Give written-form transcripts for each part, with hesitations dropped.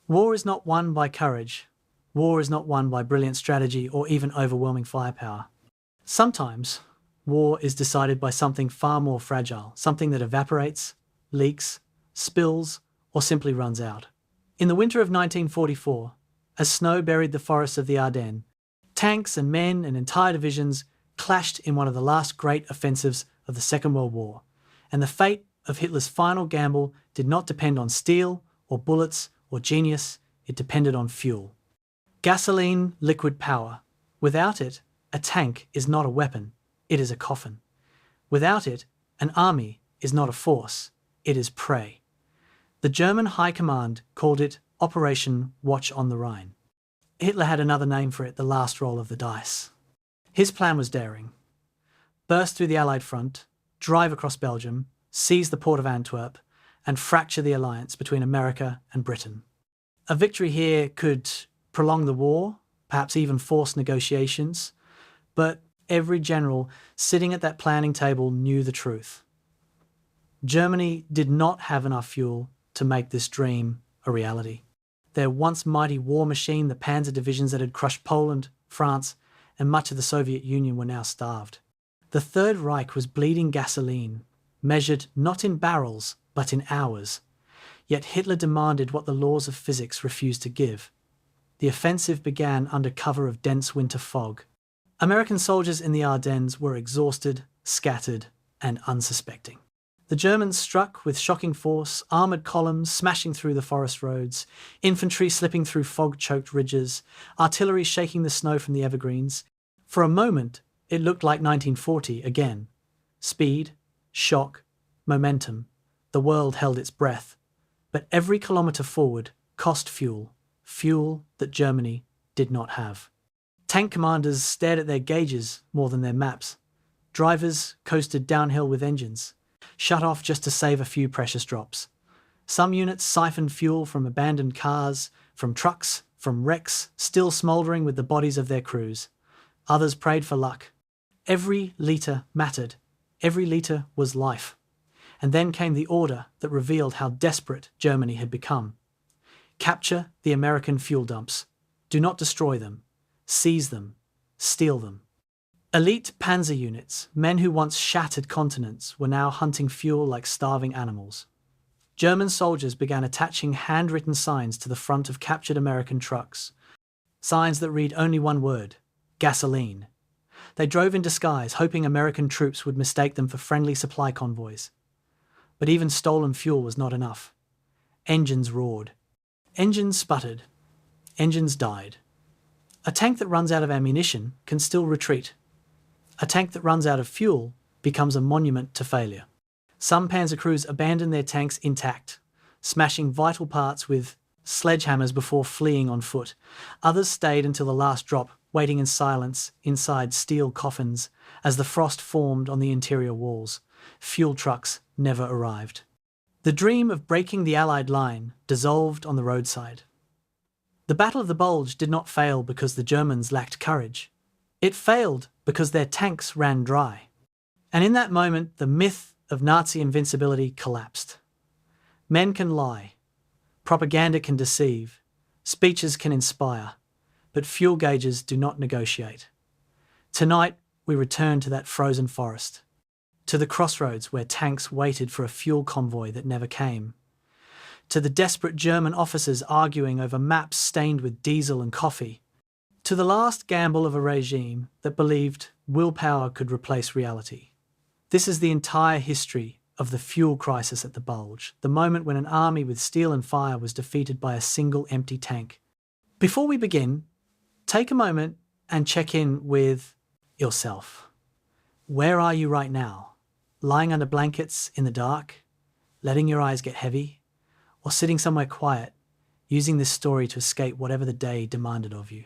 War is not won by courage. War is not won by brilliant strategy or even overwhelming firepower. Sometimes, war is decided by something far more fragile, something that evaporates, leaks, spills, or simply runs out. In the winter of 1944, as snow buried the forests of the Ardennes, tanks and men and entire divisions clashed in one of the last great offensives of the Second World War, and the fate of Hitler's final gamble did not depend on steel or bullets or genius, it depended on fuel. Gasoline, liquid power. Without it, a tank is not a weapon, it is a coffin. Without it, an army is not a force, it is prey. The German High Command called it Operation Watch on the Rhine. Hitler had another name for it, the last roll of the dice. His plan was daring. Burst through the Allied front, drive across Belgium, seize the port of Antwerp, and fracture the alliance between America and Britain. A victory here could prolong the war, perhaps even force negotiations, but every general sitting at that planning table knew the truth. Germany did not have enough fuel to make this dream a reality. Their once mighty war machine, the Panzer divisions that had crushed Poland, France, and much of the Soviet Union were now starved. The Third Reich was bleeding gasoline, measured not in barrels, but in hours. Yet Hitler demanded what the laws of physics refused to give. The offensive began under cover of dense winter fog. American soldiers in the Ardennes were exhausted, scattered, and unsuspecting. The Germans struck with shocking force, armoured columns smashing through the forest roads, infantry slipping through fog-choked ridges, artillery shaking the snow from the evergreens. For a moment, it looked like 1940 again. Speed, shock, momentum. The world held its breath. But every kilometre forward cost fuel, fuel that Germany did not have. Tank commanders stared at their gauges more than their maps. Drivers coasted downhill with engines, shut off just to save a few precious drops. Some units siphoned fuel from abandoned cars, from trucks, from wrecks, still smouldering with the bodies of their crews. Others prayed for luck. Every litre mattered. Every litre was life. And then came the order that revealed how desperate Germany had become. Capture the American fuel dumps. Do not destroy them. Seize them. Steal them. Elite Panzer units, men who once shattered continents, were now hunting fuel like starving animals. German soldiers began attaching handwritten signs to the front of captured American trucks. Signs that read only one word: gasoline. They drove in disguise, hoping American troops would mistake them for friendly supply convoys. But even stolen fuel was not enough. Engines roared. Engines sputtered. Engines died. A tank that runs out of ammunition can still retreat. A tank that runs out of fuel becomes a monument to failure. Some panzer crews abandoned their tanks intact, smashing vital parts with sledgehammers before fleeing on foot. Others stayed until the last drop, waiting in silence inside steel coffins as the frost formed on the interior walls. Fuel trucks never arrived. The dream of breaking the Allied line dissolved on the roadside. The Battle of the Bulge did not fail because the Germans lacked courage. It failed because their tanks ran dry. And in that moment, the myth of Nazi invincibility collapsed. Men can lie. Propaganda can deceive. Speeches can inspire. But fuel gauges do not negotiate. Tonight, we return to that frozen forest. To the crossroads where tanks waited for a fuel convoy that never came. To the desperate German officers arguing over maps stained with diesel and coffee. To the last gamble of a regime that believed willpower could replace reality. This is the entire history of the fuel crisis at the Bulge, the moment when an army with steel and fire was defeated by a single empty tank. Before we begin, take a moment and check in with yourself. Where are you right now? Lying under blankets in the dark, letting your eyes get heavy, or sitting somewhere quiet, using this story to escape whatever the day demanded of you?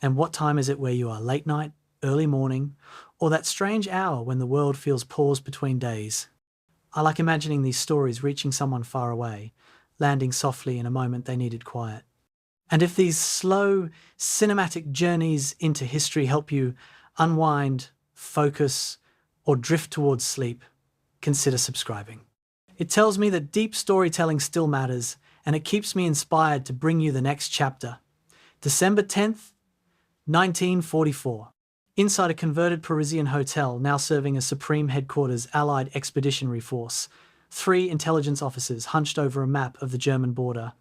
And what time is it where you are? Late night, early morning, or that strange hour when the world feels paused between days? I like imagining these stories reaching someone far away, landing softly in a moment they needed quiet. And if these slow, cinematic journeys into history help you unwind, focus, or drift towards sleep, consider subscribing. It tells me that deep storytelling still matters, and it keeps me inspired to bring you the next chapter. December 10th, 1944. Inside a converted Parisian hotel now serving as Supreme Headquarters Allied Expeditionary Force, 3 intelligence officers hunched over a map of the German border.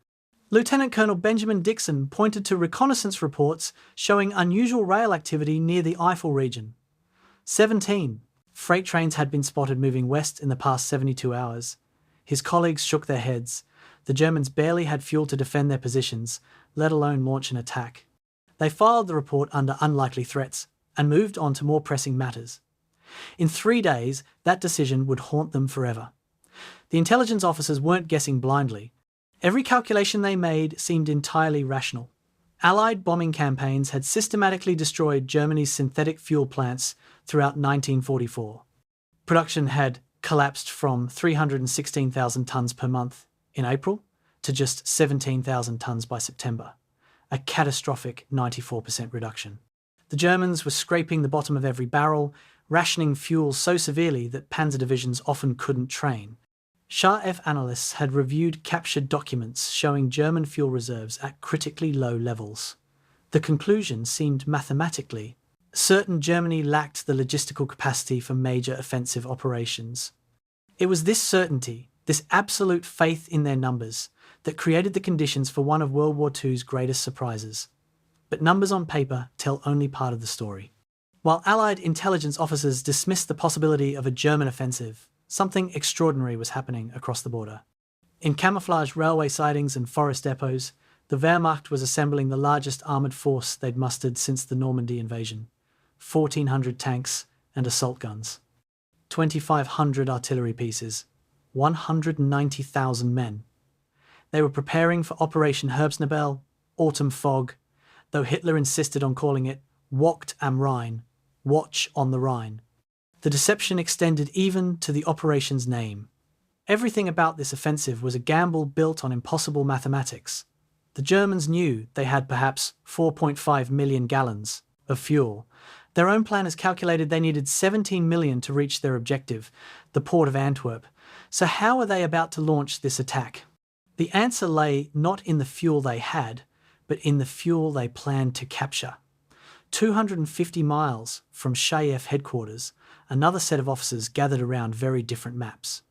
Lieutenant Colonel Benjamin Dixon pointed to reconnaissance reports showing unusual rail activity near the Eifel region. 17 freight trains had been spotted moving west in the past 72 hours. His colleagues shook their heads. The Germans barely had fuel to defend their positions, let alone launch an attack. They filed the report under unlikely threats and moved on to more pressing matters. In 3 days, that decision would haunt them forever. The intelligence officers weren't guessing blindly. Every calculation they made seemed entirely rational. Allied bombing campaigns had systematically destroyed Germany's synthetic fuel plants throughout 1944. Production had collapsed from 316,000 tonnes per month in April to just 17,000 tonnes by September, a catastrophic 94% reduction. The Germans were scraping the bottom of every barrel, rationing fuel so severely that panzer divisions often couldn't train. SHA-F analysts had reviewed captured documents showing German fuel reserves at critically low levels. The conclusion seemed mathematically certain: Germany lacked the logistical capacity for major offensive operations. It was this certainty, this absolute faith in their numbers, that created the conditions for one of World War II's greatest surprises. But numbers on paper tell only part of the story. While Allied intelligence officers dismissed the possibility of a German offensive, something extraordinary was happening across the border. In camouflaged railway sidings and forest depots, the Wehrmacht was assembling the largest armoured force they'd mustered since the Normandy invasion. 1,400 tanks and assault guns, 2,500 artillery pieces, 190,000 men. They were preparing for Operation Herbstnebel, Autumn Fog, though Hitler insisted on calling it Wacht am Rhein, Watch on the Rhine. The deception extended even to the operation's name. Everything about this offensive was a gamble built on impossible mathematics. The Germans knew they had perhaps 4.5 million gallons of fuel. Their own planners calculated they needed 17 million to reach their objective, the port of Antwerp. So how were they about to launch this attack? The answer lay not in the fuel they had, but in the fuel they planned to capture. 250 miles from SHA-F headquarters, another set of officers gathered around very different maps.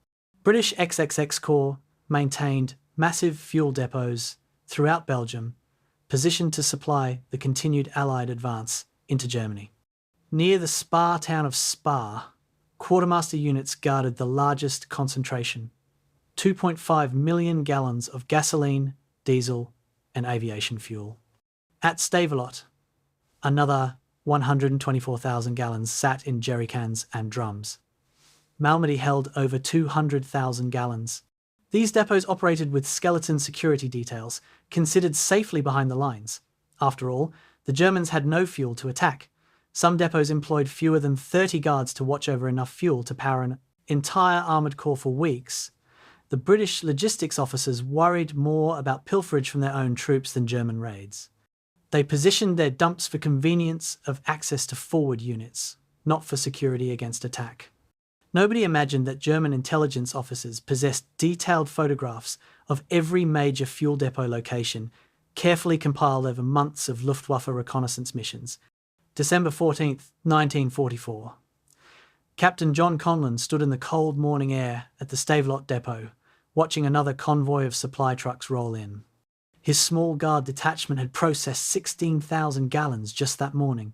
British XXX Corps maintained massive fuel depots throughout Belgium, positioned to supply the continued Allied advance into Germany. Near the Spa town of Spa, quartermaster units guarded the largest concentration, 2.5 million gallons of gasoline, diesel, and aviation fuel. At Stavelot, another 124,000 gallons sat in jerrycans and drums. Malmedy held over 200,000 gallons. These depots operated with skeleton security details, considered safely behind the lines. After all, the Germans had no fuel to attack. Some depots employed fewer than 30 guards to watch over enough fuel to power an entire armoured corps for weeks. The British logistics officers worried more about pilferage from their own troops than German raids. They positioned their dumps for convenience of access to forward units, not for security against attack. Nobody imagined that German intelligence officers possessed detailed photographs of every major fuel depot location, carefully compiled over months of Luftwaffe reconnaissance missions. December 14th, 1944. Captain John Conlon stood in the cold morning air at the Stavelot depot, watching another convoy of supply trucks roll in. His small guard detachment had processed 16,000 gallons just that morning.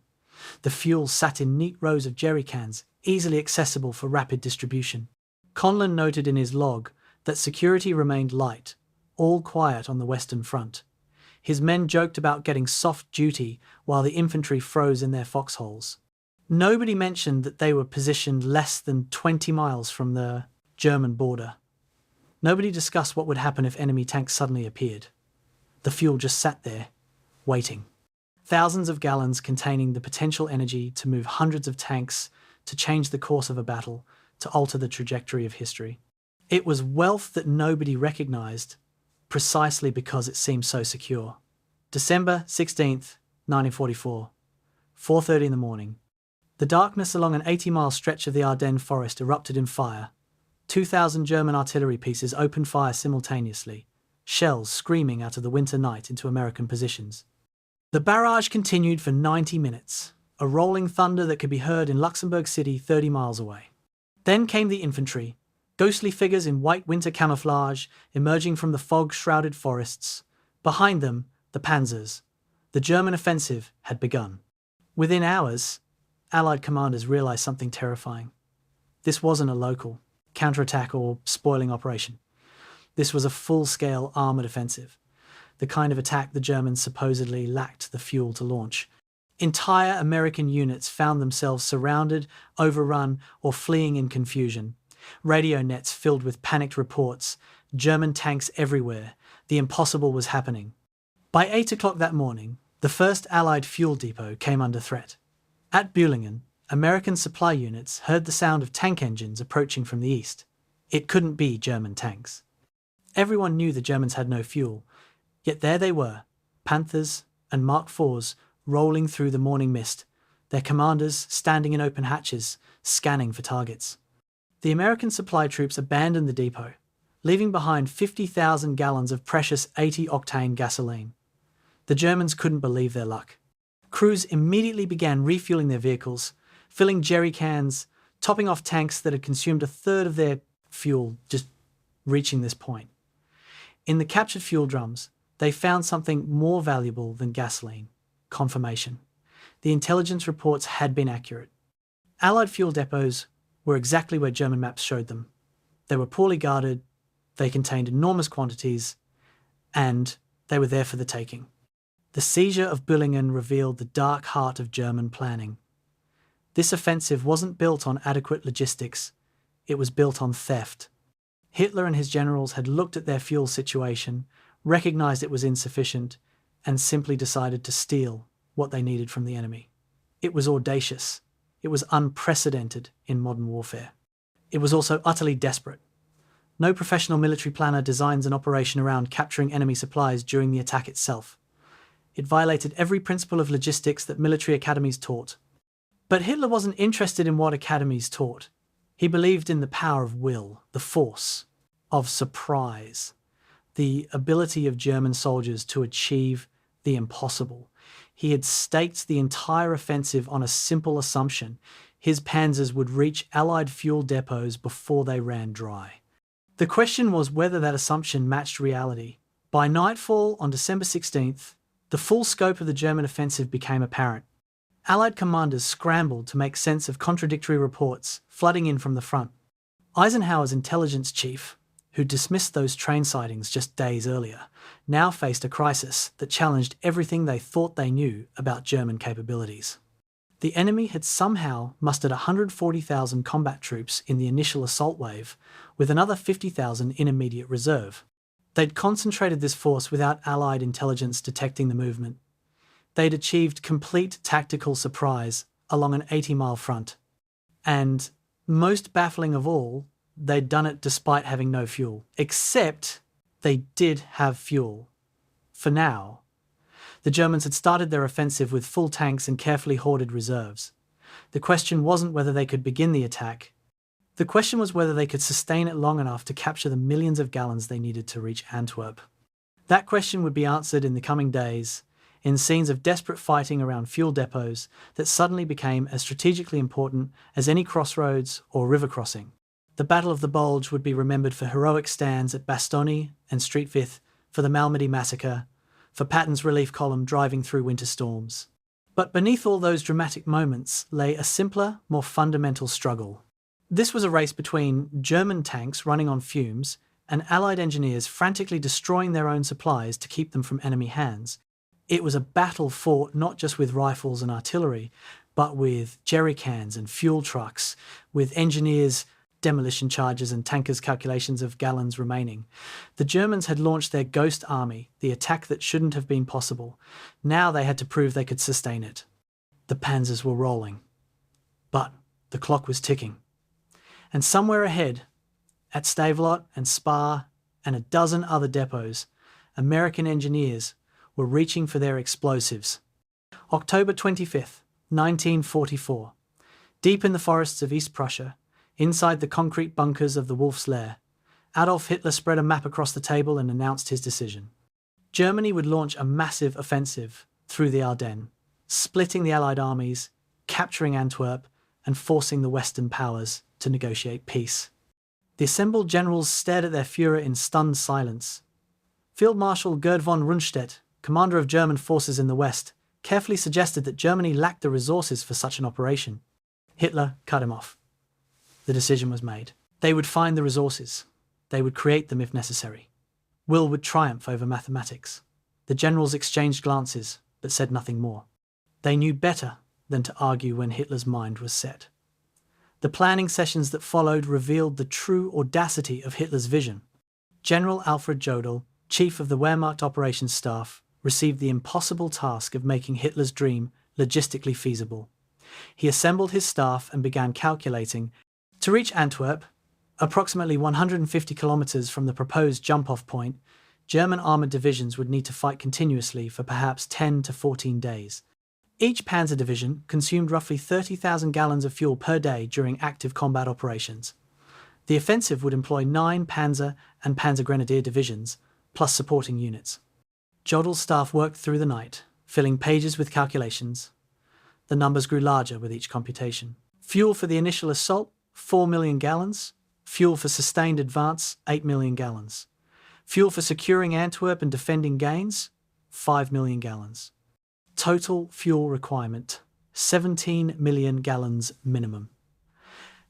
The fuel sat in neat rows of jerrycans, easily accessible for rapid distribution. Conlon noted in his log that security remained light, all quiet on the Western Front. His men joked about getting soft duty while the infantry froze in their foxholes. Nobody mentioned that they were positioned less than 20 miles from the German border. Nobody discussed what would happen if enemy tanks suddenly appeared. The fuel just sat there, waiting. Thousands of gallons containing the potential energy to move hundreds of tanks, to change the course of a battle, to alter the trajectory of history. It was wealth that nobody recognized, precisely because it seemed so secure. December 16th, 1944, 4:30 in the morning. The darkness along an 80-mile stretch of the Ardennes forest erupted in fire. 2,000 German artillery pieces opened fire simultaneously, shells screaming out of the winter night into American positions. The barrage continued for 90 minutes, a rolling thunder that could be heard in Luxembourg City 30 miles away. Then came the infantry, ghostly figures in white winter camouflage emerging from the fog-shrouded forests. Behind them, the Panzers. The German offensive had begun. Within hours, Allied commanders realized something terrifying. This wasn't a local counterattack or spoiling operation. This was a full-scale armoured offensive, the kind of attack the Germans supposedly lacked the fuel to launch. Entire American units found themselves surrounded, overrun, or fleeing in confusion. Radio nets filled with panicked reports, German tanks everywhere. The impossible was happening. By 8 o'clock that morning, the first Allied fuel depot came under threat. At Büllingen, American supply units heard the sound of tank engines approaching from the east. It couldn't be German tanks. Everyone knew the Germans had no fuel, yet there they were, Panthers and Mark IVs rolling through the morning mist, their commanders standing in open hatches, scanning for targets. The American supply troops abandoned the depot, leaving behind 50,000 gallons of precious 80-octane gasoline. The Germans couldn't believe their luck. Crews immediately began refueling their vehicles, filling jerry cans, topping off tanks that had consumed a third of their fuel just reaching this point. In the captured fuel drums, they found something more valuable than gasoline: confirmation. The intelligence reports had been accurate. Allied fuel depots were exactly where German maps showed them. They were poorly guarded, they contained enormous quantities, and they were there for the taking. The seizure of Büllingen revealed the dark heart of German planning. This offensive wasn't built on adequate logistics, it was built on theft. Hitler and his generals had looked at their fuel situation, recognized it was insufficient, and simply decided to steal what they needed from the enemy. It was audacious. It was unprecedented in modern warfare. It was also utterly desperate. No professional military planner designs an operation around capturing enemy supplies during the attack itself. It violated every principle of logistics that military academies taught. But Hitler wasn't interested in what academies taught. He believed in the power of will, the force of surprise, the ability of German soldiers to achieve the impossible. He had staked the entire offensive on a simple assumption: his panzers would reach Allied fuel depots before they ran dry. The question was whether that assumption matched reality. By nightfall on December 16th, the full scope of the German offensive became apparent. Allied commanders scrambled to make sense of contradictory reports flooding in from the front. Eisenhower's intelligence chief, who dismissed those train sightings just days earlier, now faced a crisis that challenged everything they thought they knew about German capabilities. The enemy had somehow mustered 140,000 combat troops in the initial assault wave, with another 50,000 in immediate reserve. They'd concentrated this force without Allied intelligence detecting the movement. They'd achieved complete tactical surprise along an 80-mile front. And, most baffling of all, they'd done it despite having no fuel. Except they did have fuel. For now. The Germans had started their offensive with full tanks and carefully hoarded reserves. The question wasn't whether they could begin the attack. The question was whether they could sustain it long enough to capture the millions of gallons they needed to reach Antwerp. That question would be answered in the coming days, in scenes of desperate fighting around fuel depots that suddenly became as strategically important as any crossroads or river crossing. The Battle of the Bulge would be remembered for heroic stands at Bastogne and Street 5th, for the Malmedy massacre, for Patton's relief column driving through winter storms. But beneath all those dramatic moments lay a simpler, more fundamental struggle. This was a race between German tanks running on fumes and Allied engineers frantically destroying their own supplies to keep them from enemy hands. It was a battle fought not just with rifles and artillery, but with jerry cans and fuel trucks, with engineers' demolition charges and tankers' calculations of gallons remaining. The Germans had launched their ghost army, the attack that shouldn't have been possible. Now they had to prove they could sustain it. The Panzers were rolling. But the clock was ticking. And somewhere ahead, at Stavelot and Spa and a dozen other depots, American engineers were reaching for their explosives. October 25th, 1944. Deep in the forests of East Prussia, inside the concrete bunkers of the Wolf's Lair, Adolf Hitler spread a map across the table and announced his decision. Germany would launch a massive offensive through the Ardennes, splitting the Allied armies, capturing Antwerp, and forcing the Western powers to negotiate peace. The assembled generals stared at their Führer in stunned silence. Field Marshal Gerd von Rundstedt, commander of German forces in the West, carefully suggested that Germany lacked the resources for such an operation. Hitler cut him off. The decision was made. They would find the resources. They would create them if necessary. Will would triumph over mathematics. The generals exchanged glances, but said nothing more. They knew better than to argue when Hitler's mind was set. The planning sessions that followed revealed the true audacity of Hitler's vision. General Alfred Jodl, chief of the Wehrmacht operations staff, received the impossible task of making Hitler's dream logistically feasible. He assembled his staff and began calculating. To reach Antwerp, approximately 150 kilometers from the proposed jump-off point, German armoured divisions would need to fight continuously for perhaps 10 to 14 days. Each Panzer division consumed roughly 30,000 gallons of fuel per day during active combat operations. The offensive would employ 9 Panzer and Panzer Grenadier divisions, plus supporting units. Jodl's staff worked through the night, filling pages with calculations. The numbers grew larger with each computation. Fuel for the initial assault, 4 million gallons. Fuel for sustained advance, 8 million gallons. Fuel for securing Antwerp and defending Gaines, 5 million gallons. Total fuel requirement, 17 million gallons minimum.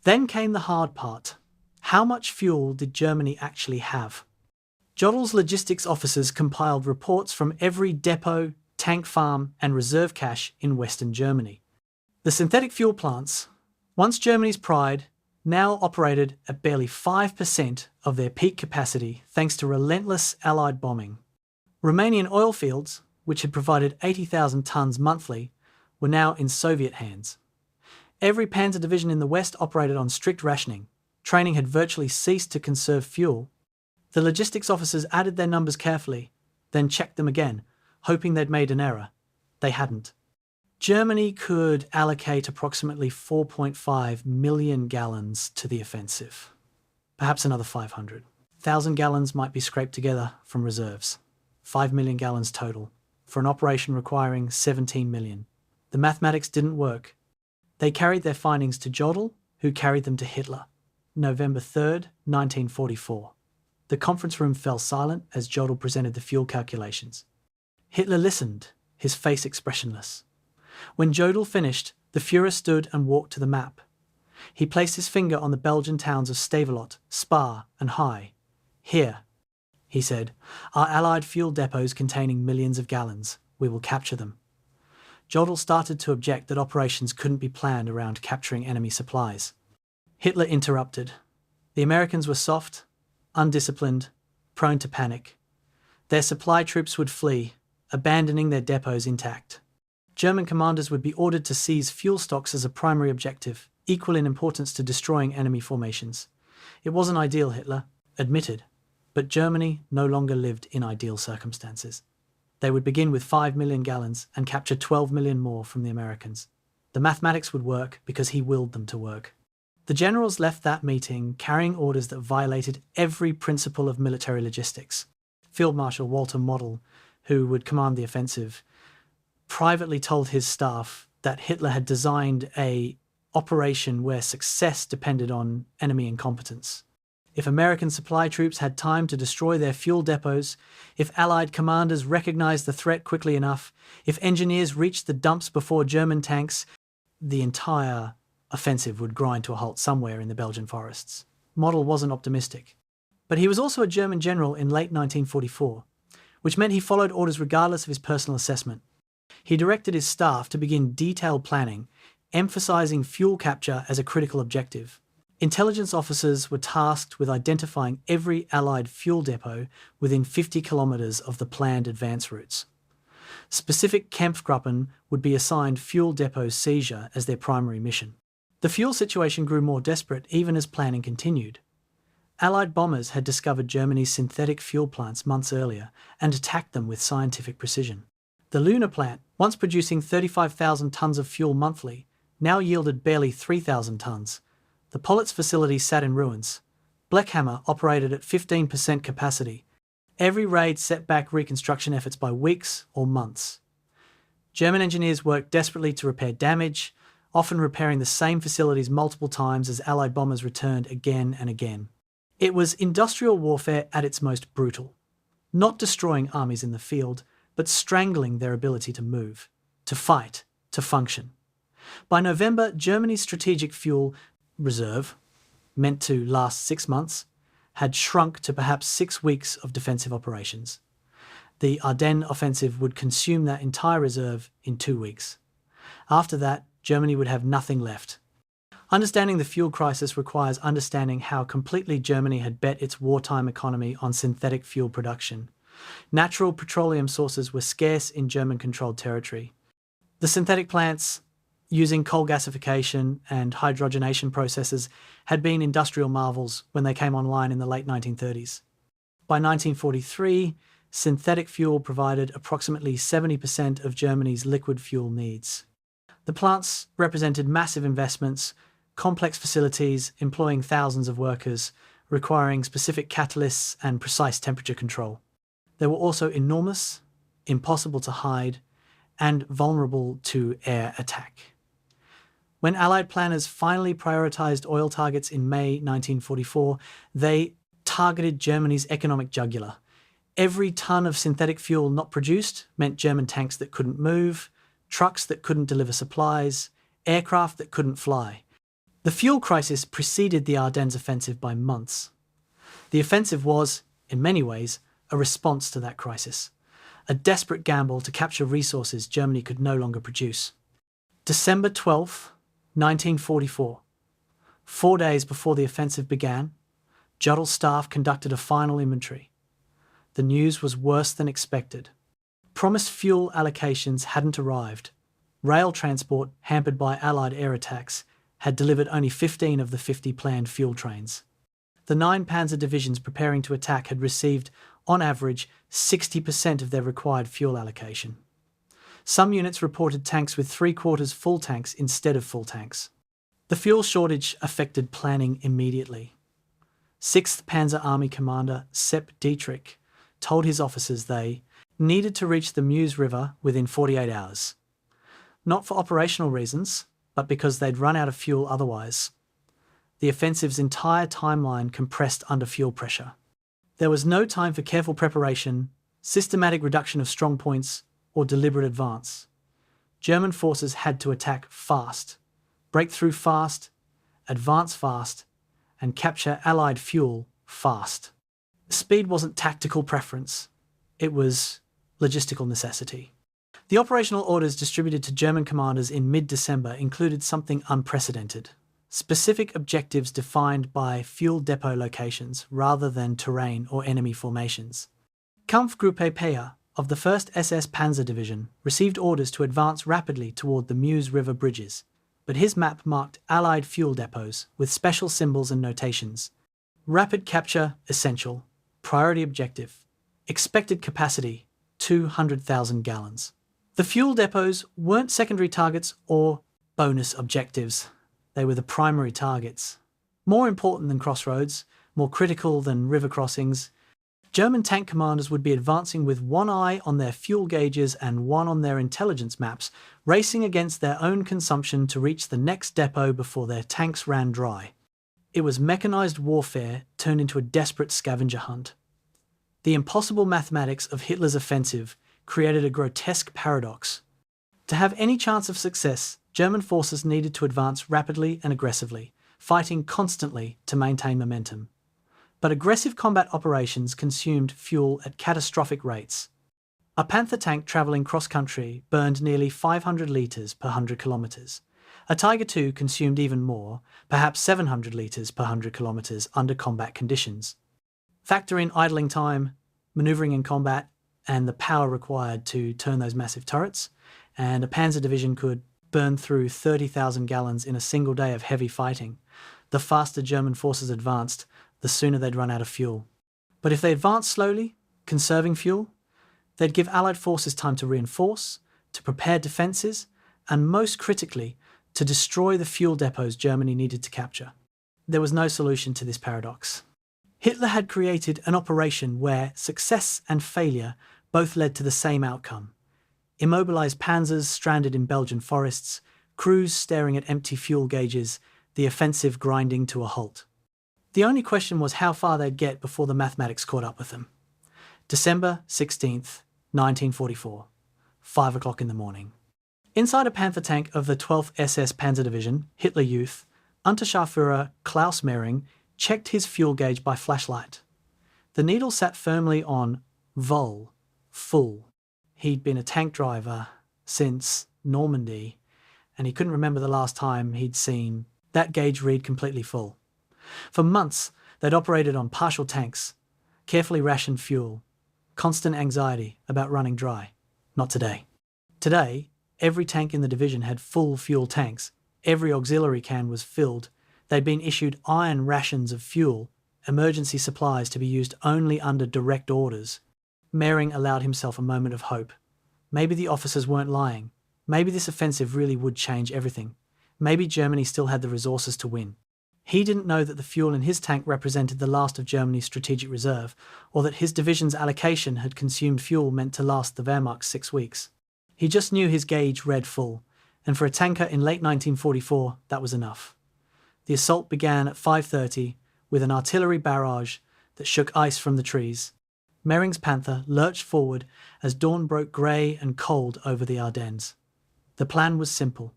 Then came the hard part. How much fuel did Germany actually have? Jodl's logistics officers compiled reports from every depot, tank farm, and reserve cache in Western Germany. The synthetic fuel plants, once Germany's pride, now operated at barely 5% of their peak capacity thanks to relentless Allied bombing. Romanian oil fields, which had provided 80,000 tons monthly, were now in Soviet hands. Every Panzer division in the West operated on strict rationing. Training had virtually ceased to conserve fuel. The logistics officers added their numbers carefully, then checked them again, hoping they'd made an error. They hadn't. Germany could allocate approximately 4.5 million gallons to the offensive. Perhaps another 500,000 gallons might be scraped together from reserves. 5 million gallons total, for an operation requiring 17 million. The mathematics didn't work. They carried their findings to Jodl, who carried them to Hitler. November 3rd, 1944. The conference room fell silent as Jodl presented the fuel calculations. Hitler listened, his face expressionless. When Jodl finished, the Führer stood and walked to the map. He placed his finger on the Belgian towns of Stavelot, Spa and High. Here, he said, are Allied fuel depots containing millions of gallons. We will capture them. Jodl started to object that operations couldn't be planned around capturing enemy supplies. Hitler interrupted. The Americans were soft, undisciplined, prone to panic. Their supply troops would flee, abandoning their depots intact. German commanders would be ordered to seize fuel stocks as a primary objective, equal in importance to destroying enemy formations. It wasn't ideal, Hitler admitted, but Germany no longer lived in ideal circumstances. They would begin with 5 million gallons and capture 12 million more from the Americans. The mathematics would work because he willed them to work. The generals left that meeting carrying orders that violated every principle of military logistics. Field Marshal Walter Model, who would command the offensive, privately told his staff that Hitler had designed an operation where success depended on enemy incompetence. If American supply troops had time to destroy their fuel depots, if Allied commanders recognized the threat quickly enough, if engineers reached the dumps before German tanks, the entire offensive would grind to a halt somewhere in the Belgian forests. Model wasn't optimistic. But he was also a German general in late 1944, which meant he followed orders regardless of his personal assessment. He directed his staff to begin detailed planning, emphasizing fuel capture as a critical objective. Intelligence officers were tasked with identifying every Allied fuel depot within 50 kilometers of the planned advance routes. Specific Kampfgruppen would be assigned fuel depot seizure as their primary mission. The fuel situation grew more desperate even as planning continued. Allied bombers had discovered Germany's synthetic fuel plants months earlier and attacked them with scientific precision. The Luna plant, once producing 35,000 tons of fuel monthly, now yielded barely 3,000 tons. The Politz facility sat in ruins. Blechhammer operated at 15% capacity. Every raid set back reconstruction efforts by weeks or months. German engineers worked desperately to repair damage, often repairing the same facilities multiple times as Allied bombers returned again and again. It was industrial warfare at its most brutal, not destroying armies in the field, but strangling their ability to move, to fight, to function. By November, Germany's strategic fuel reserve, meant to last 6 months, had shrunk to perhaps 6 weeks of defensive operations. The Ardennes offensive would consume that entire reserve in 2 weeks. After that, Germany would have nothing left. Understanding the fuel crisis requires understanding how completely Germany had bet its wartime economy on synthetic fuel production. Natural petroleum sources were scarce in German-controlled territory. The synthetic plants, using coal gasification and hydrogenation processes, had been industrial marvels when they came online in the late 1930s. By 1943, synthetic fuel provided approximately 70% of Germany's liquid fuel needs. The plants represented massive investments, complex facilities employing thousands of workers, requiring specific catalysts and precise temperature control. They were also enormous, impossible to hide, and vulnerable to air attack. When Allied planners finally prioritized oil targets in May 1944, they targeted Germany's economic jugular. Every ton of synthetic fuel not produced meant German tanks that couldn't move, trucks that couldn't deliver supplies, aircraft that couldn't fly. The fuel crisis preceded the Ardennes offensive by months. The offensive was, in many ways, a response to that crisis, a desperate gamble to capture resources Germany could no longer produce. December 12, 1944. 4 days before the offensive began, Jodl's staff conducted a final inventory. The news was worse than expected. Promised fuel allocations hadn't arrived. Rail transport, hampered by Allied air attacks, had delivered only 15 of the 50 planned fuel trains. The 9 Panzer divisions preparing to attack had received, on average, 60% of their required fuel allocation. Some units reported tanks with 3/4 full tanks instead of full tanks. The fuel shortage affected planning immediately. 6th Panzer Army Commander Sepp Dietrich told his officers they needed to reach the Meuse River within 48 hours. Not for operational reasons, but because they'd run out of fuel otherwise. The offensive's entire timeline compressed under fuel pressure. There was no time for careful preparation, systematic reduction of strong points, or deliberate advance. German forces had to attack fast, break through fast, advance fast, and capture Allied fuel fast. Speed wasn't tactical preference, it was logistical necessity. The operational orders distributed to German commanders in mid-December included something unprecedented: specific objectives defined by fuel depot locations rather than terrain or enemy formations. Kampfgruppe Peyer of the 1st SS Panzer Division received orders to advance rapidly toward the Meuse River bridges, but his map marked Allied fuel depots with special symbols and notations. Rapid capture, essential. Priority objective. Expected capacity, 200,000 gallons. The fuel depots weren't secondary targets or bonus objectives. They were the primary targets. More important than crossroads, more critical than river crossings, German tank commanders would be advancing with one eye on their fuel gauges and one on their intelligence maps, racing against their own consumption to reach the next depot before their tanks ran dry. It was mechanized warfare turned into a desperate scavenger hunt. The impossible mathematics of Hitler's offensive created a grotesque paradox. To have any chance of success, German forces needed to advance rapidly and aggressively, fighting constantly to maintain momentum. But aggressive combat operations consumed fuel at catastrophic rates. A Panther tank travelling cross-country burned nearly 500 litres per 100 kilometres. A Tiger II consumed even more, perhaps 700 litres per 100 kilometres under combat conditions. Factor in idling time, manoeuvring in combat, and the power required to turn those massive turrets, and a Panzer division could burn through 30,000 gallons in a single day of heavy fighting. The faster German forces advanced, the sooner they'd run out of fuel. But if they advanced slowly, conserving fuel, they'd give Allied forces time to reinforce, to prepare defences, and most critically, to destroy the fuel depots Germany needed to capture. There was no solution to this paradox. Hitler had created an operation where success and failure both led to the same outcome. Immobilized panzers stranded in Belgian forests, crews staring at empty fuel gauges, the offensive grinding to a halt. The only question was how far they'd get before the mathematics caught up with them. December 16th, 1944, 5 o'clock in the morning. Inside a Panther tank of the 12th SS Panzer Division, Hitler Youth, Unterscharführer Klaus Mering checked his fuel gauge by flashlight. The needle sat firmly on vol, full. He'd been a tank driver since Normandy, and he couldn't remember the last time he'd seen that gauge read completely full. For months, they'd operated on partial tanks, carefully rationed fuel, constant anxiety about running dry. Not today. Today, every tank in the division had full fuel tanks. Every auxiliary can was filled. They'd been issued iron rations of fuel, emergency supplies to be used only under direct orders. Mering allowed himself a moment of hope. Maybe the officers weren't lying. Maybe this offensive really would change everything. Maybe Germany still had the resources to win. He didn't know that the fuel in his tank represented the last of Germany's strategic reserve, or that his division's allocation had consumed fuel meant to last the Wehrmacht 6 weeks. He just knew his gauge read full, and for a tanker in late 1944, that was enough. The assault began at 5:30 with an artillery barrage that shook ice from the trees. Mering's Panther lurched forward as dawn broke grey and cold over the Ardennes. The plan was simple: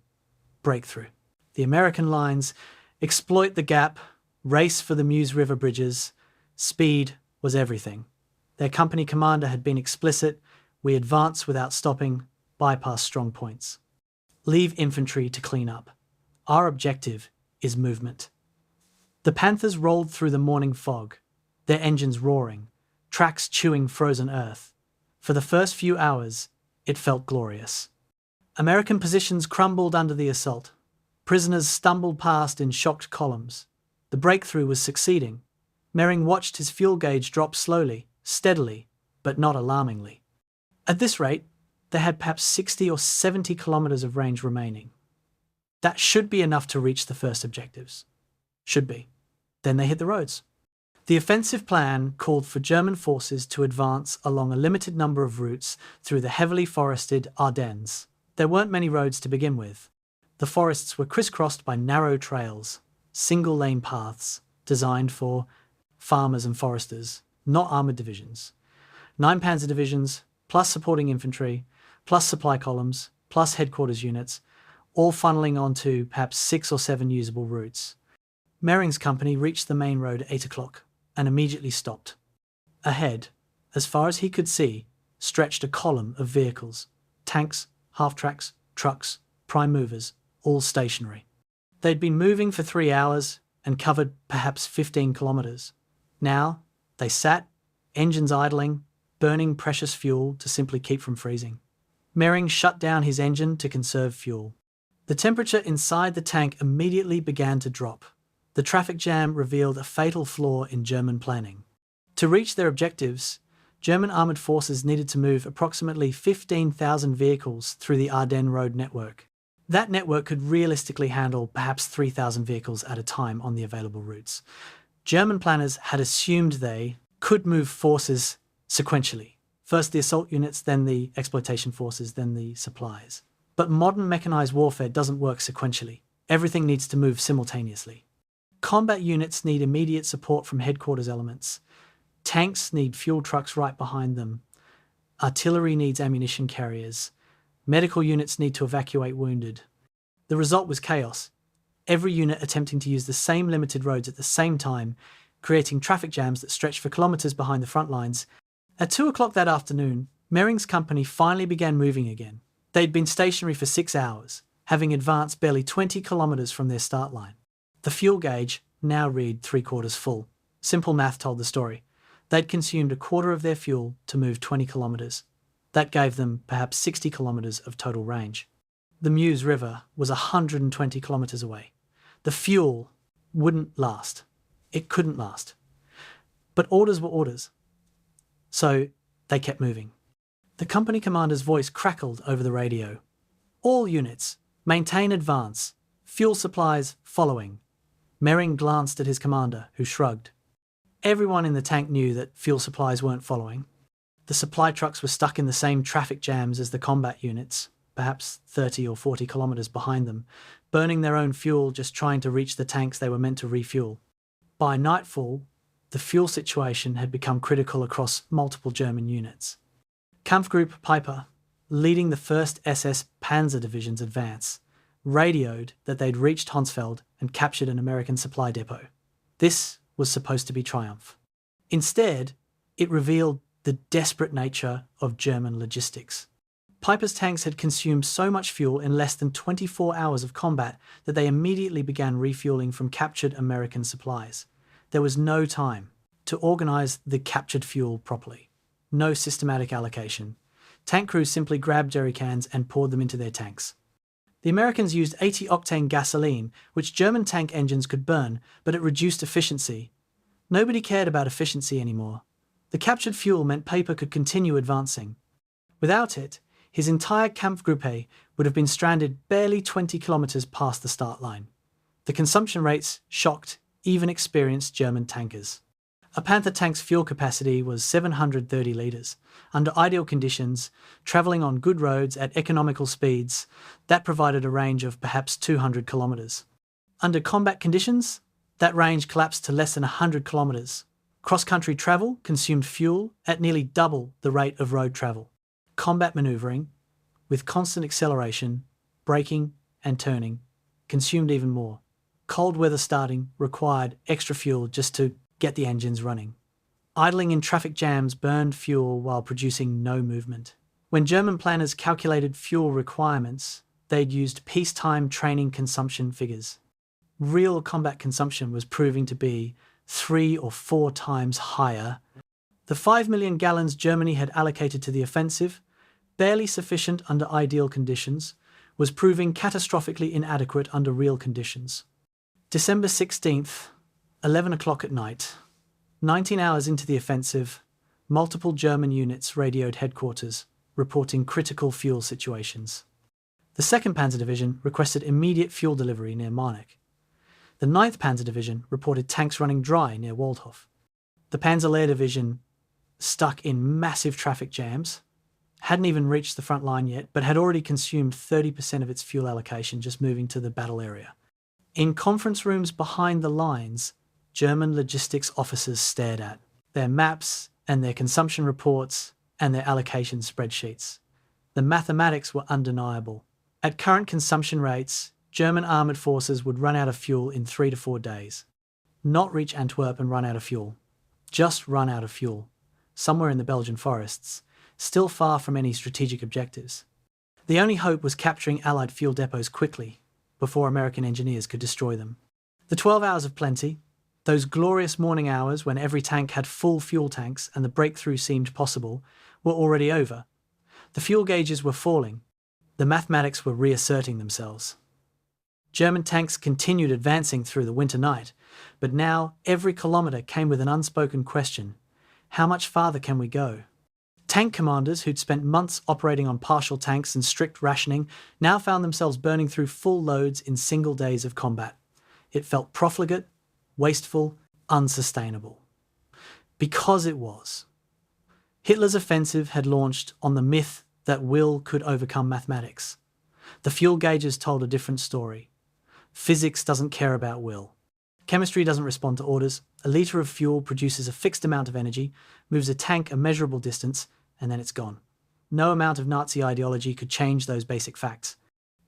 breakthrough. The American lines exploit the gap, race for the Meuse River bridges. Speed was everything. Their company commander had been explicit: we advance without stopping, bypass strong points. Leave infantry to clean up. Our objective is movement. The Panthers rolled through the morning fog, their engines roaring, tracks chewing frozen earth. For the first few hours, it felt glorious. American positions crumbled under the assault. Prisoners stumbled past in shocked columns. The breakthrough was succeeding. Mering watched his fuel gauge drop slowly, steadily, but not alarmingly. At this rate, they had perhaps 60 or 70 kilometers of range remaining. That should be enough to reach the first objectives. Should be. Then they hit the roads. The offensive plan called for German forces to advance along a limited number of routes through the heavily forested Ardennes. There weren't many roads to begin with. The forests were crisscrossed by narrow trails, single-lane paths designed for farmers and foresters, not armoured divisions. 9 Panzer divisions, plus supporting infantry, plus supply columns, plus headquarters units, all funneling onto perhaps 6 or 7 usable routes. Mering's company reached the main road at 8 o'clock and immediately stopped. Ahead, as far as he could see, stretched a column of vehicles, tanks, half-tracks, trucks, prime movers, all stationary. They'd been moving for 3 hours and covered perhaps 15 kilometres. Now, they sat, engines idling, burning precious fuel to simply keep from freezing. Mering shut down his engine to conserve fuel. The temperature inside the tank immediately began to drop. The traffic jam revealed a fatal flaw in German planning. To reach their objectives, German armoured forces needed to move approximately 15,000 vehicles through the Ardennes road network. That network could realistically handle perhaps 3,000 vehicles at a time on the available routes. German planners had assumed they could move forces sequentially. First the assault units, then the exploitation forces, then the supplies. But modern mechanised warfare doesn't work sequentially. Everything needs to move simultaneously. Combat units need immediate support from headquarters elements. Tanks need fuel trucks right behind them. Artillery needs ammunition carriers. Medical units need to evacuate wounded. The result was chaos. Every unit attempting to use the same limited roads at the same time, creating traffic jams that stretched for kilometres behind the front lines. At 2 o'clock that afternoon, Mering's company finally began moving again. They'd been stationary for 6 hours, having advanced barely 20 kilometres from their start line. The fuel gauge now read 3/4 full. Simple math told the story. They'd consumed a quarter of their fuel to move 20 kilometres. That gave them perhaps 60 kilometres of total range. The Meuse River was 120 kilometres away. The fuel wouldn't last. It couldn't last. But orders were orders. So they kept moving. The company commander's voice crackled over the radio. All units, maintain advance. Fuel supplies following. Mering glanced at his commander, who shrugged. Everyone in the tank knew that fuel supplies weren't following. The supply trucks were stuck in the same traffic jams as the combat units, perhaps 30 or 40 kilometers behind them, burning their own fuel just trying to reach the tanks they were meant to refuel. By nightfall, the fuel situation had become critical across multiple German units. Kampfgruppe Piper, leading the 1st SS Panzer Division's advance, radioed that they'd reached Honsfeld and captured an American supply depot. This was supposed to be triumph. Instead, it revealed the desperate nature of German logistics. Piper's tanks had consumed so much fuel in less than 24 hours of combat that they immediately began refueling from captured American supplies. There was no time to organize the captured fuel properly. No systematic allocation. Tank crews simply grabbed jerry cans and poured them into their tanks. The Americans used 80-octane gasoline, which German tank engines could burn, but it reduced efficiency. Nobody cared about efficiency anymore. The captured fuel meant Piper could continue advancing. Without it, his entire Kampfgruppe would have been stranded barely 20 kilometers past the start line. The consumption rates shocked even experienced German tankers. A Panther tank's fuel capacity was 730 litres. Under ideal conditions, travelling on good roads at economical speeds, that provided a range of perhaps 200 kilometres. Under combat conditions, that range collapsed to less than 100 kilometres. Cross-country travel consumed fuel at nearly double the rate of road travel. Combat manoeuvring, with constant acceleration, braking and turning, consumed even more. Cold weather starting required extra fuel just to get the engines running. Idling in traffic jams burned fuel while producing no movement. When German planners calculated fuel requirements, they'd used peacetime training consumption figures. Real combat consumption was proving to be 3 or 4 times higher. The 5 million gallons Germany had allocated to the offensive, barely sufficient under ideal conditions, was proving catastrophically inadequate under real conditions. December 16th, 11 o'clock at night. 19 hours into the offensive, multiple German units radioed headquarters, reporting critical fuel situations. The 2nd Panzer Division requested immediate fuel delivery near Marnik. The 9th Panzer Division reported tanks running dry near Waldhof. The Panzer Division, stuck in massive traffic jams, hadn't even reached the front line yet, but had already consumed 30% of its fuel allocation just moving to the battle area. In conference rooms behind the lines, German logistics officers stared at their maps and their consumption reports and their allocation spreadsheets. The mathematics were undeniable. At current consumption rates, German armoured forces would run out of fuel in 3 to 4 days. Not reach Antwerp and run out of fuel. Just run out of fuel. Somewhere in the Belgian forests, still far from any strategic objectives. The only hope was capturing Allied fuel depots quickly, before American engineers could destroy them. The 12 hours of plenty, those glorious morning hours when every tank had full fuel tanks and the breakthrough seemed possible, were already over. The fuel gauges were falling. The mathematics were reasserting themselves. German tanks continued advancing through the winter night, but now every kilometre came with an unspoken question: how much farther can we go? Tank commanders who'd spent months operating on partial tanks and strict rationing now found themselves burning through full loads in single days of combat. It felt profligate, wasteful, unsustainable. Because it was. Hitler's offensive had launched on the myth that will could overcome mathematics. The fuel gauges told a different story. Physics doesn't care about will. Chemistry doesn't respond to orders. A litre of fuel produces a fixed amount of energy, moves a tank a measurable distance, and then it's gone. No amount of Nazi ideology could change those basic facts.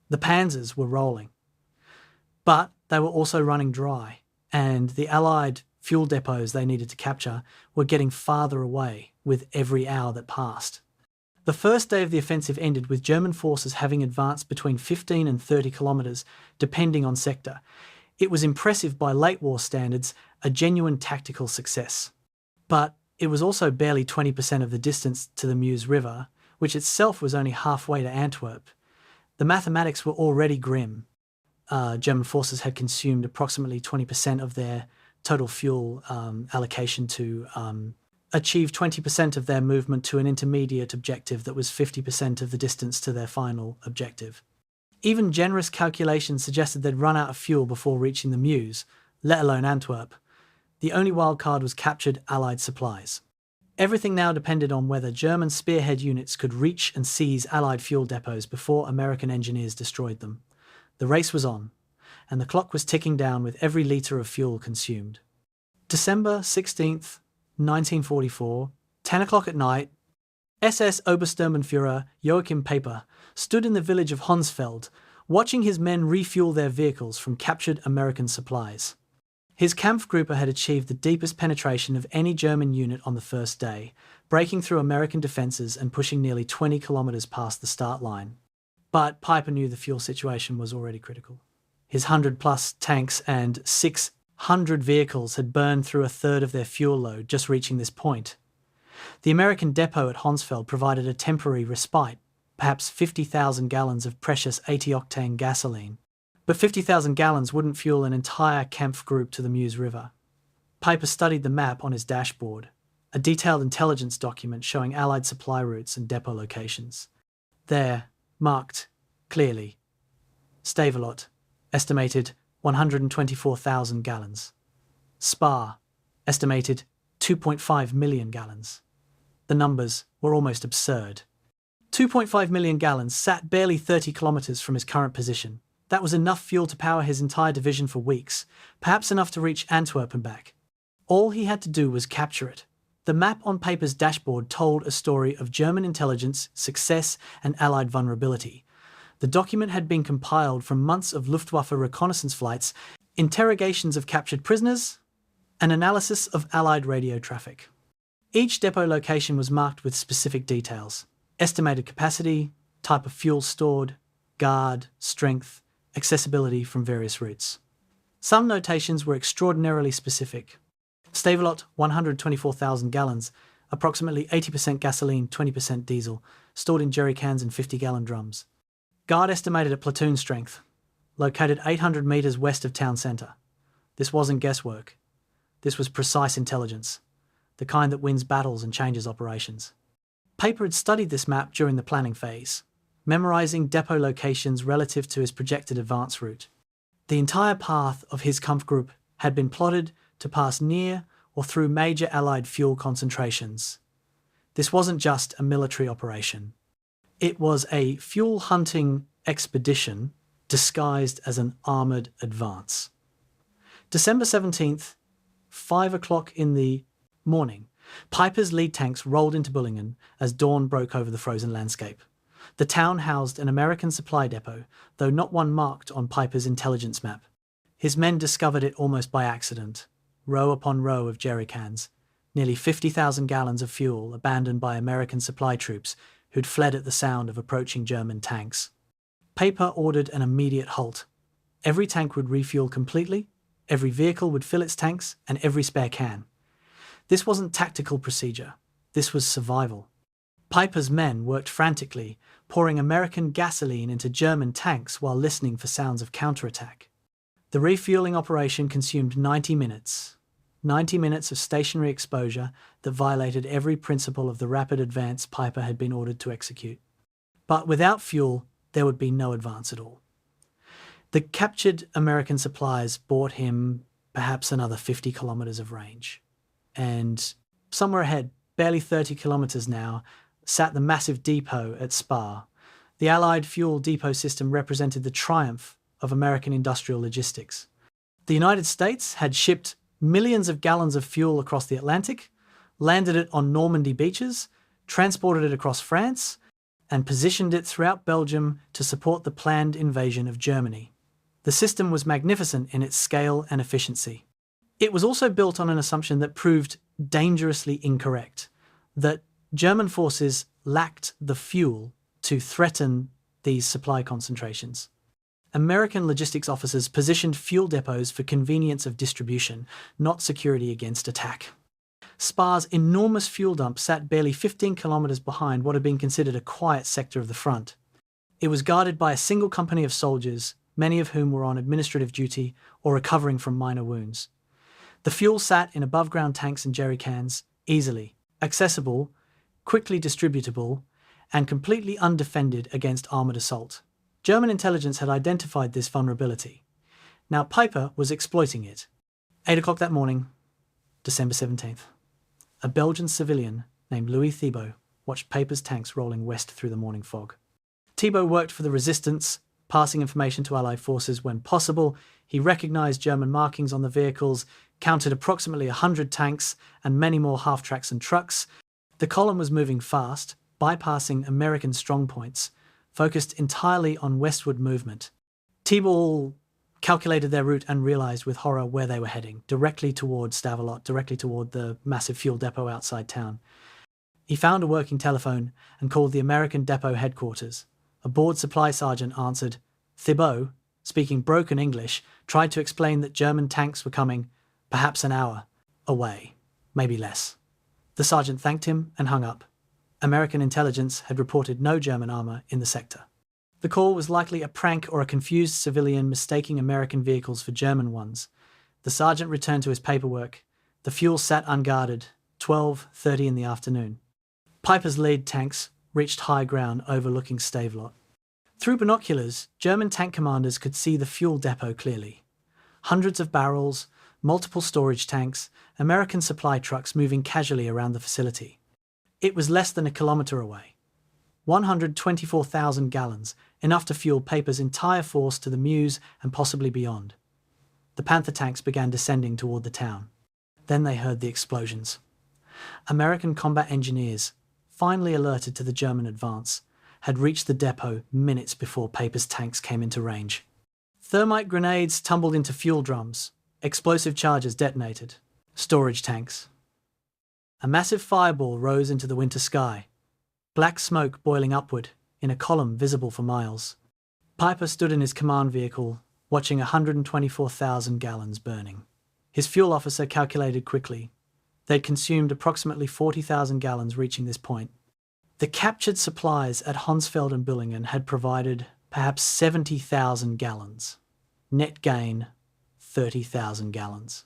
The Panzers were rolling. But they were also running dry, and the Allied fuel depots they needed to capture were getting farther away with every hour that passed. The first day of the offensive ended with German forces having advanced between 15 and 30 kilometres, depending on sector. It was impressive by late war standards, a genuine tactical success. But it was also barely 20% of the distance to the Meuse River, which itself was only halfway to Antwerp. The mathematics were already grim. German forces had consumed approximately 20% of their total fuel allocation to achieve 20% of their movement to an intermediate objective that was 50% of the distance to their final objective. Even generous calculations suggested they'd run out of fuel before reaching the Meuse, let alone Antwerp. The only wild card was captured Allied supplies. Everything now depended on whether German spearhead units could reach and seize Allied fuel depots before American engineers destroyed them. The race was on, and the clock was ticking down with every litre of fuel consumed. December 16th, 1944, 10 o'clock at night, SS Obersturmbannführer Joachim Paper stood in the village of Honsfeld, watching his men refuel their vehicles from captured American supplies. His Kampfgruppe had achieved the deepest penetration of any German unit on the first day, breaking through American defences and pushing nearly 20 kilometres past the start line. But Piper knew the fuel situation was already critical. His 100-plus tanks and 600 vehicles had burned through a third of their fuel load just reaching this point. The American depot at Honsfeld provided a temporary respite, perhaps 50,000 gallons of precious 80-octane gasoline. But 50,000 gallons wouldn't fuel an entire Kampfgruppe to the Meuse River. Piper studied the map on his dashboard, a detailed intelligence document showing Allied supply routes and depot locations. There, marked clearly, Stavelot, estimated 124,000 gallons. Spa, estimated 2.5 million gallons. The numbers were almost absurd. 2.5 million gallons sat barely 30 kilometres from his current position. That was enough fuel to power his entire division for weeks, perhaps enough to reach Antwerp and back. All he had to do was capture it. The map on Paper's dashboard told a story of German intelligence, success, and Allied vulnerability. The document had been compiled from months of Luftwaffe reconnaissance flights, interrogations of captured prisoners, and analysis of Allied radio traffic. Each depot location was marked with specific details: estimated capacity, type of fuel stored, guard, strength, accessibility from various routes. Some notations were extraordinarily specific. Stavelot, 124,000 gallons, approximately 80% gasoline, 20% diesel, stored in jerry cans and 50-gallon drums. Guard estimated at platoon strength, located 800 metres west of town centre. This wasn't guesswork. This was precise intelligence, the kind that wins battles and changes operations. Paper had studied this map during the planning phase, memorising depot locations relative to his projected advance route. The entire path of his Kampfgruppe had been plotted to pass near or through major Allied fuel concentrations. This wasn't just a military operation. It was a fuel-hunting expedition disguised as an armoured advance. December 17th, 5 o'clock in the morning, Piper's lead tanks rolled into Büllingen as dawn broke over the frozen landscape. The town housed an American supply depot, though not one marked on Piper's intelligence map. His men discovered it almost by accident, row upon row of jerry cans, nearly 50,000 gallons of fuel abandoned by American supply troops who'd fled at the sound of approaching German tanks. Paper ordered an immediate halt. Every tank would refuel completely, every vehicle would fill its tanks, and every spare can. This wasn't tactical procedure. This was survival. Piper's men worked frantically, pouring American gasoline into German tanks while listening for sounds of counterattack. The refueling operation consumed 90 minutes. 90 minutes of stationary exposure that violated every principle of the rapid advance Piper had been ordered to execute. But without fuel, there would be no advance at all. The captured American supplies bought him perhaps another 50 kilometres of range. And somewhere ahead, barely 30 kilometres now, sat the massive depot at Spa. The Allied fuel depot system represented the triumph of American industrial logistics. The United States had shipped millions of gallons of fuel across the Atlantic, landed it on Normandy beaches, transported it across France, and positioned it throughout Belgium to support the planned invasion of Germany. The system was magnificent in its scale and efficiency. It was also built on an assumption that proved dangerously incorrect, that German forces lacked the fuel to threaten these supply concentrations. American logistics officers positioned fuel depots for convenience of distribution, not security against attack. Spa's enormous fuel dump sat barely 15 kilometres behind what had been considered a quiet sector of the front. It was guarded by a single company of soldiers, many of whom were on administrative duty or recovering from minor wounds. The fuel sat in above-ground tanks and jerry cans, easily accessible, quickly distributable, and completely undefended against armoured assault. German intelligence had identified this vulnerability. Now Piper was exploiting it. 8 o'clock that morning, December 17th. A Belgian civilian named Louis Thibault watched Paper's tanks rolling west through the morning fog. Thibault worked for the resistance, passing information to Allied forces when possible. He recognized German markings on the vehicles, counted approximately 100 tanks and many more half-tracks and trucks. The column was moving fast, bypassing American strongpoints, focused entirely on westward movement. Thibault calculated their route and realized with horror where they were heading, directly toward Stavelot, directly toward the massive fuel depot outside town. He found a working telephone and called the American depot headquarters. A board supply sergeant answered. Thibault, speaking broken English, tried to explain that German tanks were coming, perhaps an hour away, maybe less. The sergeant thanked him and hung up. American intelligence had reported no German armor in the sector. The call was likely a prank or a confused civilian mistaking American vehicles for German ones. The sergeant returned to his paperwork. The fuel sat unguarded, 12:30 in the afternoon. Piper's lead tanks reached high ground overlooking Stavelot. Through binoculars, German tank commanders could see the fuel depot clearly. Hundreds of barrels, multiple storage tanks, American supply trucks moving casually around the facility. It was less than a kilometre away. 124,000 gallons, enough to fuel Paper's entire force to the Meuse and possibly beyond. The Panther tanks began descending toward the town. Then they heard the explosions. American combat engineers, finally alerted to the German advance, had reached the depot minutes before Paper's tanks came into range. Thermite grenades tumbled into fuel drums. Explosive charges detonated. Storage tanks. A massive fireball rose into the winter sky. Black smoke boiling upward, in a column visible for miles. Piper stood in his command vehicle, watching 124,000 gallons burning. His fuel officer calculated quickly. They'd consumed approximately 40,000 gallons reaching this point. The captured supplies at Honsfeld and Büllingen had provided perhaps 70,000 gallons. Net gain, 30,000 gallons.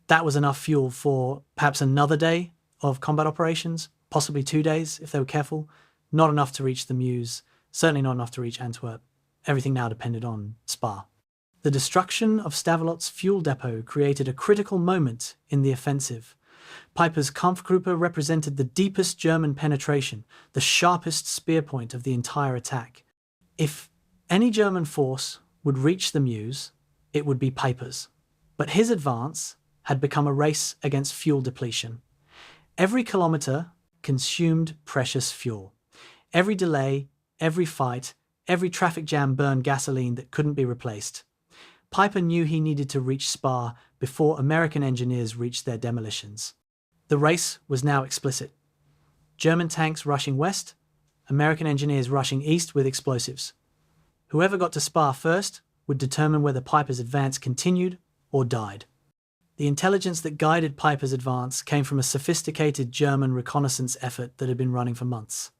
That was enough fuel for perhaps another day of combat operations, possibly 2 days if they were careful. Not enough to reach the Meuse, certainly not enough to reach Antwerp. Everything now depended on Spa. The destruction of Stavelot's fuel depot created a critical moment in the offensive. Piper's Kampfgruppe represented the deepest German penetration, the sharpest spear point of the entire attack. If any German force would reach the Meuse, it would be Piper's. But his advance had become a race against fuel depletion. Every kilometre consumed precious fuel. Every delay, every fight, every traffic jam burned gasoline that couldn't be replaced. Piper knew he needed to reach Spa before American engineers reached their demolitions. The race was now explicit. German tanks rushing west, American engineers rushing east with explosives. Whoever got to Spa first would determine whether Piper's advance continued or died. The intelligence that guided Piper's advance came from a sophisticated German reconnaissance effort that had been running for months.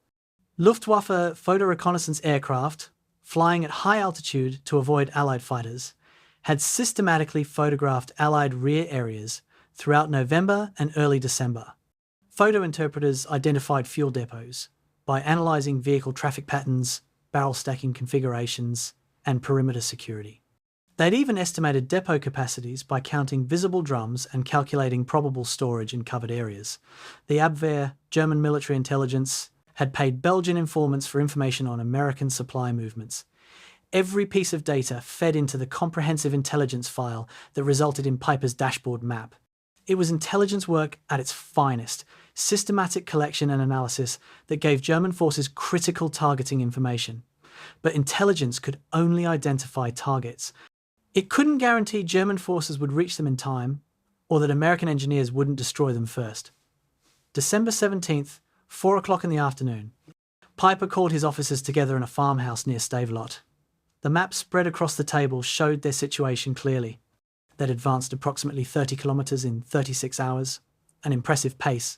Luftwaffe photo reconnaissance aircraft, flying at high altitude to avoid Allied fighters, had systematically photographed Allied rear areas throughout November and early December. Photo interpreters identified fuel depots by analysing vehicle traffic patterns, barrel stacking configurations, and perimeter security. They'd even estimated depot capacities by counting visible drums and calculating probable storage in covered areas. The Abwehr, German military intelligence, had paid Belgian informants for information on American supply movements. Every piece of data fed into the comprehensive intelligence file that resulted in Piper's dashboard map. It was intelligence work at its finest, systematic collection and analysis that gave German forces critical targeting information. But intelligence could only identify targets. It couldn't guarantee German forces would reach them in time, or that American engineers wouldn't destroy them first. December 17th, 4 o'clock in the afternoon. Piper called his officers together in a farmhouse near Stavelot. The map spread across the table showed their situation clearly. They'd advanced approximately 30 kilometres in 36 hours, an impressive pace,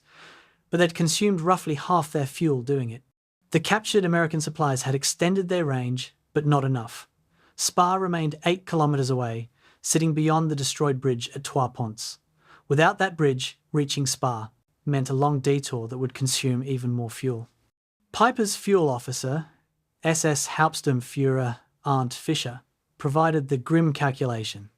but they'd consumed roughly half their fuel doing it. The captured American supplies had extended their range, but not enough. Spa remained 8 kilometres away, sitting beyond the destroyed bridge at Trois-Ponts. Without that bridge, reaching Spa meant a long detour that would consume even more fuel. Piper's fuel officer, SS Hauptsturmführer Arndt Fischer, provided the grim calculation.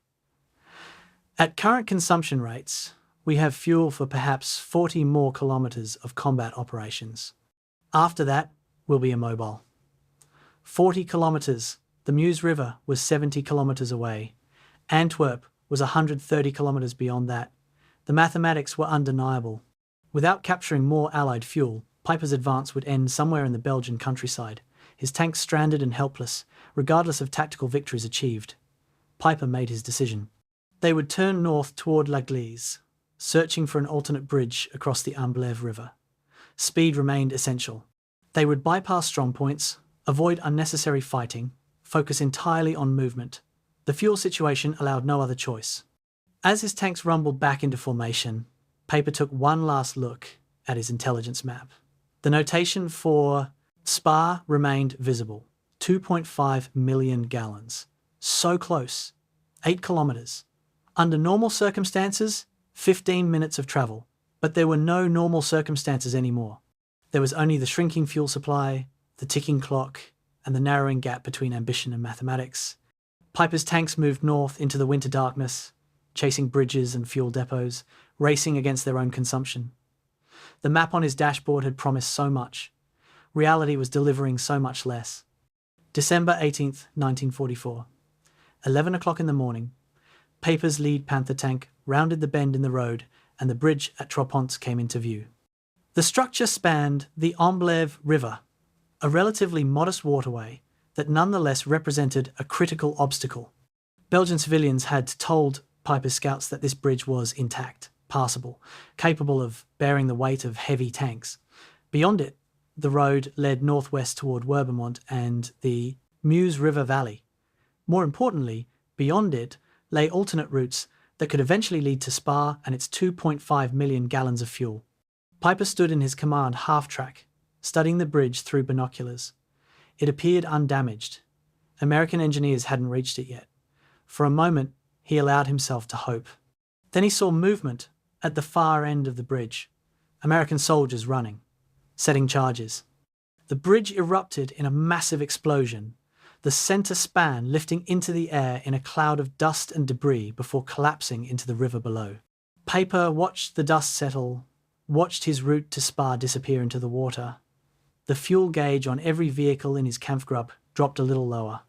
At current consumption rates, We have fuel for perhaps 40 more kilometers of combat operations. After that, we'll be immobile. 40 kilometers. The Meuse River was 70 kilometers away. Antwerp was 130 kilometers beyond that. The mathematics were undeniable. Without capturing more Allied fuel, Piper's advance would end somewhere in the Belgian countryside, his tanks stranded and helpless, regardless of tactical victories achieved. Piper made his decision. They would turn north toward La Gleize, searching for an alternate bridge across the Amblève River. Speed remained essential. They would bypass strong points, avoid unnecessary fighting, focus entirely on movement. The fuel situation allowed no other choice. As his tanks rumbled back into formation, Piper took one last look at his intelligence map. The notation for Spa remained visible. 2.5 million gallons. So close. 8 kilometers. Under normal circumstances, 15 minutes of travel. But there were no normal circumstances anymore. There was only the shrinking fuel supply, the ticking clock, and the narrowing gap between ambition and mathematics. Piper's tanks moved north into the winter darkness, chasing bridges and fuel depots, racing against their own consumption. The map on his dashboard had promised so much. Reality was delivering so much less. December 18th, 1944. 11 o'clock in the morning. Piper's lead Panther tank rounded the bend in the road and the bridge at Trois-Ponts came into view. The structure spanned the Amblève River, a relatively modest waterway that nonetheless represented a critical obstacle. Belgian civilians had told Piper's scouts that this bridge was intact, passable, capable of bearing the weight of heavy tanks. Beyond it, the road led northwest toward Werbermont and the Meuse River Valley. More importantly, beyond it lay alternate routes that could eventually lead to Spa and its 2.5 million gallons of fuel. Piper stood in his command half-track, studying the bridge through binoculars. It appeared undamaged. American engineers hadn't reached it yet. For a moment, he allowed himself to hope. Then he saw movement at the far end of the bridge. American soldiers running, setting charges. The bridge erupted in a massive explosion, the center span lifting into the air in a cloud of dust and debris before collapsing into the river below. Piper watched the dust settle, watched his route to Spa disappear into the water. The fuel gauge on every vehicle in his Kampfgruppe dropped a little lower.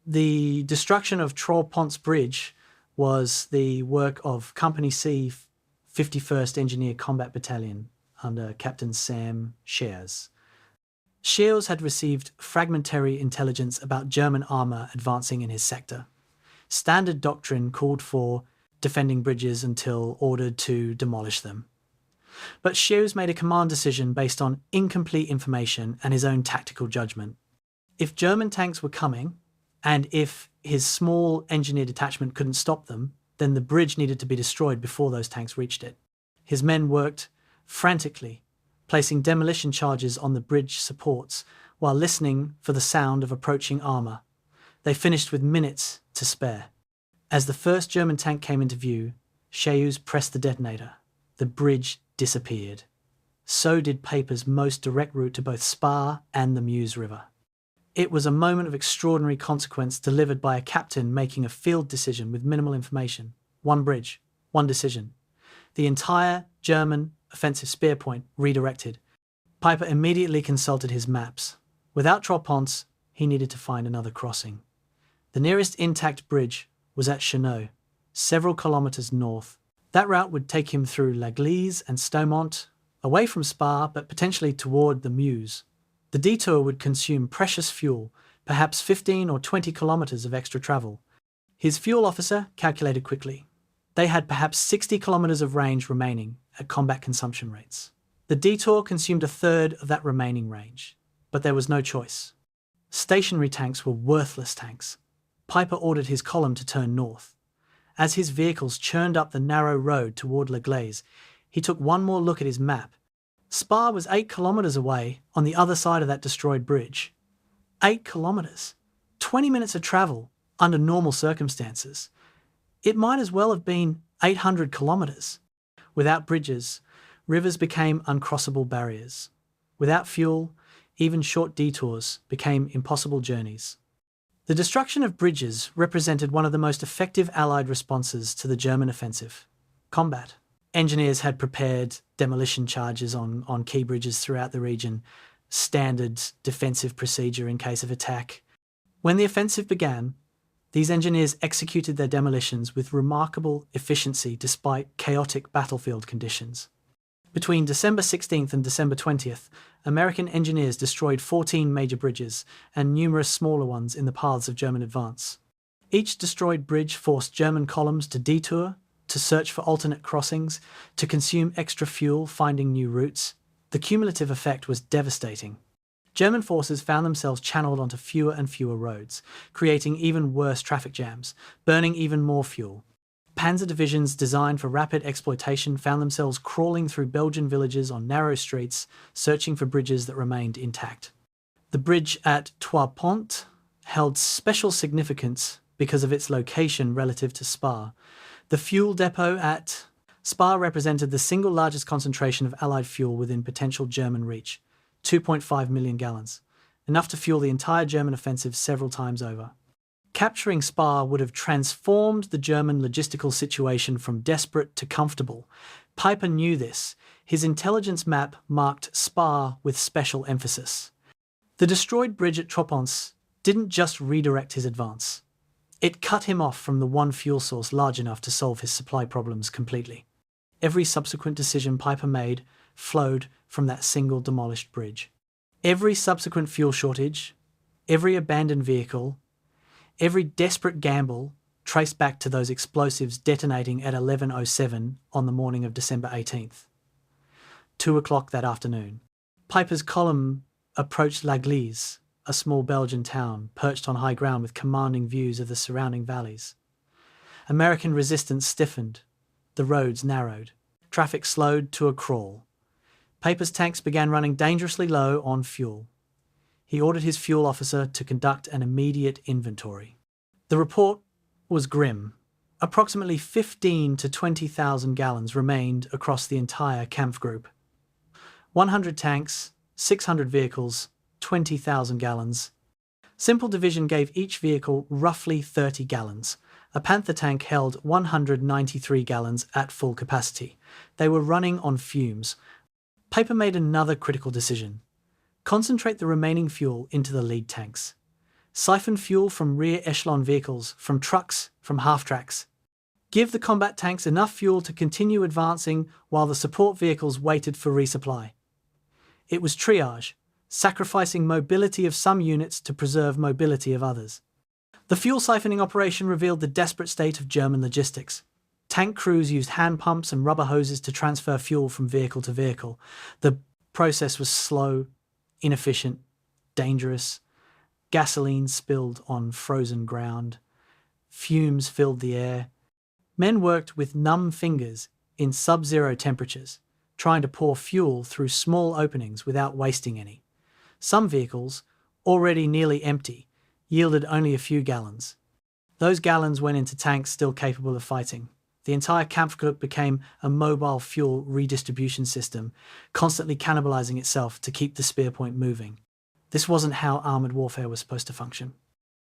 The destruction of Trois-Ponts Bridge was the work of Company C, 51st Engineer Combat Battalion under Captain Sam Scheers. Scheers had received fragmentary intelligence about German armour advancing in his sector. Standard doctrine called for defending bridges until ordered to demolish them. But Scheers made a command decision based on incomplete information and his own tactical judgment. If German tanks were coming, and if his small engineer detachment couldn't stop them, then the bridge needed to be destroyed before those tanks reached it. His men worked frantically, placing demolition charges on the bridge supports while listening for the sound of approaching armour. They finished with minutes to spare. As the first German tank came into view, Scheers pressed the detonator. The bridge disappeared. So did Piper's most direct route to both Spa and the Meuse River. It was a moment of extraordinary consequence delivered by a captain making a field decision with minimal information. One bridge, one decision. The entire German offensive spear point redirected. Piper immediately consulted his maps. Without Trois-Ponts, he needed to find another crossing. The nearest intact bridge was at Chenot, several kilometers north. That route would take him through La Gleize and Staumont, away from Spa but potentially toward the Meuse. The detour would consume precious fuel, perhaps 15 or 20 kilometers of extra travel. His fuel officer calculated quickly. They had perhaps 60 kilometers of range remaining at combat consumption rates. The detour consumed a third of that remaining range, but there was no choice. Stationary tanks were worthless tanks. Piper ordered his column to turn north. As his vehicles churned up the narrow road toward La Gleize, he took one more look at his map. Spa was 8 kilometers away on the other side of that destroyed bridge. 8 kilometers. 20 minutes of travel under normal circumstances. It might as well have been 800 kilometers. Without bridges, rivers became uncrossable barriers. Without fuel, even short detours became impossible journeys. The destruction of bridges represented one of the most effective Allied responses to the German offensive. Combat. Engineers had prepared demolition charges on key bridges throughout the region, standard defensive procedure in case of attack. When the offensive began, these engineers executed their demolitions with remarkable efficiency despite chaotic battlefield conditions. Between December 16th and December 20th, American engineers destroyed 14 major bridges and numerous smaller ones in the paths of German advance. Each destroyed bridge forced German columns to detour, to search for alternate crossings, to consume extra fuel, finding new routes. The cumulative effect was devastating. German forces found themselves channeled onto fewer and fewer roads, creating even worse traffic jams, burning even more fuel. Panzer divisions designed for rapid exploitation found themselves crawling through Belgian villages on narrow streets, searching for bridges that remained intact. The bridge at Trois-Ponts held special significance because of its location relative to Spa. The fuel depot at Spa represented the single largest concentration of Allied fuel within potential German reach, 2.5 million gallons, enough to fuel the entire German offensive several times over. Capturing Spa would have transformed the German logistical situation from desperate to comfortable. Peiper knew this. His intelligence map marked Spa with special emphasis. The destroyed bridge at Trois-Ponts didn't just redirect his advance. It cut him off from the one fuel source large enough to solve his supply problems completely. Every subsequent decision Peiper made flowed from that single demolished bridge. Every subsequent fuel shortage, every abandoned vehicle, every desperate gamble traced back to those explosives detonating at 11:07 on the morning of December 18th. 2 o'clock that afternoon. Peiper's column approached Gleize, a small Belgian town perched on high ground with commanding views of the surrounding valleys. American resistance stiffened. The roads narrowed. Traffic slowed to a crawl. Peiper's tanks began running dangerously low on fuel. He ordered his fuel officer to conduct an immediate inventory. The report was grim. Approximately 15 to 20,000 gallons remained across the entire Kampfgruppe. 100 tanks, 600 vehicles, 20,000 gallons. Simple division gave each vehicle roughly 30 gallons. A Panther tank held 193 gallons at full capacity. They were running on fumes. Peiper made another critical decision. Concentrate the remaining fuel into the lead tanks. Siphon fuel from rear echelon vehicles, from trucks, from half-tracks. Give the combat tanks enough fuel to continue advancing while the support vehicles waited for resupply. It was triage, sacrificing mobility of some units to preserve mobility of others. The fuel siphoning operation revealed the desperate state of German logistics. Tank crews used hand pumps and rubber hoses to transfer fuel from vehicle to vehicle. The process was slow, inefficient, dangerous. Gasoline spilled on frozen ground. Fumes filled the air. Men worked with numb fingers in sub-zero temperatures, trying to pour fuel through small openings without wasting any. Some vehicles, already nearly empty, yielded only a few gallons. Those gallons went into tanks still capable of fighting. The entire Kampfgruppe became a mobile fuel redistribution system, constantly cannibalizing itself to keep the spear point moving. This wasn't how armoured warfare was supposed to function.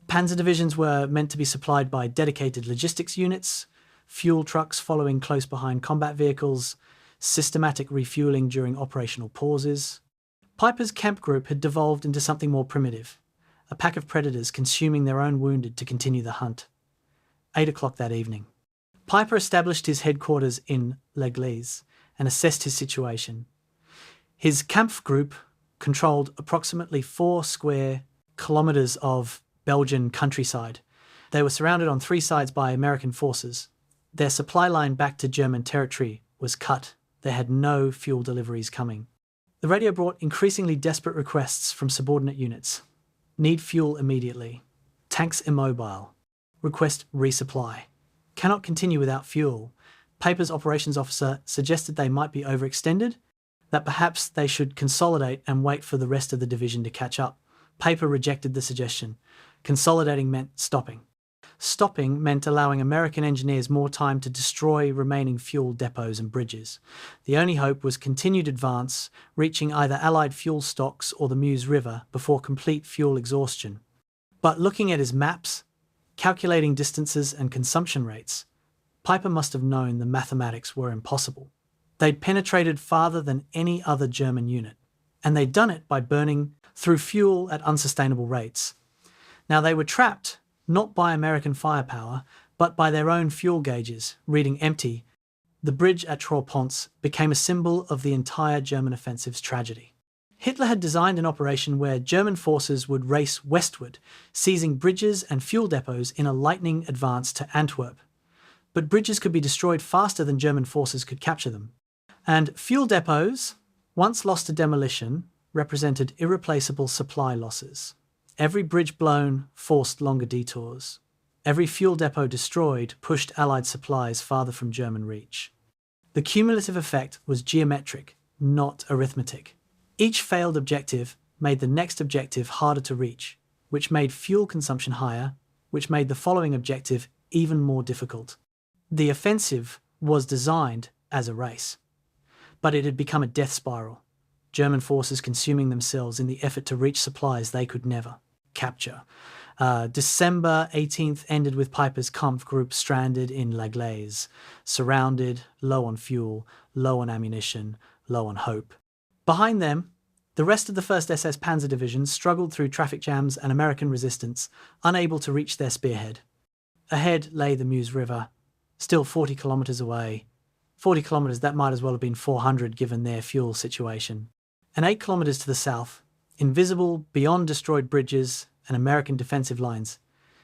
Panzer divisions were meant to be supplied by dedicated logistics units, fuel trucks following close behind combat vehicles, systematic refueling during operational pauses. Peiper's Kampfgruppe had devolved into something more primitive, a pack of predators consuming their own wounded to continue the hunt. 8 o'clock that evening. Peiper established his headquarters in Gleize and assessed his situation. His Kampfgruppe controlled approximately 4 square kilometers of Belgian countryside. They were surrounded on 3 sides by American forces. Their supply line back to German territory was cut. They had no fuel deliveries coming. The radio brought increasingly desperate requests from subordinate units. Need fuel immediately. Tanks immobile. Request resupply. Cannot continue without fuel. Peiper's operations officer suggested they might be overextended, that perhaps they should consolidate and wait for the rest of the division to catch up. Peiper rejected the suggestion. Consolidating meant stopping. Stopping meant allowing American engineers more time to destroy remaining fuel depots and bridges. The only hope was continued advance, reaching either Allied fuel stocks or the Meuse River before complete fuel exhaustion. But looking at his maps, calculating distances and consumption rates, Peiper must have known the mathematics were impossible. They'd penetrated farther than any other German unit, and they'd done it by burning through fuel at unsustainable rates. Now they were trapped, not by American firepower, but by their own fuel gauges, reading empty. The bridge at Trois-Ponts became a symbol of the entire German offensive's tragedy. Hitler had designed an operation where German forces would race westward, seizing bridges and fuel depots in a lightning advance to Antwerp. But bridges could be destroyed faster than German forces could capture them. And fuel depots, once lost to demolition, represented irreplaceable supply losses. Every bridge blown forced longer detours. Every fuel depot destroyed pushed Allied supplies farther from German reach. The cumulative effect was geometric, not arithmetic. Each failed objective made the next objective harder to reach, which made fuel consumption higher, which made the following objective even more difficult. The offensive was designed as a race, but it had become a death spiral. German forces consuming themselves in the effort to reach supplies they could never capture. December 18th ended with Piper's Kampf group stranded in La Gleize, surrounded, low on fuel, low on ammunition, low on hope. Behind them, the rest of the 1st SS Panzer Division struggled through traffic jams and American resistance, unable to reach their spearhead. Ahead lay the Meuse River, still 40 kilometres away. 40 kilometres, that might as well have been 400 given their fuel situation. And 8 kilometres to the south, invisible beyond destroyed bridges and American defensive lines,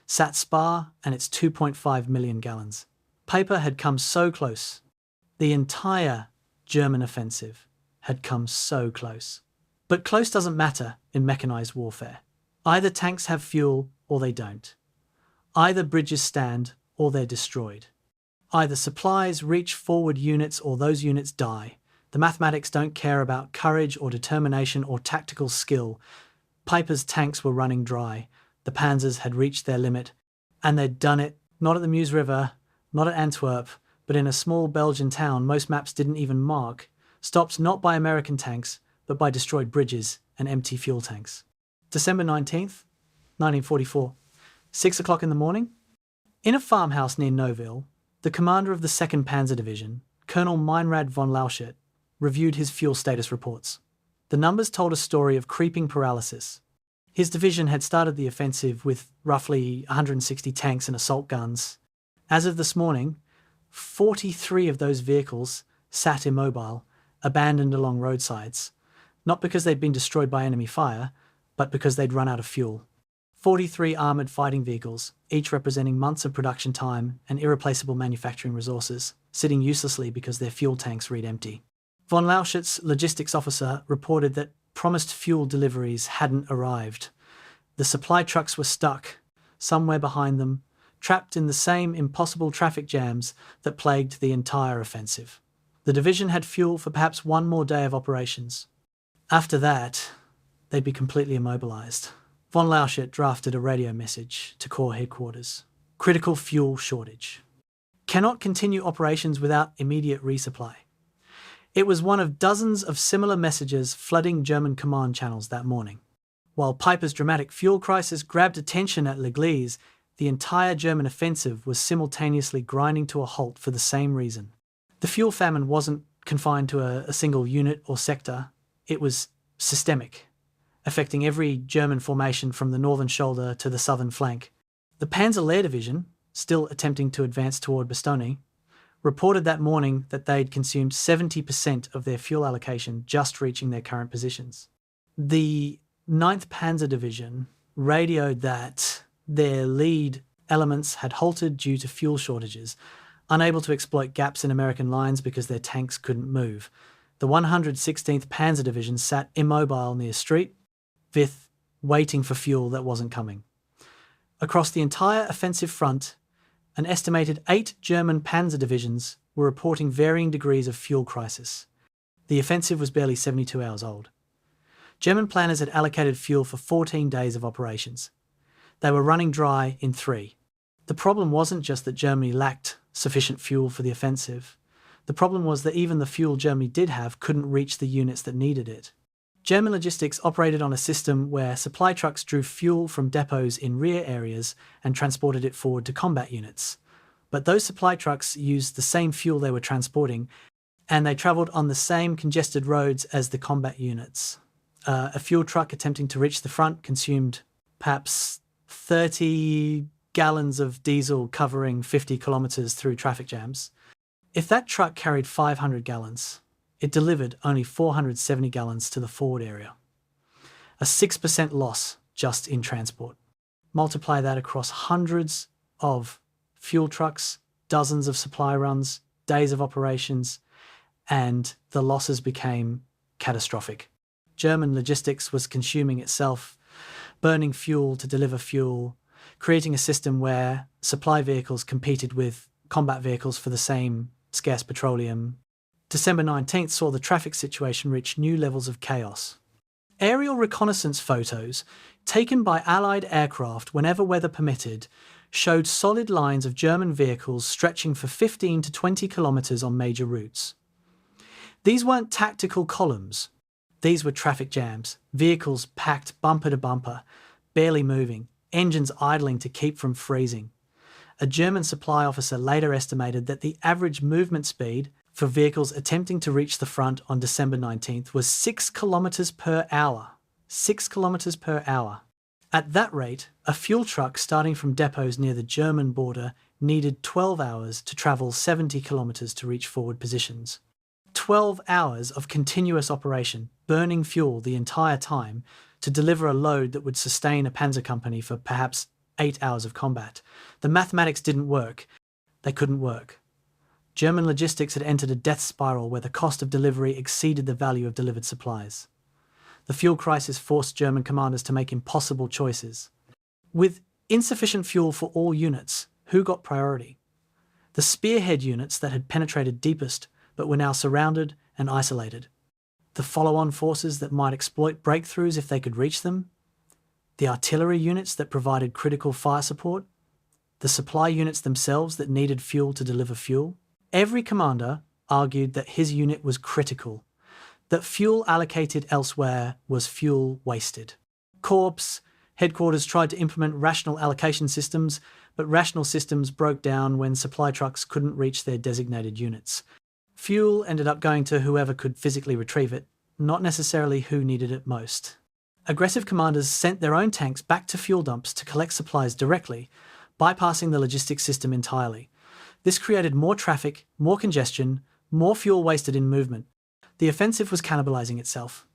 sat Spa and its 2.5 million gallons. Piper had come so close. The entire German offensive had come so close. But close doesn't matter in mechanized warfare. Either tanks have fuel or they don't. Either bridges stand or they're destroyed. Either supplies reach forward units or those units die. The mathematics don't care about courage or determination or tactical skill. Piper's tanks were running dry. The Panzers had reached their limit, and they'd done it not at the Meuse River, not at Antwerp, but in a small Belgian town most maps didn't even mark, stopped not by American tanks, but by destroyed bridges and empty fuel tanks. December 19th, 1944, 6 o'clock in the morning. In a farmhouse near Neuville, the commander of the 2nd Panzer Division, Colonel Meinrad von Lauschert, reviewed his fuel status reports. The numbers told a story of creeping paralysis. His division had started the offensive with roughly 160 tanks and assault guns. As of this morning, 43 of those vehicles sat immobile, abandoned along roadsides, not because they'd been destroyed by enemy fire, but because they'd run out of fuel. 43 armoured fighting vehicles, each representing months of production time and irreplaceable manufacturing resources, sitting uselessly because their fuel tanks read empty. Von Lauschert's logistics officer reported that promised fuel deliveries hadn't arrived. The supply trucks were stuck, somewhere behind them, trapped in the same impossible traffic jams that plagued the entire offensive. The division had fuel for perhaps one more day of operations. After that, they'd be completely immobilized. Von Lauschert drafted a radio message to Corps headquarters. Critical fuel shortage. Cannot continue operations without immediate resupply. It was one of dozens of similar messages flooding German command channels that morning. While Piper's dramatic fuel crisis grabbed attention at Gleize, the entire German offensive was simultaneously grinding to a halt for the same reason. The fuel famine wasn't confined to a single unit or sector. It was systemic, affecting every German formation from the northern shoulder to the southern flank. The Panzer Lehr Division, still attempting to advance toward Bastogne, reported that morning that they'd consumed 70% of their fuel allocation just reaching their current positions. The 9th Panzer Division radioed that their lead elements had halted due to fuel shortages, unable to exploit gaps in American lines because their tanks couldn't move. The 116th Panzer Division sat immobile near Street, 5th, waiting for fuel that wasn't coming. Across the entire offensive front, an estimated 8 German Panzer divisions were reporting varying degrees of fuel crisis. The offensive was barely 72 hours old. German planners had allocated fuel for 14 days of operations. They were running dry in 3. The problem wasn't just that Germany lacked sufficient fuel for the offensive. The problem was that even the fuel Germany did have couldn't reach the units that needed it. German logistics operated on a system where supply trucks drew fuel from depots in rear areas and transported it forward to combat units. But those supply trucks used the same fuel they were transporting, and they travelled on the same congested roads as the combat units. A fuel truck attempting to reach the front consumed perhaps 30 gallons of diesel covering 50 kilometres through traffic jams. If that truck carried 500 gallons, it delivered only 470 gallons to the forward area. A 6% loss just in transport. Multiply that across hundreds of fuel trucks, dozens of supply runs, days of operations, and the losses became catastrophic. German logistics was consuming itself, burning fuel to deliver fuel, creating a system where supply vehicles competed with combat vehicles for the same scarce petroleum. December 19th saw the traffic situation reach new levels of chaos. Aerial reconnaissance photos, taken by Allied aircraft whenever weather permitted, showed solid lines of German vehicles stretching for 15 to 20 kilometres on major routes. These weren't tactical columns. These were traffic jams, vehicles packed bumper to bumper, barely moving, engines idling to keep from freezing. A German supply officer later estimated that the average movement speed for vehicles attempting to reach the front on December 19th was 6 kilometres per hour. 6 kilometres per hour. At that rate, a fuel truck starting from depots near the German border needed 12 hours to travel 70 kilometres to reach forward positions. 12 hours of continuous operation, burning fuel the entire time to deliver a load that would sustain a Panzer company for perhaps 8 hours of combat. The mathematics didn't work. They couldn't work. German logistics had entered a death spiral where the cost of delivery exceeded the value of delivered supplies. The fuel crisis forced German commanders to make impossible choices. With insufficient fuel for all units, who got priority? The spearhead units that had penetrated deepest but were now surrounded and isolated. The follow-on forces that might exploit breakthroughs if they could reach them. The artillery units that provided critical fire support. The supply units themselves that needed fuel to deliver fuel. Every commander argued that his unit was critical, that fuel allocated elsewhere was fuel wasted. Corps, headquarters tried to implement rational allocation systems, but rational systems broke down when supply trucks couldn't reach their designated units. Fuel ended up going to whoever could physically retrieve it, not necessarily who needed it most. Aggressive commanders sent their own tanks back to fuel dumps to collect supplies directly, bypassing the logistics system entirely. This created more traffic, more congestion, more fuel wasted in movement. The offensive was cannibalizing itself.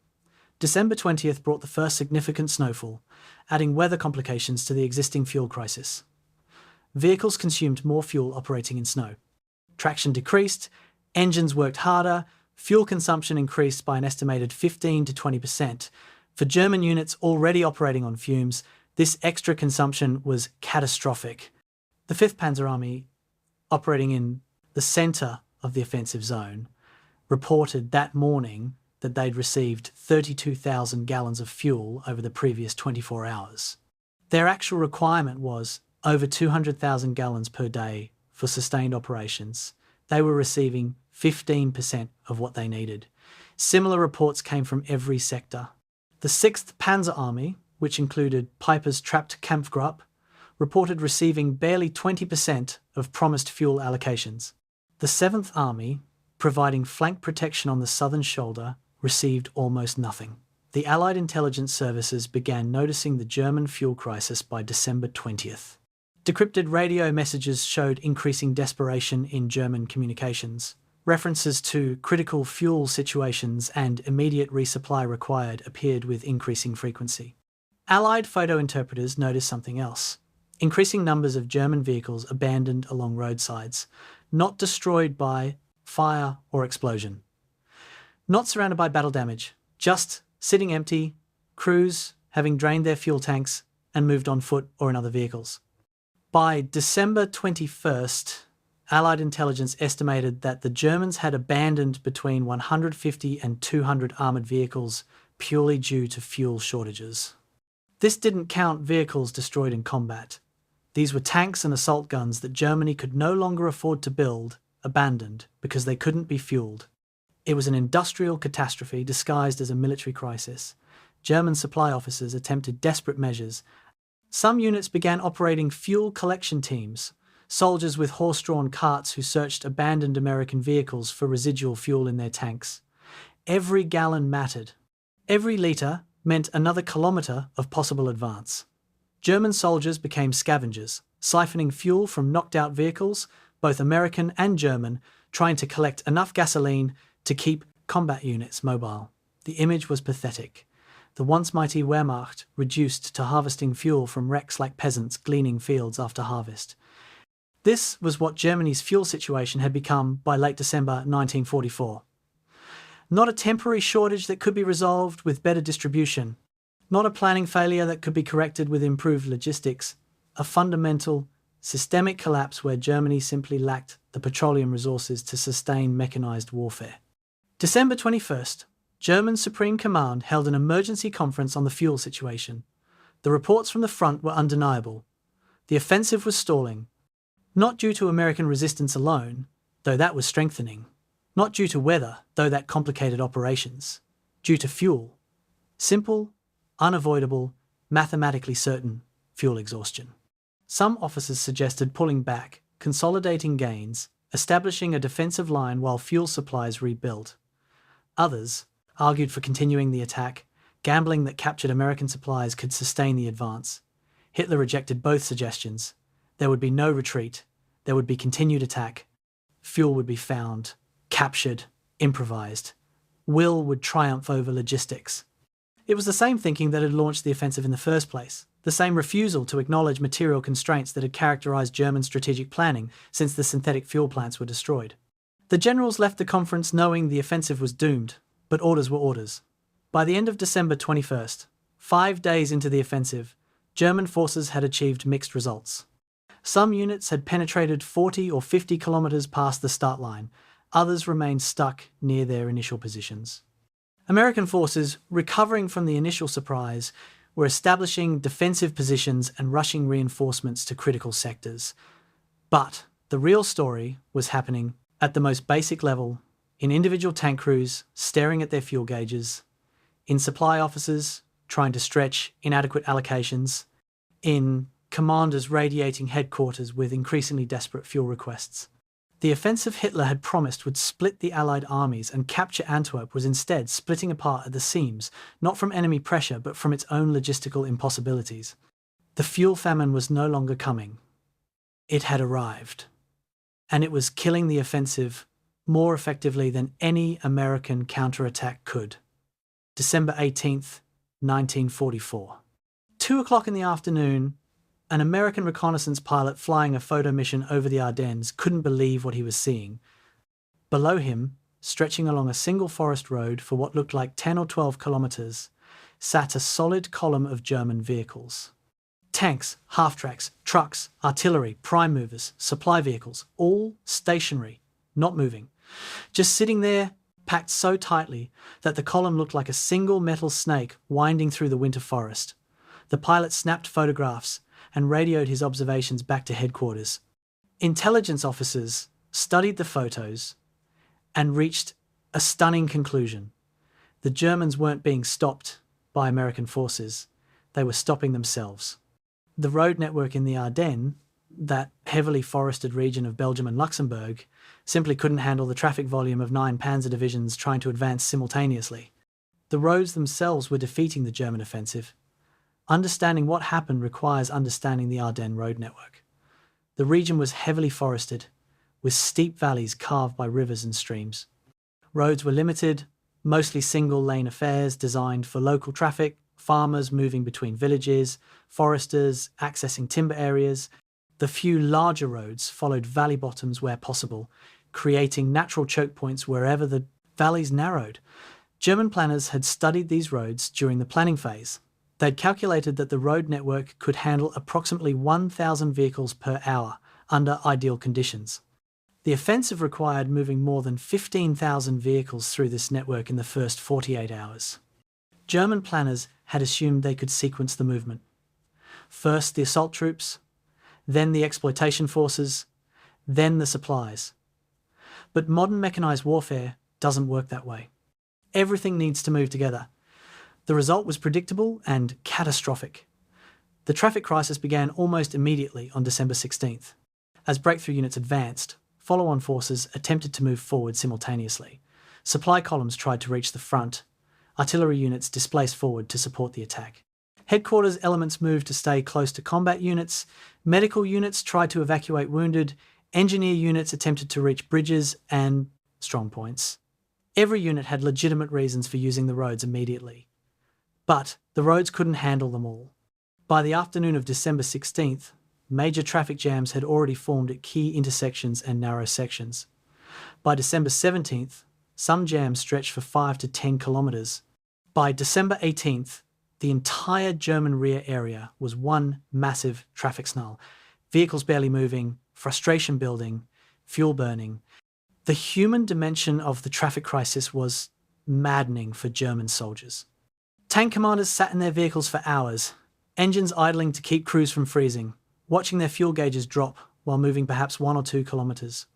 December 20th brought the first significant snowfall, adding weather complications to the existing fuel crisis. Vehicles consumed more fuel operating in snow. Traction decreased, engines worked harder, fuel consumption increased by an estimated 15 to 20%. For German units already operating on fumes, this extra consumption was catastrophic. The 5th Panzer Army, operating in the centre of the offensive zone, reported that morning that they'd received 32,000 gallons of fuel over the previous 24 hours. Their actual requirement was over 200,000 gallons per day for sustained operations. They were receiving 15% of what they needed. Similar reports came from every sector. The 6th Panzer Army, which included Piper's trapped Kampfgruppe, reported receiving barely 20% of promised fuel allocations. The 7th Army, providing flank protection on the southern shoulder, received almost nothing. The Allied intelligence services began noticing the German fuel crisis by December 20th. Decrypted radio messages showed increasing desperation in German communications. References to critical fuel situations and immediate resupply required appeared with increasing frequency. Allied photo interpreters noticed something else. Increasing numbers of German vehicles abandoned along roadsides, not destroyed by fire or explosion. Not surrounded by battle damage, just sitting empty, crews having drained their fuel tanks and moved on foot or in other vehicles. By December 21st, Allied intelligence estimated that the Germans had abandoned between 150 and 200 armoured vehicles purely due to fuel shortages. This didn't count vehicles destroyed in combat. These were tanks and assault guns that Germany could no longer afford to build, abandoned, because they couldn't be fueled. It was an industrial catastrophe disguised as a military crisis. German supply officers attempted desperate measures. Some units began operating fuel collection teams, soldiers with horse-drawn carts who searched abandoned American vehicles for residual fuel in their tanks. Every gallon mattered. Every litre meant another kilometre of possible advance. German soldiers became scavengers, siphoning fuel from knocked-out vehicles, both American and German, trying to collect enough gasoline to keep combat units mobile. The image was pathetic. The once mighty Wehrmacht reduced to harvesting fuel from wrecks like peasants gleaning fields after harvest. This was what Germany's fuel situation had become by late December 1944. Not a temporary shortage that could be resolved with better distribution. Not a planning failure that could be corrected with improved logistics. A fundamental, systemic collapse where Germany simply lacked the petroleum resources to sustain mechanized warfare. December 21st, German Supreme Command held an emergency conference on the fuel situation. The reports from the front were undeniable. The offensive was stalling. Not due to American resistance alone, though that was strengthening. Not due to weather, though that complicated operations. Due to fuel. Simple, unavoidable, mathematically certain fuel exhaustion. Some officers suggested pulling back, consolidating gains, establishing a defensive line while fuel supplies rebuilt. Others argued for continuing the attack, gambling that captured American supplies could sustain the advance. Hitler rejected both suggestions. There would be no retreat. There would be continued attack. Fuel would be found, captured, improvised. Will would triumph over logistics. It was the same thinking that had launched the offensive in the first place, the same refusal to acknowledge material constraints that had characterized German strategic planning since the synthetic fuel plants were destroyed. The generals left the conference knowing the offensive was doomed, but orders were orders. By the end of December 21st, 5 days into the offensive, German forces had achieved mixed results. Some units had penetrated 40 or 50 kilometers past the start line, others remained stuck near their initial positions. American forces, recovering from the initial surprise, were establishing defensive positions and rushing reinforcements to critical sectors. But the real story was happening at the most basic level, in individual tank crews staring at their fuel gauges, in supply officers trying to stretch inadequate allocations, in commanders radiating headquarters with increasingly desperate fuel requests. The offensive Hitler had promised would split the Allied armies and capture Antwerp was instead splitting apart at the seams, not from enemy pressure but from its own logistical impossibilities. The fuel famine was no longer coming. It had arrived. And it was killing the offensive more effectively than any American counterattack could. December 18th, 1944. 2 o'clock in the afternoon, an American reconnaissance pilot flying a photo mission over the Ardennes couldn't believe what he was seeing. Below him, stretching along a single forest road for what looked like 10 or 12 kilometers, sat a solid column of German vehicles. Tanks, half-tracks, trucks, artillery, prime movers, supply vehicles, all stationary, not moving. Just sitting there, packed so tightly that the column looked like a single metal snake winding through the winter forest. The pilot snapped photographs and radioed his observations back to headquarters. Intelligence officers studied the photos and reached a stunning conclusion. The Germans weren't being stopped by American forces, they were stopping themselves. The road network in the Ardennes, that heavily forested region of Belgium and Luxembourg, simply couldn't handle the traffic volume of 9 Panzer divisions trying to advance simultaneously. The roads themselves were defeating the German offensive. Understanding what happened requires understanding the Ardennes road network. The region was heavily forested, with steep valleys carved by rivers and streams. Roads were limited, mostly single-lane affairs designed for local traffic, farmers moving between villages, foresters accessing timber areas. The few larger roads followed valley bottoms where possible, creating natural choke points wherever the valleys narrowed. German planners had studied these roads during the planning phase. They'd calculated that the road network could handle approximately 1,000 vehicles per hour under ideal conditions. The offensive required moving more than 15,000 vehicles through this network in the first 48 hours. German planners had assumed they could sequence the movement. First the assault troops, then the exploitation forces, then the supplies. But modern mechanized warfare doesn't work that way. Everything needs to move together. The result was predictable and catastrophic. The traffic crisis began almost immediately on December 16th. As breakthrough units advanced, follow-on forces attempted to move forward simultaneously. Supply columns tried to reach the front. Artillery units displaced forward to support the attack. Headquarters elements moved to stay close to combat units. Medical units tried to evacuate wounded. Engineer units attempted to reach bridges and strong points. Every unit had legitimate reasons for using the roads immediately. But the roads couldn't handle them all. By the afternoon of December 16th, major traffic jams had already formed at key intersections and narrow sections. By December 17th, some jams stretched for 5 to 10 kilometres. By December 18th, the entire German rear area was one massive traffic snarl. Vehicles barely moving, frustration building, fuel burning. The human dimension of the traffic crisis was maddening for German soldiers. Tank commanders sat in their vehicles for hours, engines idling to keep crews from freezing, watching their fuel gauges drop while moving perhaps 1 or 2 kilometres.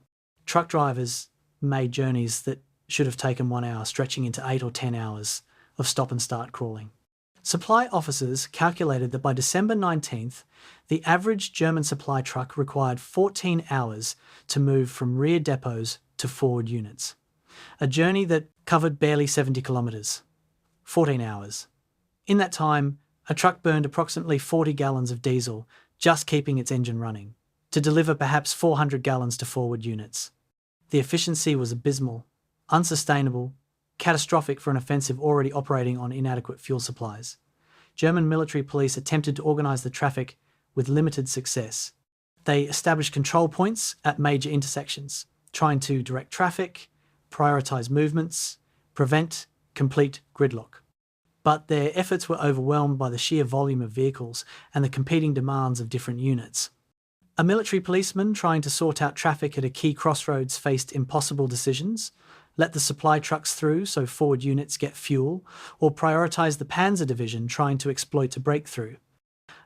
Truck drivers made journeys that should have taken 1 hour, stretching into 8 or 10 hours of stop-and-start crawling. Supply officers calculated that by December 19th, the average German supply truck required 14 hours to move from rear depots to forward units. A journey that covered barely 70 kilometres. 14 hours. In that time, a truck burned approximately 40 gallons of diesel just keeping its engine running, to deliver perhaps 400 gallons to forward units. The efficiency was abysmal, unsustainable, catastrophic for an offensive already operating on inadequate fuel supplies. German military police attempted to organise the traffic with limited success. They established control points at major intersections, trying to direct traffic, prioritise movements, prevent complete gridlock. But their efforts were overwhelmed by the sheer volume of vehicles and the competing demands of different units. A military policeman trying to sort out traffic at a key crossroads faced impossible decisions: let the supply trucks through so forward units get fuel, or prioritise the Panzer division trying to exploit a breakthrough.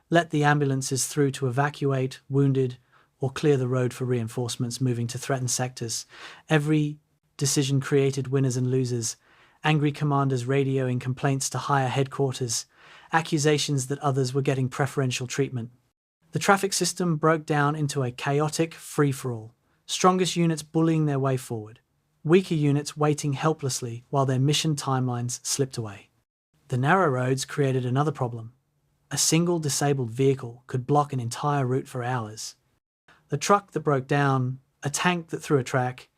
Let the ambulances through to evacuate wounded, or clear the road for reinforcements moving to threatened sectors. Every decision created winners and losers, angry commanders radioing complaints to higher headquarters, accusations that others were getting preferential treatment. The traffic system broke down into a chaotic free-for-all, strongest units bullying their way forward, weaker units waiting helplessly while their mission timelines slipped away. The narrow roads created another problem. A single disabled vehicle could block an entire route for hours. The truck that broke down, a tank that threw a track,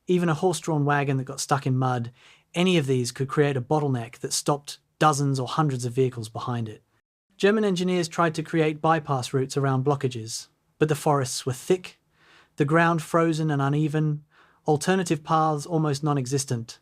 even a horse-drawn wagon that got stuck in mud, any of these could create a bottleneck that stopped dozens or hundreds of vehicles behind it. German engineers tried to create bypass routes around blockages, but the forests were thick, the ground frozen and uneven, alternative paths almost non-existent.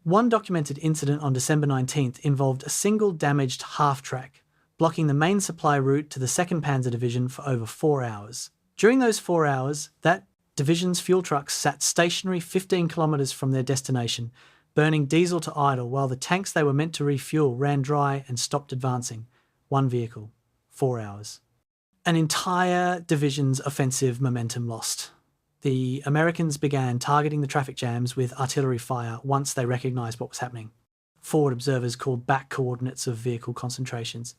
One documented incident on December 19th involved a single damaged half-track, blocking the main supply route to the 2nd Panzer Division for over 4 hours. During those 4 hours, that division's fuel trucks sat stationary 15 kilometres from their destination, burning diesel to idle while the tanks they were meant to refuel ran dry and stopped advancing. One vehicle, 4 hours. An entire division's offensive momentum lost. The Americans began targeting the traffic jams with artillery fire once they recognised what was happening. Forward observers called back coordinates of vehicle concentrations.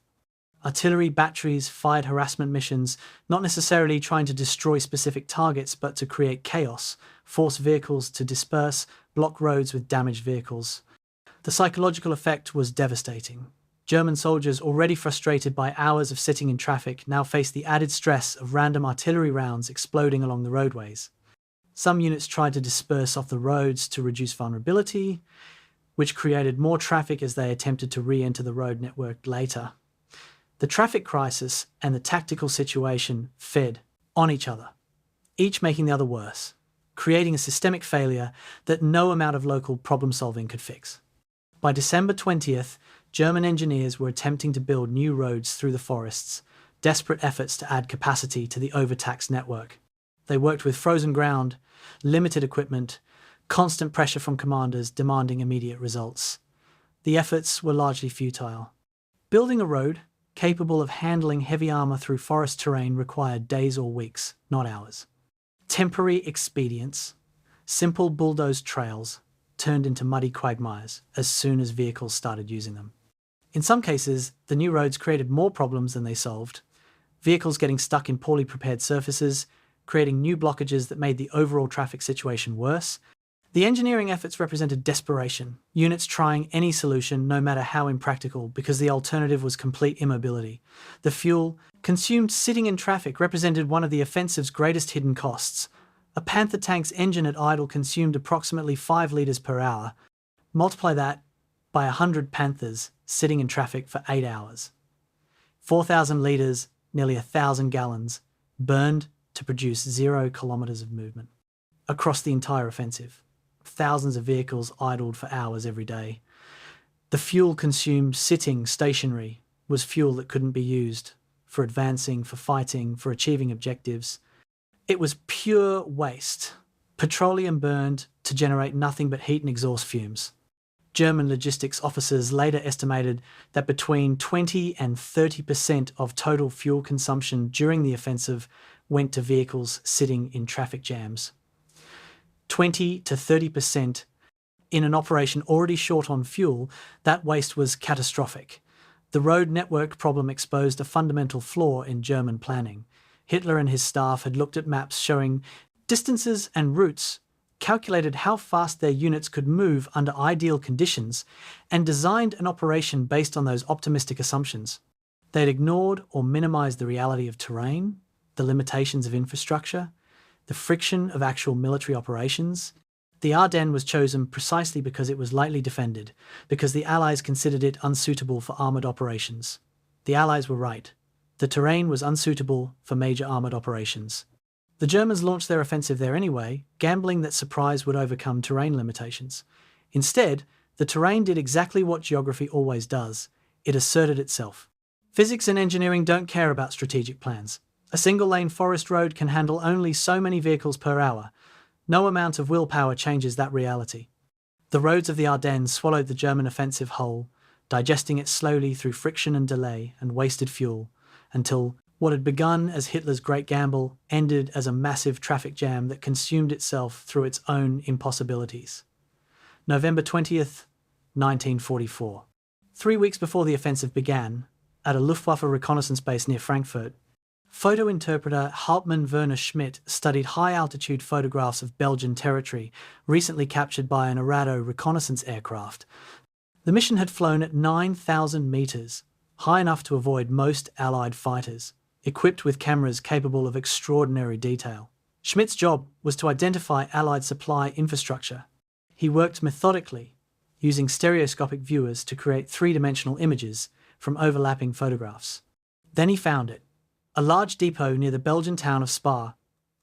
Artillery batteries fired harassment missions, not necessarily trying to destroy specific targets, but to create chaos, force vehicles to disperse, block roads with damaged vehicles. The psychological effect was devastating. German soldiers, already frustrated by hours of sitting in traffic, now faced the added stress of random artillery rounds exploding along the roadways. Some units tried to disperse off the roads to reduce vulnerability, which created more traffic as they attempted to re-enter the road network later. The traffic crisis and the tactical situation fed on each other, each making the other worse, creating a systemic failure that no amount of local problem-solving could fix. By December 20th, German engineers were attempting to build new roads through the forests, desperate efforts to add capacity to the overtaxed network. They worked with frozen ground, limited equipment, constant pressure from commanders demanding immediate results. The efforts were largely futile. Building a road capable of handling heavy armour through forest terrain required days or weeks, not hours. Temporary expedients, simple bulldozed trails, turned into muddy quagmires as soon as vehicles started using them. In some cases, the new roads created more problems than they solved. Vehicles getting stuck in poorly prepared surfaces, creating new blockages that made the overall traffic situation worse. The engineering efforts represented desperation, units trying any solution, no matter how impractical, because the alternative was complete immobility. The fuel consumed sitting in traffic represented one of the offensive's greatest hidden costs. A Panther tank's engine at idle consumed approximately 5 litres per hour. Multiply that by 100 Panthers sitting in traffic for 8 hours. 4,000 litres, nearly 1,000 gallons, burned to produce 0 kilometres of movement across the entire offensive. Thousands of vehicles idled for hours every day. The fuel consumed sitting stationary was fuel that couldn't be used for advancing, for fighting, for achieving objectives. It was pure waste. Petroleum burned to generate nothing but heat and exhaust fumes. German logistics officers later estimated that between 20 and 30% of total fuel consumption during the offensive went to vehicles sitting in traffic jams. 20 to 30% in an operation already short on fuel, that waste was catastrophic. The road network problem exposed a fundamental flaw in German planning. Hitler and his staff had looked at maps showing distances and routes, calculated how fast their units could move under ideal conditions, and designed an operation based on those optimistic assumptions. They'd ignored or minimized the reality of terrain, the limitations of infrastructure, the friction of actual military operations. The Ardennes was chosen precisely because it was lightly defended, because the Allies considered it unsuitable for armoured operations. The Allies were right. The terrain was unsuitable for major armoured operations. The Germans launched their offensive there anyway, gambling that surprise would overcome terrain limitations. Instead, the terrain did exactly what geography always does. It asserted itself. Physics and engineering don't care about strategic plans. A single-lane forest road can handle only so many vehicles per hour. No amount of willpower changes that reality. The roads of the Ardennes swallowed the German offensive whole, digesting it slowly through friction and delay and wasted fuel, until what had begun as Hitler's great gamble ended as a massive traffic jam that consumed itself through its own impossibilities. November 20th, 1944. 3 weeks before the offensive began, at a Luftwaffe reconnaissance base near Frankfurt, photo interpreter Hauptmann Werner Schmidt studied high-altitude photographs of Belgian territory recently captured by an Arado reconnaissance aircraft. The mission had flown at 9,000 metres, high enough to avoid most Allied fighters, equipped with cameras capable of extraordinary detail. Schmidt's job was to identify Allied supply infrastructure. He worked methodically, using stereoscopic viewers to create three-dimensional images from overlapping photographs. Then he found it. A large depot near the Belgian town of Spa,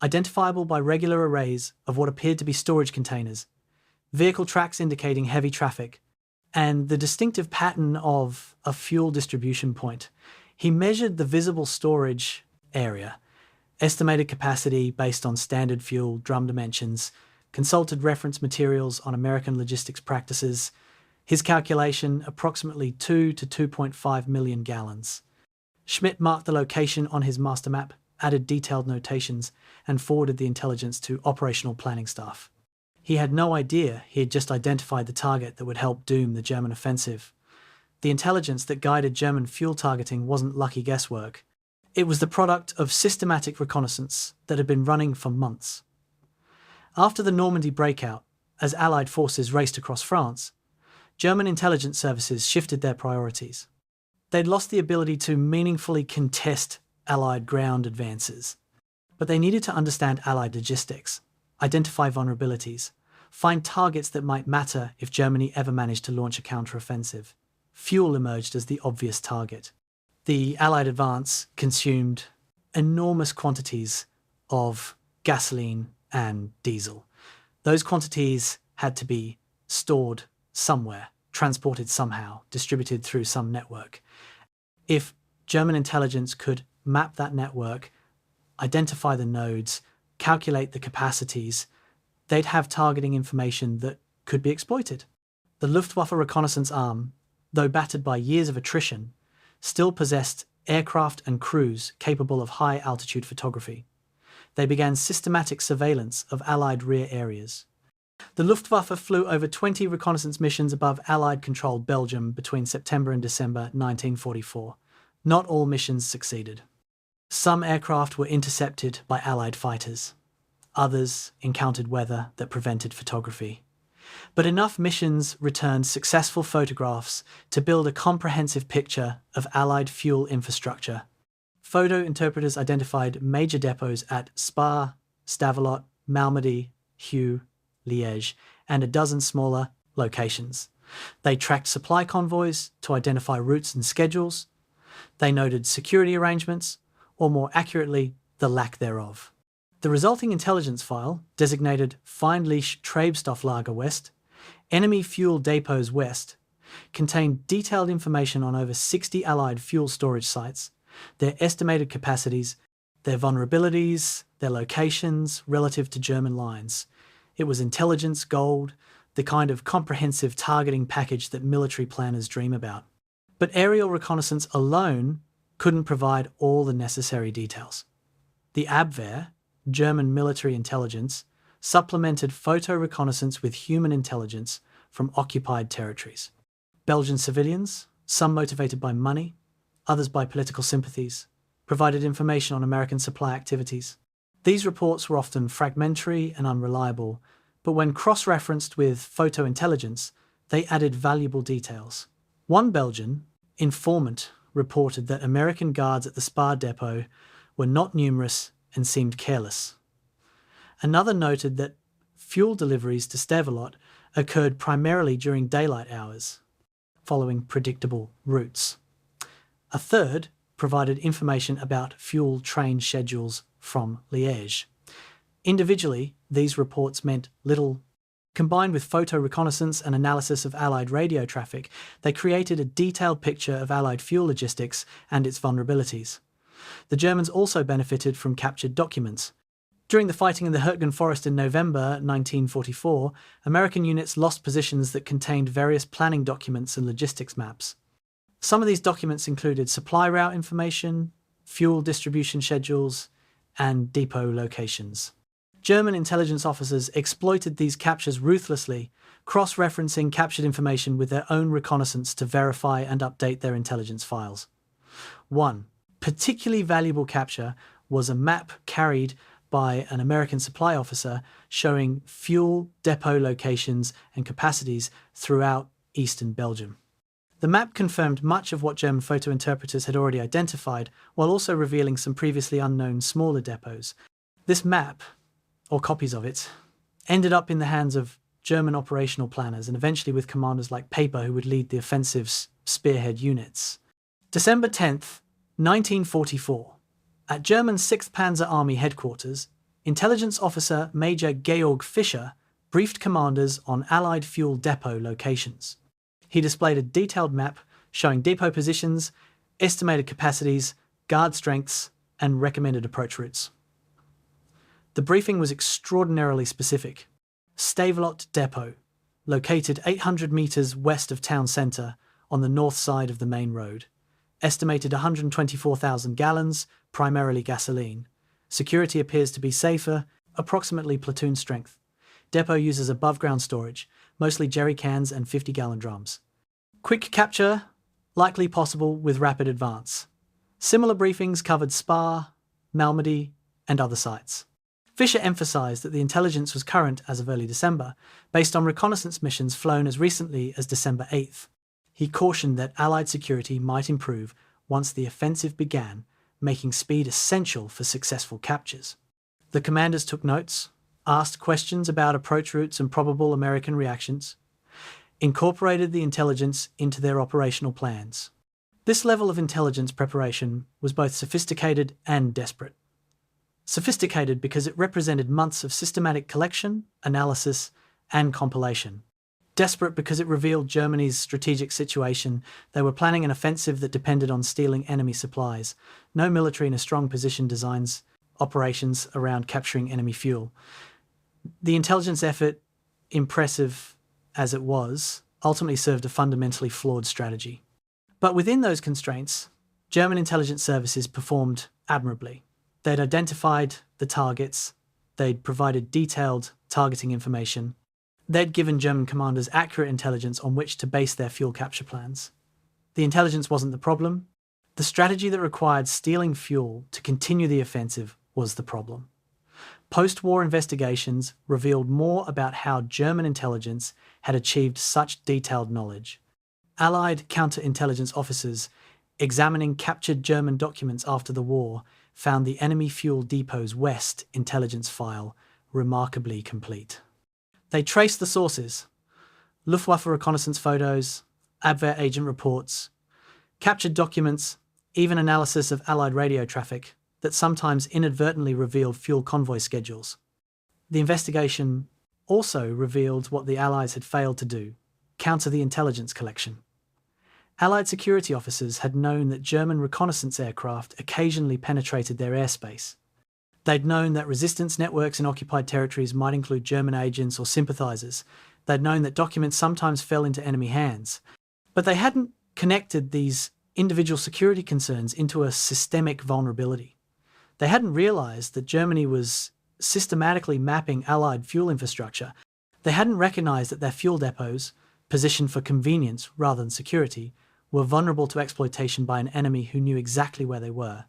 identifiable by regular arrays of what appeared to be storage containers, vehicle tracks indicating heavy traffic, and the distinctive pattern of a fuel distribution point. He measured the visible storage area, estimated capacity based on standard fuel drum dimensions, consulted reference materials on American logistics practices. His calculation, approximately 2 to 2.5 million gallons. Schmidt marked the location on his master map, added detailed notations, and forwarded the intelligence to operational planning staff. He had no idea he had just identified the target that would help doom the German offensive. The intelligence that guided German fuel targeting wasn't lucky guesswork. It was the product of systematic reconnaissance that had been running for months. After the Normandy breakout, as Allied forces raced across France, German intelligence services shifted their priorities. They'd lost the ability to meaningfully contest Allied ground advances, but they needed to understand Allied logistics, identify vulnerabilities, find targets that might matter if Germany ever managed to launch a counteroffensive. Fuel emerged as the obvious target. The Allied advance consumed enormous quantities of gasoline and diesel. Those quantities had to be stored somewhere, transported somehow, distributed through some network. If German intelligence could map that network, identify the nodes, calculate the capacities, they'd have targeting information that could be exploited. The Luftwaffe reconnaissance arm, though battered by years of attrition, still possessed aircraft and crews capable of high-altitude photography. They began systematic surveillance of Allied rear areas. The Luftwaffe flew over 20 reconnaissance missions above Allied-controlled Belgium between September and December 1944. Not all missions succeeded. Some aircraft were intercepted by Allied fighters. Others encountered weather that prevented photography. But enough missions returned successful photographs to build a comprehensive picture of Allied fuel infrastructure. Photo interpreters identified major depots at Spa, Stavelot, Malmedy, Hue, Liège, and a dozen smaller locations. They tracked supply convoys to identify routes and schedules. They noted security arrangements, or more accurately, the lack thereof. The resulting intelligence file, designated Feindliche Treibstofflager West, Enemy Fuel Depots West, contained detailed information on over 60 Allied fuel storage sites, their estimated capacities, their vulnerabilities, their locations relative to German lines. It was intelligence gold, the kind of comprehensive targeting package that military planners dream about. But aerial reconnaissance alone couldn't provide all the necessary details. The Abwehr, German military intelligence, supplemented photo reconnaissance with human intelligence from occupied territories. Belgian civilians, some motivated by money, others by political sympathies, provided information on American supply activities. These reports were often fragmentary and unreliable, but when cross-referenced with photo intelligence, they added valuable details. One Belgian informant reported that American guards at the Spa depot were not numerous and seemed careless. Another noted that fuel deliveries to Stavelot occurred primarily during daylight hours, following predictable routes. A third provided information about fuel train schedules from Liège. Individually, these reports meant little. Combined with photo reconnaissance and analysis of Allied radio traffic, they created a detailed picture of Allied fuel logistics and its vulnerabilities. The Germans also benefited from captured documents. During the fighting in the Hürtgen Forest in November 1944, American units lost positions that contained various planning documents and logistics maps. Some of these documents included supply route information, fuel distribution schedules, and depot locations. German intelligence officers exploited these captures ruthlessly, cross-referencing captured information with their own reconnaissance to verify and update their intelligence files. One particularly valuable capture was a map carried by an American supply officer showing fuel depot locations and capacities throughout eastern Belgium. The map confirmed much of what German photo interpreters had already identified, while also revealing some previously unknown smaller depots. This map, or copies of it, ended up in the hands of German operational planners and eventually with commanders like Paper, who would lead the offensive's spearhead units. December 10th, 1944. At German 6th Panzer Army headquarters, intelligence officer Major Georg Fischer briefed commanders on Allied fuel depot locations. He displayed a detailed map showing depot positions, estimated capacities, guard strengths, and recommended approach routes. The briefing was extraordinarily specific. Stavelot Depot, located 800 metres west of town centre on the north side of the main road. Estimated 124,000 gallons, primarily gasoline. Security appears to be safer, approximately platoon strength. Depot uses above-ground storage, mostly jerry cans and 50-gallon drums. Quick capture, likely possible with rapid advance. Similar briefings covered Spa, Malmedy, and other sites. Fischer emphasised that the intelligence was current as of early December, based on reconnaissance missions flown as recently as December 8th. He cautioned that Allied security might improve once the offensive began, making speed essential for successful captures. The commanders took notes, asked questions about approach routes and probable American reactions, incorporated the intelligence into their operational plans. This level of intelligence preparation was both sophisticated and desperate. Sophisticated because it represented months of systematic collection, analysis, and compilation. Desperate because it revealed Germany's strategic situation. They were planning an offensive that depended on stealing enemy supplies. No military in a strong position designs operations around capturing enemy fuel. The intelligence effort, impressive as it was, ultimately served a fundamentally flawed strategy. But within those constraints, German intelligence services performed admirably. They'd identified the targets, they'd provided detailed targeting information, they'd given German commanders accurate intelligence on which to base their fuel capture plans. The intelligence wasn't the problem, The strategy that required stealing fuel to continue the offensive was the problem. Post-war investigations revealed more about how German intelligence had achieved such detailed knowledge. Allied counterintelligence officers examining captured German documents after the war found the enemy fuel depot's West intelligence file remarkably complete. They traced the sources: Luftwaffe reconnaissance photos, Abwehr agent reports, captured documents, even analysis of Allied radio traffic that sometimes inadvertently revealed fuel convoy schedules. The investigation also revealed what the Allies had failed to do: counter the intelligence collection. Allied security officers had known that German reconnaissance aircraft occasionally penetrated their airspace. They'd known that resistance networks in occupied territories might include German agents or sympathizers. They'd known that documents sometimes fell into enemy hands. But they hadn't connected these individual security concerns into a systemic vulnerability. They hadn't realized that Germany was systematically mapping Allied fuel infrastructure. They hadn't recognized that their fuel depots, positioned for convenience rather than security, were vulnerable to exploitation by an enemy who knew exactly where they were.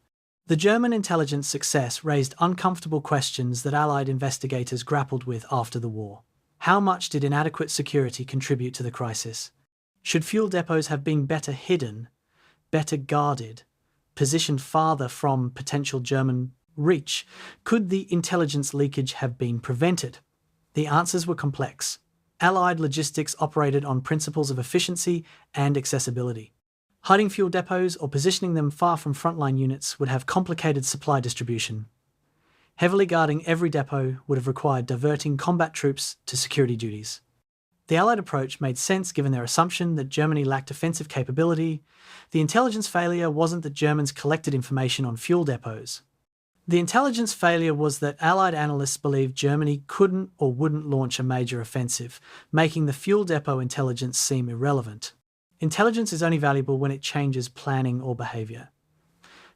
The German intelligence success raised uncomfortable questions that Allied investigators grappled with after the war. How much did inadequate security contribute to the crisis? Should fuel depots have been better hidden, better guarded, positioned farther from potential German reach? Could the intelligence leakage have been prevented? The answers were complex. Allied logistics operated on principles of efficiency and accessibility. Hiding fuel depots or positioning them far from frontline units would have complicated supply distribution. Heavily guarding every depot would have required diverting combat troops to security duties. The Allied approach made sense given their assumption that Germany lacked offensive capability. The intelligence failure wasn't that Germans collected information on fuel depots. The intelligence failure was that Allied analysts believed Germany couldn't or wouldn't launch a major offensive, making the fuel depot intelligence seem irrelevant. Intelligence is only valuable when it changes planning or behaviour.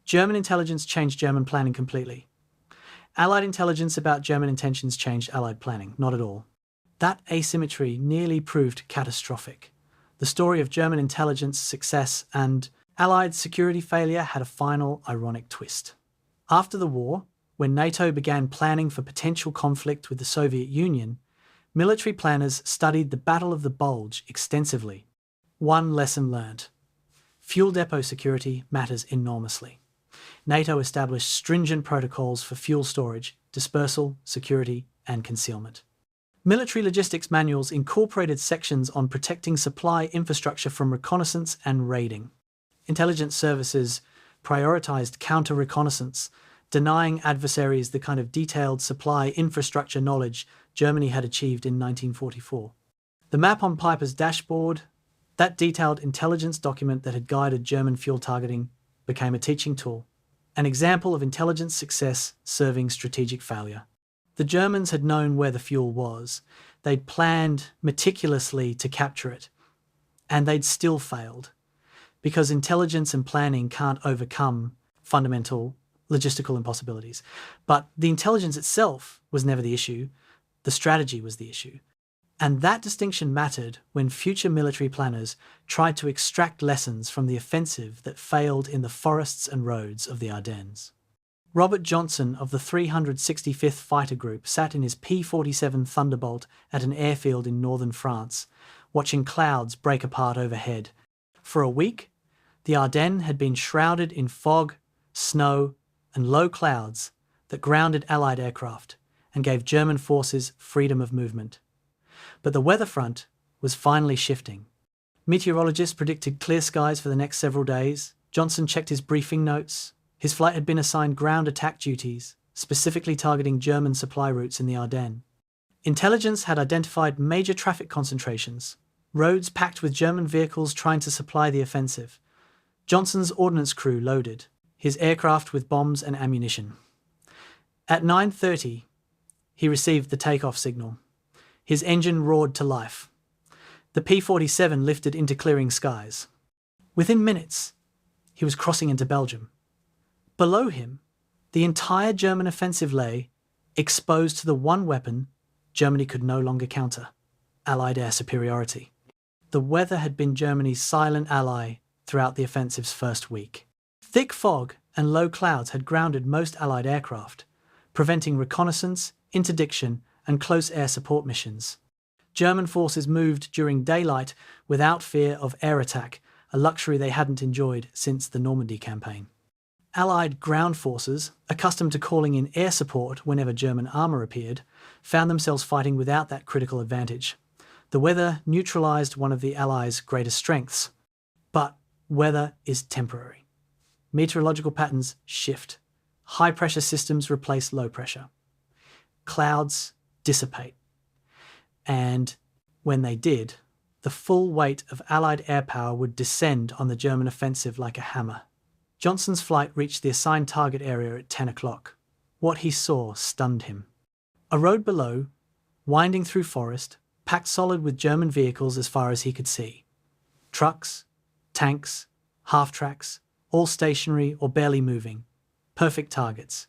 German intelligence changed German planning completely. Allied intelligence about German intentions changed Allied planning, not at all. That asymmetry nearly proved catastrophic. The story of German intelligence success and Allied security failure had a final, ironic twist. After the war, when NATO began planning for potential conflict with the Soviet Union, military planners studied the Battle of the Bulge extensively. One lesson learned: fuel depot security matters enormously. NATO established stringent protocols for fuel storage, dispersal, security, and concealment. Military logistics manuals incorporated sections on protecting supply infrastructure from reconnaissance and raiding. Intelligence services prioritized counter-reconnaissance, denying adversaries the kind of detailed supply infrastructure knowledge Germany had achieved in 1944. The map on Piper's dashboard, that detailed intelligence document that had guided German fuel targeting, became a teaching tool, an example of intelligence success serving strategic failure. The Germans had known where the fuel was. They'd planned meticulously to capture it, and they'd still failed, because intelligence and planning can't overcome fundamental logistical impossibilities. But the intelligence itself was never the issue. The strategy was the issue. And that distinction mattered when future military planners tried to extract lessons from the offensive that failed in the forests and roads of the Ardennes. Robert Johnson of the 365th Fighter Group sat in his P-47 Thunderbolt at an airfield in northern France, watching clouds break apart overhead. For a week, the Ardennes had been shrouded in fog, snow, and low clouds that grounded Allied aircraft and gave German forces freedom of movement. But the weather front was finally shifting. Meteorologists predicted clear skies for the next several days. Johnson checked his briefing notes. His flight had been assigned ground attack duties, specifically targeting German supply routes in the Ardennes. Intelligence had identified major traffic concentrations, roads packed with German vehicles trying to supply the offensive. Johnson's ordnance crew loaded, his aircraft with bombs and ammunition. At 9:30, he received the takeoff signal. His engine roared to life. The P-47 lifted into clearing skies. Within minutes, he was crossing into Belgium. Below him, the entire German offensive lay, exposed to the one weapon Germany could no longer counter: Allied air superiority. The weather had been Germany's silent ally throughout the offensive's first week. Thick fog and low clouds had grounded most Allied aircraft, preventing reconnaissance, interdiction, and close air support missions. German forces moved during daylight without fear of air attack, a luxury they hadn't enjoyed since the Normandy campaign. Allied ground forces, accustomed to calling in air support whenever German armour appeared, found themselves fighting without that critical advantage. The weather neutralised one of the Allies' greatest strengths. But weather is temporary. Meteorological patterns shift. High-pressure systems replace low pressure. Clouds dissipate. And when they did, the full weight of Allied air power would descend on the German offensive like a hammer. Johnson's flight reached the assigned target area at 10 o'clock. What he saw stunned him. A road below, winding through forest, packed solid with German vehicles as far as he could see. Trucks, tanks, half-tracks, all stationary or barely moving. Perfect targets.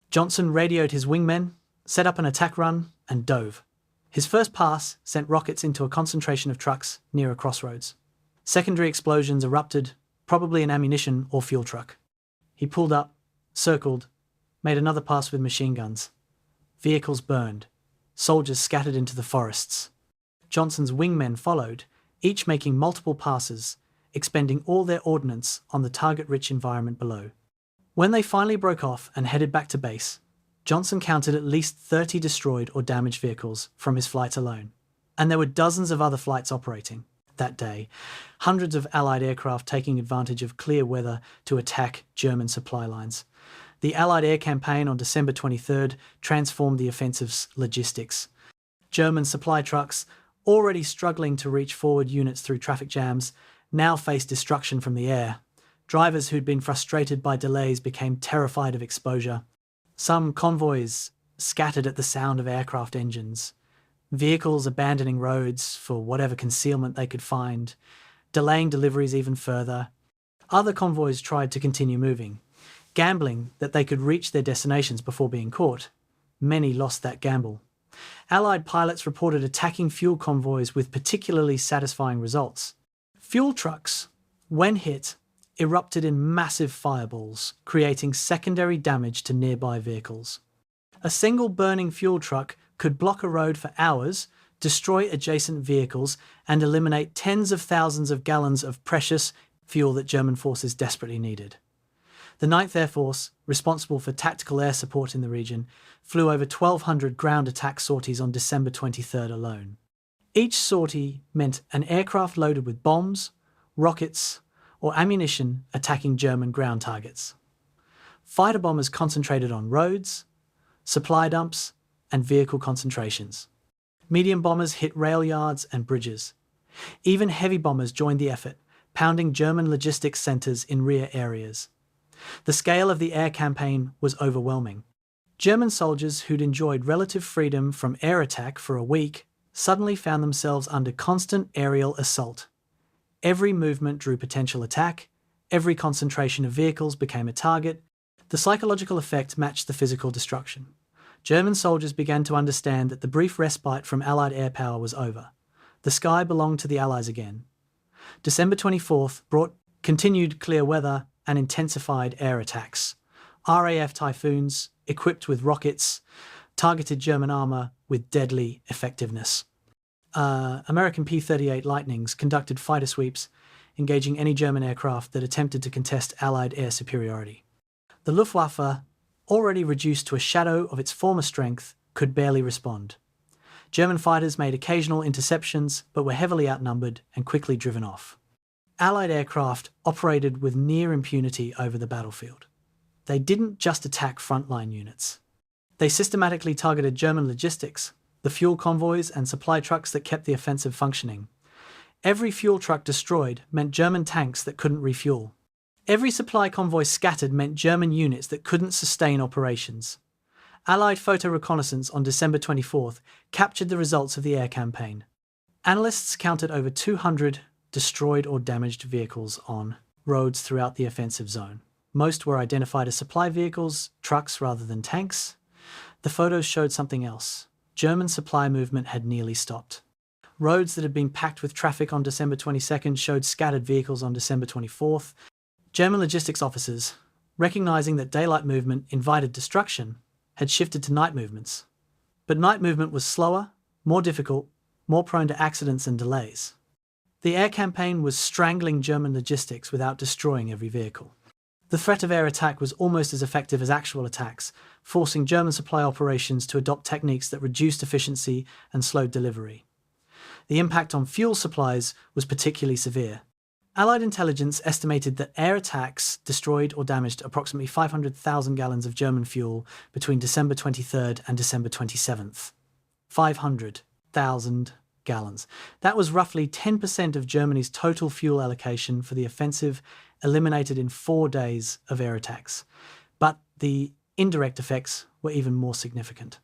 Johnson radioed his wingmen, set up an attack run, and dove. His first pass sent rockets into a concentration of trucks near a crossroads. Secondary explosions erupted, probably an ammunition or fuel truck. He pulled up, circled, made another pass with machine guns. Vehicles burned. Soldiers scattered into the forests. Johnson's wingmen followed, each making multiple passes, expending all their ordnance on the target-rich environment below. When they finally broke off and headed back to base, Johnson counted at least 30 destroyed or damaged vehicles from his flight alone. And there were dozens of other flights operating that day, hundreds of Allied aircraft taking advantage of clear weather to attack German supply lines. The Allied air campaign on December 23rd transformed the offensive's logistics. German supply trucks, already struggling to reach forward units through traffic jams, now faced destruction from the air. Drivers who'd been frustrated by delays became terrified of exposure. Some convoys scattered at the sound of aircraft engines. Vehicles abandoning roads for whatever concealment they could find, delaying deliveries even further. Other convoys tried to continue moving, gambling that they could reach their destinations before being caught. Many lost that gamble. Allied pilots reported attacking fuel convoys with particularly satisfying results. Fuel trucks, when hit, erupted in massive fireballs, creating secondary damage to nearby vehicles. A single burning fuel truck could block a road for hours, destroy adjacent vehicles, and eliminate tens of thousands of gallons of precious fuel that German forces desperately needed. The 9th Air Force, responsible for tactical air support in the region, flew over 1,200 ground attack sorties on December 23rd alone. Each sortie meant an aircraft loaded with bombs, rockets, or ammunition attacking German ground targets. Fighter bombers concentrated on roads, supply dumps, and vehicle concentrations. Medium bombers hit rail yards and bridges. Even heavy bombers joined the effort, pounding German logistics centres in rear areas. The scale of the air campaign was overwhelming. German soldiers who'd enjoyed relative freedom from air attack for a week suddenly found themselves under constant aerial assault. Every movement drew potential attack, every concentration of vehicles became a target. The psychological effect matched the physical destruction. German soldiers began to understand that the brief respite from Allied air power was over. The sky belonged to the Allies again. December 24th brought continued clear weather and intensified air attacks. RAF Typhoons, equipped with rockets, targeted German armour with deadly effectiveness. American P-38 Lightnings conducted fighter sweeps, engaging any German aircraft that attempted to contest Allied air superiority. The Luftwaffe, already reduced to a shadow of its former strength, could barely respond. German fighters made occasional interceptions, but were heavily outnumbered and quickly driven off. Allied aircraft operated with near impunity over the battlefield. They didn't just attack frontline units. They systematically targeted German logistics, the fuel convoys and supply trucks that kept the offensive functioning. Every fuel truck destroyed meant German tanks that couldn't refuel. Every supply convoy scattered meant German units that couldn't sustain operations. Allied photo reconnaissance on December 24th captured the results of the air campaign. Analysts counted over 200 destroyed or damaged vehicles on roads throughout the offensive zone. Most were identified as supply vehicles, trucks rather than tanks. The photos showed something else. German supply movement had nearly stopped. Roads that had been packed with traffic on December 22nd showed scattered vehicles on December 24th. German logistics officers, recognizing that daylight movement invited destruction, had shifted to night movements. But night movement was slower, more difficult, more prone to accidents and delays. The air campaign was strangling German logistics without destroying every vehicle. The threat of air attack was almost as effective as actual attacks, forcing German supply operations to adopt techniques that reduced efficiency and slowed delivery. The impact on fuel supplies was particularly severe. Allied intelligence estimated that air attacks destroyed or damaged approximately 500,000 gallons of German fuel between December 23rd and December 27th. 500,000 gallons. That was roughly 10% of Germany's total fuel allocation for the offensive, eliminated in 4 days of air attacks. But the indirect effects were even more significant.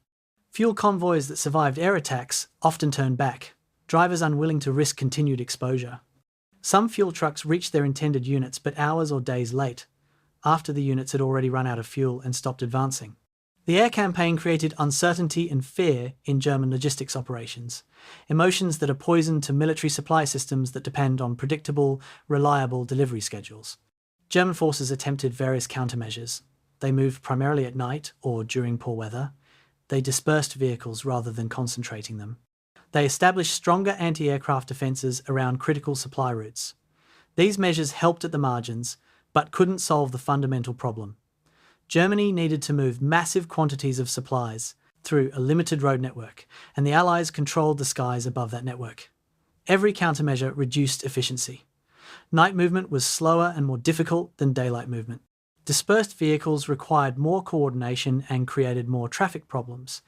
Fuel convoys that survived air attacks often turned back, drivers unwilling to risk continued exposure. Some fuel trucks reached their intended units but hours or days late, after the units had already run out of fuel and stopped advancing. The air campaign created uncertainty and fear in German logistics operations, emotions that are poison to military supply systems that depend on predictable, reliable delivery schedules. German forces attempted various countermeasures. They moved primarily at night or during poor weather. They dispersed vehicles rather than concentrating them. They established stronger anti-aircraft defences around critical supply routes. These measures helped at the margins, but couldn't solve the fundamental problem. Germany needed to move massive quantities of supplies through a limited road network, and the Allies controlled the skies above that network. Every countermeasure reduced efficiency. Night movement was slower and more difficult than daylight movement. Dispersed vehicles required more coordination and created more traffic problems.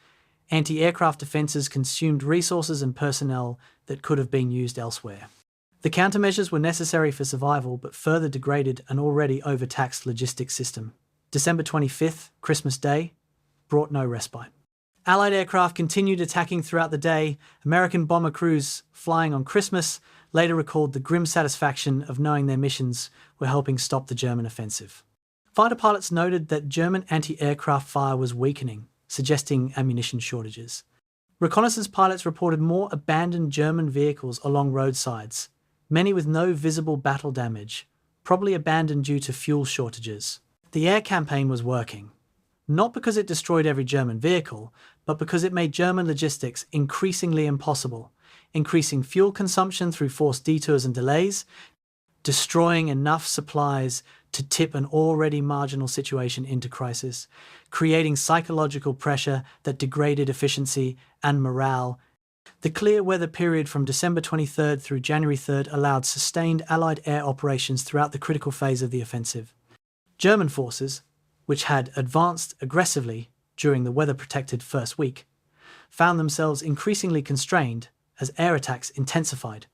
Anti-aircraft defences consumed resources and personnel that could have been used elsewhere. The countermeasures were necessary for survival but further degraded an already overtaxed logistics system. December 25th, Christmas Day, brought no respite. Allied aircraft continued attacking throughout the day. American bomber crews flying on Christmas later recalled the grim satisfaction of knowing their missions were helping stop the German offensive. Fighter pilots noted that German anti-aircraft fire was weakening, suggesting ammunition shortages. Reconnaissance pilots reported more abandoned German vehicles along roadsides, many with no visible battle damage, probably abandoned due to fuel shortages. The air campaign was working, not because it destroyed every German vehicle, but because it made German logistics increasingly impossible, increasing fuel consumption through forced detours and delays, destroying enough supplies to tip an already marginal situation into crisis, creating psychological pressure that degraded efficiency and morale. The clear weather period from December 23rd through January 3rd allowed sustained Allied air operations throughout the critical phase of the offensive. German forces, which had advanced aggressively during the weather-protected first week, found themselves increasingly constrained as air attacks intensified.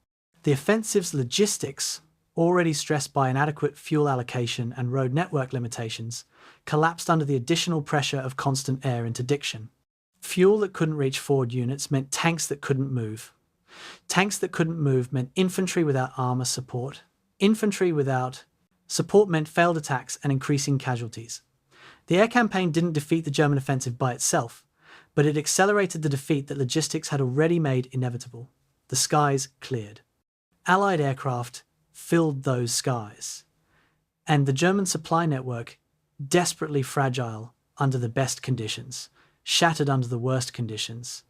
The offensive's logistics, already stressed by inadequate fuel allocation and road network limitations, collapsed under the additional pressure of constant air interdiction. Fuel that couldn't reach forward units meant tanks that couldn't move. Tanks that couldn't move meant infantry without armour support. Infantry without support meant failed attacks and increasing casualties. The air campaign didn't defeat the German offensive by itself, but it accelerated the defeat that logistics had already made inevitable. The skies cleared. Allied aircraft filled those skies, and the German supply network, desperately fragile under the best conditions, shattered under the worst conditions.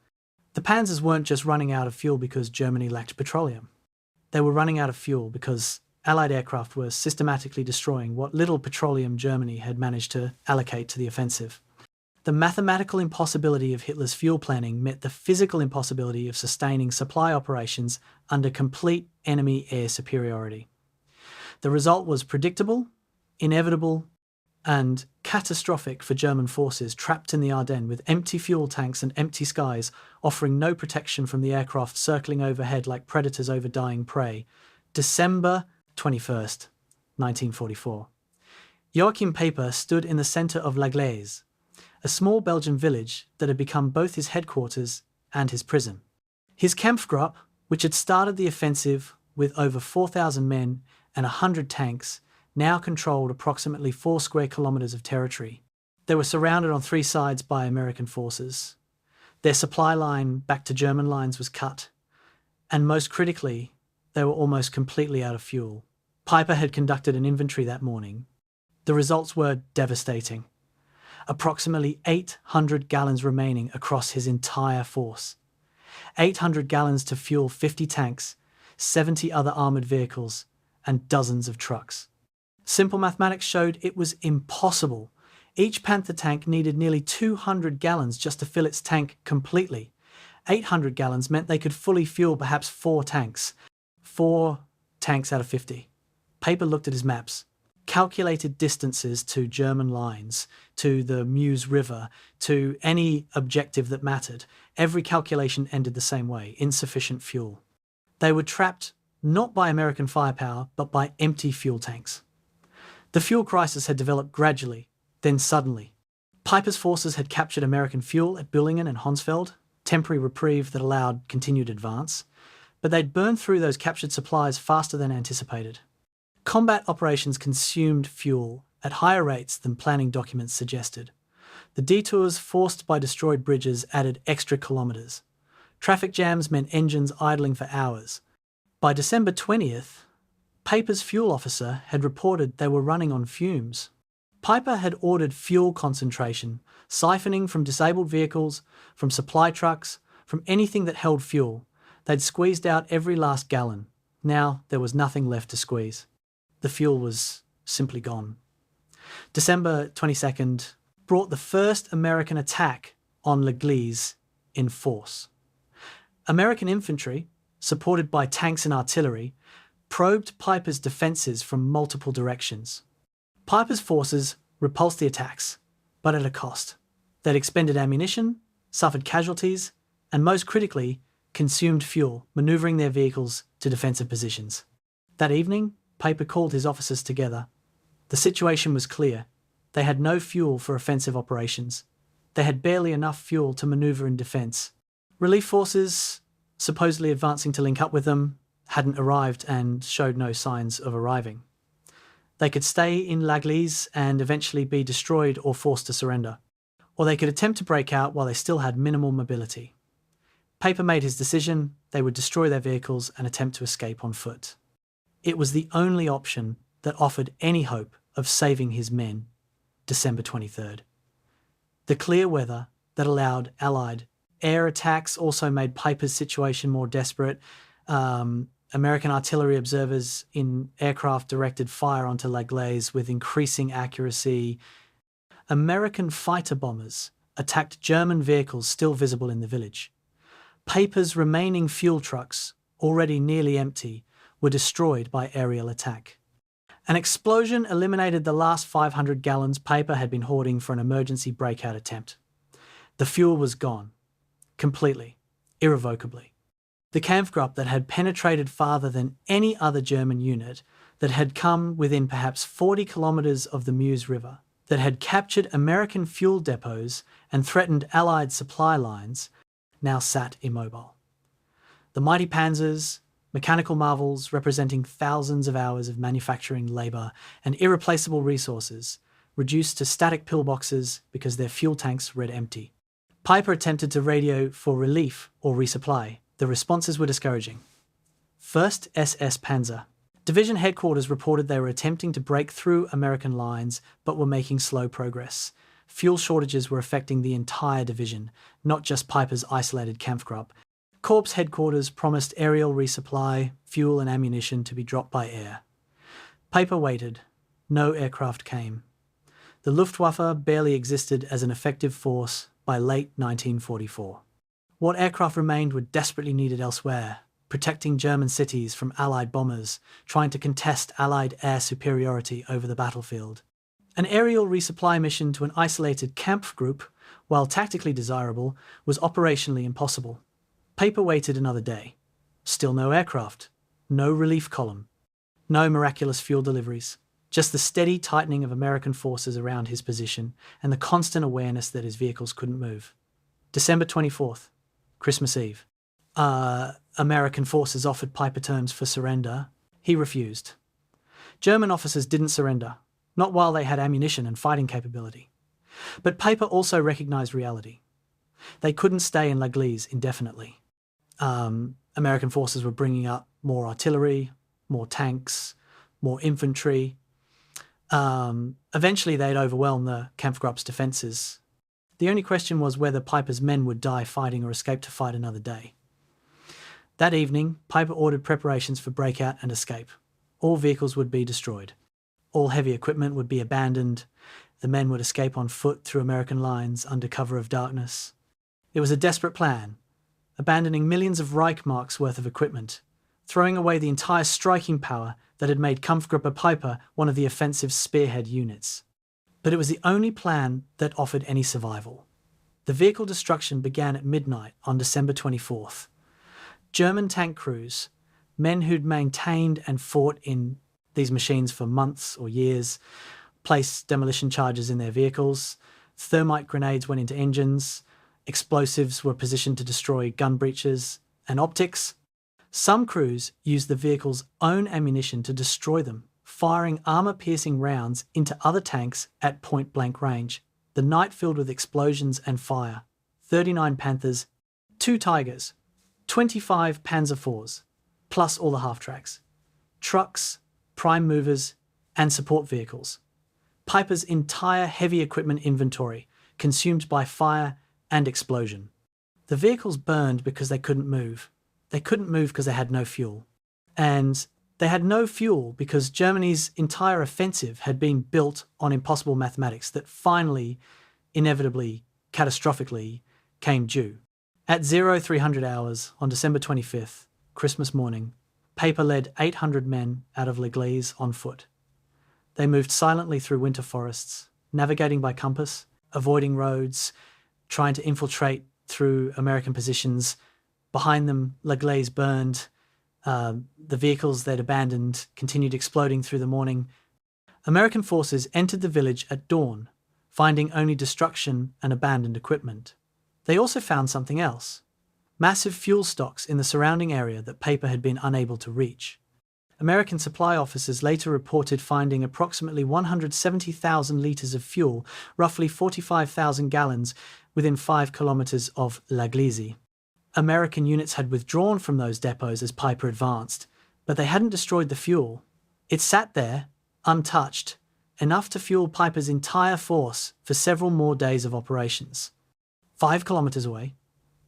The Panzers weren't just running out of fuel because Germany lacked petroleum. They were running out of fuel because Allied aircraft were systematically destroying what little petroleum Germany had managed to allocate to the offensive. The mathematical impossibility of Hitler's fuel planning met the physical impossibility of sustaining supply operations under complete enemy air superiority. The result was predictable, inevitable, and catastrophic for German forces trapped in the Ardennes with empty fuel tanks and empty skies, offering no protection from the aircraft circling overhead like predators over dying prey. December 21st, 1944. Joachim Paper stood in the centre of Gleize, a small Belgian village that had become both his headquarters and his prison. His Kampfgruppe, which had started the offensive with over 4,000 men and 100 tanks, now controlled approximately 4 square kilometres of territory. They were surrounded on 3 sides by American forces. Their supply line back to German lines was cut, and most critically, they were almost completely out of fuel. Piper had conducted an inventory that morning. The results were devastating. Approximately 800 gallons remaining across his entire force. 800 gallons to fuel 50 tanks, 70 other armoured vehicles, and dozens of trucks. Simple mathematics showed it was impossible. Each Panther tank needed nearly 200 gallons just to fill its tank completely. 800 gallons meant they could fully fuel perhaps 4 tanks. 4 tanks out of 50. Piper looked at his maps, calculated distances to German lines, to the Meuse River, to any objective that mattered. Every calculation ended the same way: insufficient fuel. They were trapped not by American firepower, but by empty fuel tanks. The fuel crisis had developed gradually, then suddenly. Piper's forces had captured American fuel at Büllingen and Honsfeld, temporary reprieve that allowed continued advance, but they'd burned through those captured supplies faster than anticipated. Combat operations consumed fuel at higher rates than planning documents suggested. The detours forced by destroyed bridges added extra kilometres. Traffic jams meant engines idling for hours. By December 20th, Piper's fuel officer had reported they were running on fumes. Piper had ordered fuel concentration, siphoning from disabled vehicles, from supply trucks, from anything that held fuel. They'd squeezed out every last gallon. Now there was nothing left to squeeze. The fuel was simply gone. December 22nd brought the first American attack on Gleize in force. American infantry, supported by tanks and artillery, probed Piper's defences from multiple directions. Piper's forces repulsed the attacks, but at a cost. They'd expended ammunition, suffered casualties, and most critically, consumed fuel, manoeuvring their vehicles to defensive positions. That evening, Piper called his officers together. The situation was clear. They had no fuel for offensive operations. They had barely enough fuel to manoeuvre in defence. Relief forces, supposedly advancing to link up with them, hadn't arrived and showed no signs of arriving. They could stay in Gleize and eventually be destroyed or forced to surrender. Or they could attempt to break out while they still had minimal mobility. Piper made his decision. They would destroy their vehicles and attempt to escape on foot. It was the only option that offered any hope of saving his men. December 23rd. The clear weather that allowed Allied air attacks also made Piper's situation more desperate. American artillery observers in aircraft directed fire onto Gleize with increasing accuracy. American fighter bombers attacked German vehicles still visible in the village. Piper's remaining fuel trucks, already nearly empty, were destroyed by aerial attack. An explosion eliminated the last 500 gallons Piper had been hoarding for an emergency breakout attempt. The fuel was gone. Completely. Irrevocably. The Kampfgruppe that had penetrated farther than any other German unit, that had come within perhaps 40 kilometres of the Meuse River, that had captured American fuel depots and threatened Allied supply lines, now sat immobile. The mighty Panzers, mechanical marvels representing thousands of hours of manufacturing labour and irreplaceable resources, reduced to static pillboxes because their fuel tanks read empty. Piper attempted to radio for relief or resupply. The responses were discouraging. 1st SS Panzer. Division headquarters reported they were attempting to break through American lines but were making slow progress. Fuel shortages were affecting the entire division, not just Piper's isolated Kampfgruppe. Corps headquarters promised aerial resupply, fuel and ammunition to be dropped by air. Piper waited. No aircraft came. The Luftwaffe barely existed as an effective force by late 1944. What aircraft remained were desperately needed elsewhere, protecting German cities from Allied bombers, trying to contest Allied air superiority over the battlefield. An aerial resupply mission to an isolated Kampfgruppe, while tactically desirable, was operationally impossible. Piper waited another day. Still no aircraft, no relief column, no miraculous fuel deliveries, just the steady tightening of American forces around his position and the constant awareness that his vehicles couldn't move. December 24th, Christmas Eve. American forces offered Piper terms for surrender. He refused. German officers didn't surrender, not while they had ammunition and fighting capability. But Piper also recognised reality. They couldn't stay in Gleize indefinitely. American forces were bringing up more artillery, more tanks, more infantry. Eventually they'd overwhelm the Kampfgrupp's defences. The only question was whether Piper's men would die fighting or escape to fight another day. That evening, Piper ordered preparations for breakout and escape. All vehicles would be destroyed. All heavy equipment would be abandoned. The men would escape on foot through American lines under cover of darkness. It was a desperate plan, abandoning millions of Reichmarks worth of equipment, throwing away the entire striking power that had made Kampfgruppe Piper one of the offensive's spearhead units. But it was the only plan that offered any survival. The vehicle destruction began at midnight on December 24th. German tank crews, men who'd maintained and fought in these machines for months or years, placed demolition charges in their vehicles, thermite grenades went into engines, explosives were positioned to destroy gun breaches and optics. Some crews used the vehicle's own ammunition to destroy them, firing armour-piercing rounds into other tanks at point-blank range. The night filled with explosions and fire. 39 Panthers, 2 Tigers, 25 Panzer IVs, plus all the half-tracks, trucks, prime movers, and support vehicles. Piper's entire heavy equipment inventory consumed by fire and explosion. The vehicles burned because they couldn't move. They couldn't move because they had no fuel. And they had no fuel because Germany's entire offensive had been built on impossible mathematics that finally, inevitably, catastrophically, came due. At 0300 hours on December 25th, Christmas morning, Piper led 800 men out of Gleize on foot. They moved silently through winter forests, navigating by compass, avoiding roads, trying to infiltrate through American positions. Behind them, Gleize burned. The vehicles they'd abandoned continued exploding through the morning. American forces entered the village at dawn, finding only destruction and abandoned equipment. They also found something else: massive fuel stocks in the surrounding area that Piper had been unable to reach. American supply officers later reported finding approximately 170,000 litres of fuel, roughly 45,000 gallons, within 5 kilometres of Gleize. American units had withdrawn from those depots as Piper advanced, but they hadn't destroyed the fuel. It sat there, untouched, enough to fuel Piper's entire force for several more days of operations. 5 kilometres away,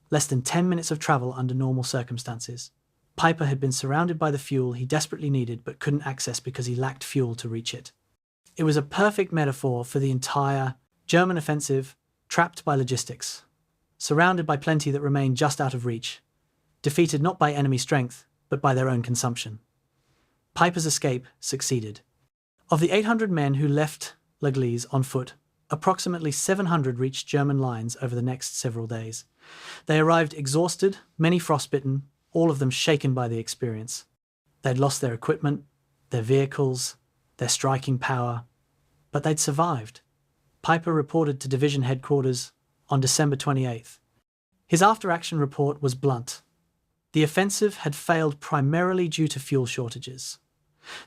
less than 10 minutes of travel under normal circumstances, Piper had been surrounded by the fuel he desperately needed but couldn't access because he lacked fuel to reach it. It was a perfect metaphor for the entire German offensive, trapped by logistics, surrounded by plenty that remained just out of reach, defeated not by enemy strength, but by their own consumption. Piper's escape succeeded. Of the 800 men who left Gleize on foot, approximately 700 reached German lines over the next several days. They arrived exhausted, many frostbitten, all of them shaken by the experience. They'd lost their equipment, their vehicles, their striking power, but they'd survived. Piper reported to division headquarters on December 28th. His after-action report was blunt. The offensive had failed primarily due to fuel shortages.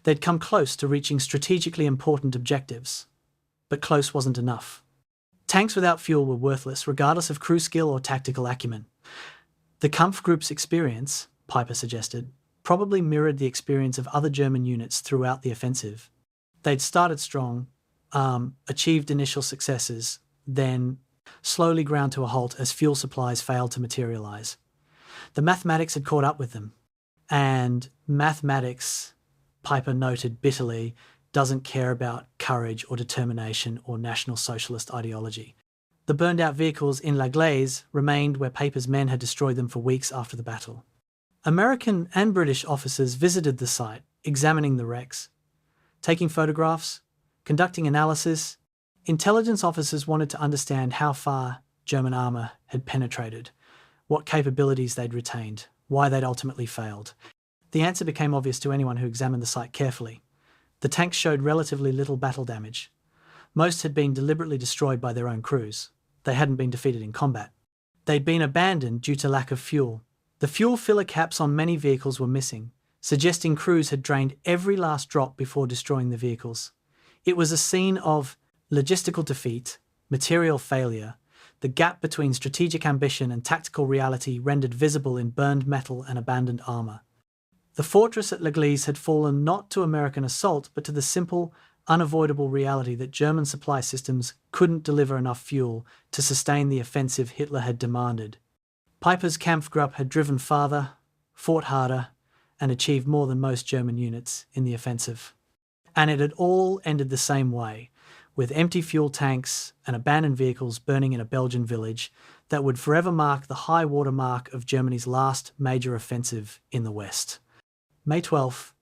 They'd come close to reaching strategically important objectives, but close wasn't enough. Tanks without fuel were worthless, regardless of crew skill or tactical acumen. The Kampfgrupp's experience, Piper suggested, probably mirrored the experience of other German units throughout the offensive. They'd started strong, achieved initial successes, then slowly ground to a halt as fuel supplies failed to materialize. The mathematics had caught up with them, and mathematics, Piper noted bitterly, doesn't care about courage or determination or National Socialist ideology. The burned-out vehicles in Gleize remained where Piper's men had destroyed them for weeks after the battle. American and British officers visited the site, examining the wrecks, taking photographs, conducting analysis. Intelligence officers wanted to understand how far German armour had penetrated, what capabilities they'd retained, why they'd ultimately failed. The answer became obvious to anyone who examined the site carefully. The tanks showed relatively little battle damage. Most had been deliberately destroyed by their own crews. They hadn't been defeated in combat. They'd been abandoned due to lack of fuel. The fuel filler caps on many vehicles were missing, suggesting crews had drained every last drop before destroying the vehicles. It was a scene of logistical defeat, material failure, the gap between strategic ambition and tactical reality rendered visible in burned metal and abandoned armour. The fortress at Gleize had fallen not to American assault, but to the simple, unavoidable reality that German supply systems couldn't deliver enough fuel to sustain the offensive Hitler had demanded. Piper's Kampfgruppe had driven farther, fought harder, and achieved more than most German units in the offensive. And it had all ended the same way, with empty fuel tanks and abandoned vehicles burning in a Belgian village that would forever mark the high water mark of Germany's last major offensive in the West. May 12,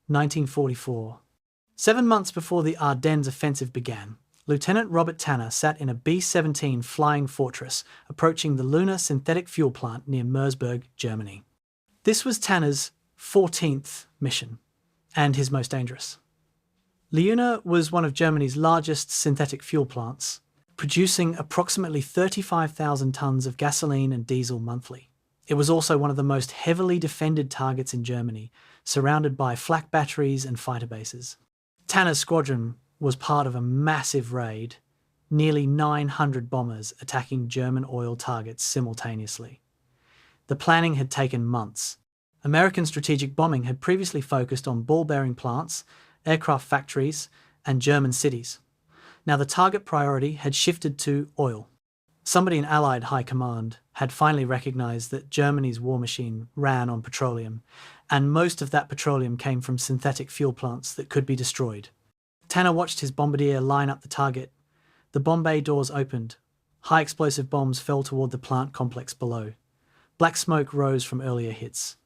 1944. 7 months before the Ardennes offensive began, Lieutenant Robert Tanner sat in a B-17 Flying Fortress approaching the Luna synthetic fuel plant near Mersburg, Germany. This was Tanner's 14th mission, and his most dangerous. Luna was one of Germany's largest synthetic fuel plants, producing approximately 35,000 tons of gasoline and diesel monthly. It was also one of the most heavily defended targets in Germany, surrounded by flak batteries and fighter bases. Tanner's squadron was part of a massive raid, nearly 900 bombers attacking German oil targets simultaneously. The planning had taken months. American strategic bombing had previously focused on ball-bearing plants, aircraft factories, and German cities. Now the target priority had shifted to oil. Somebody in Allied high command had finally recognized that Germany's war machine ran on petroleum, and most of that petroleum came from synthetic fuel plants that could be destroyed. Tanner watched his bombardier line up the target. The bomb bay doors opened. High explosive bombs fell toward the plant complex below. Black smoke rose from earlier hits.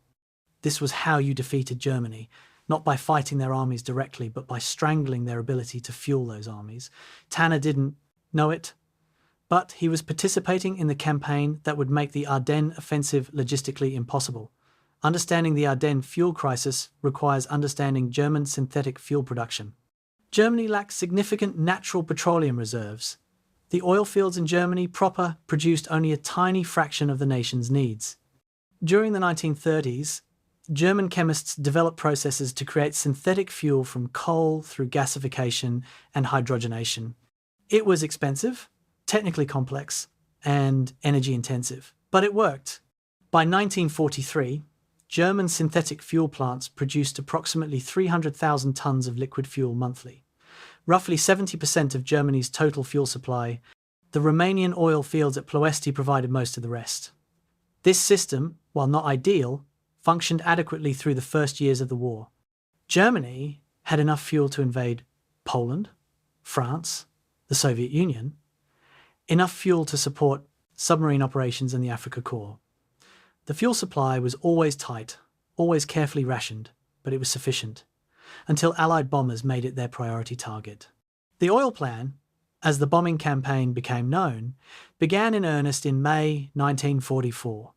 This was how you defeated Germany, not by fighting their armies directly, but by strangling their ability to fuel those armies. Tanner didn't know it, but he was participating in the campaign that would make the Ardennes offensive logistically impossible. Understanding the Ardennes fuel crisis requires understanding German synthetic fuel production. Germany lacked significant natural petroleum reserves. The oil fields in Germany proper produced only a tiny fraction of the nation's needs. During the 1930s, German chemists developed processes to create synthetic fuel from coal through gasification and hydrogenation. It was expensive, technically complex, and energy intensive, but it worked. By 1943, German synthetic fuel plants produced approximately 300,000 tons of liquid fuel monthly, roughly 70% of Germany's total fuel supply. The Romanian oil fields at Ploiești provided most of the rest. This system, while not ideal, functioned adequately through the first years of the war. Germany had enough fuel to invade Poland, France, the Soviet Union, enough fuel to support submarine operations in the Africa Corps. The fuel supply was always tight, always carefully rationed, but it was sufficient, until Allied bombers made it their priority target. The oil plan, as the bombing campaign became known, began in earnest in May 1944.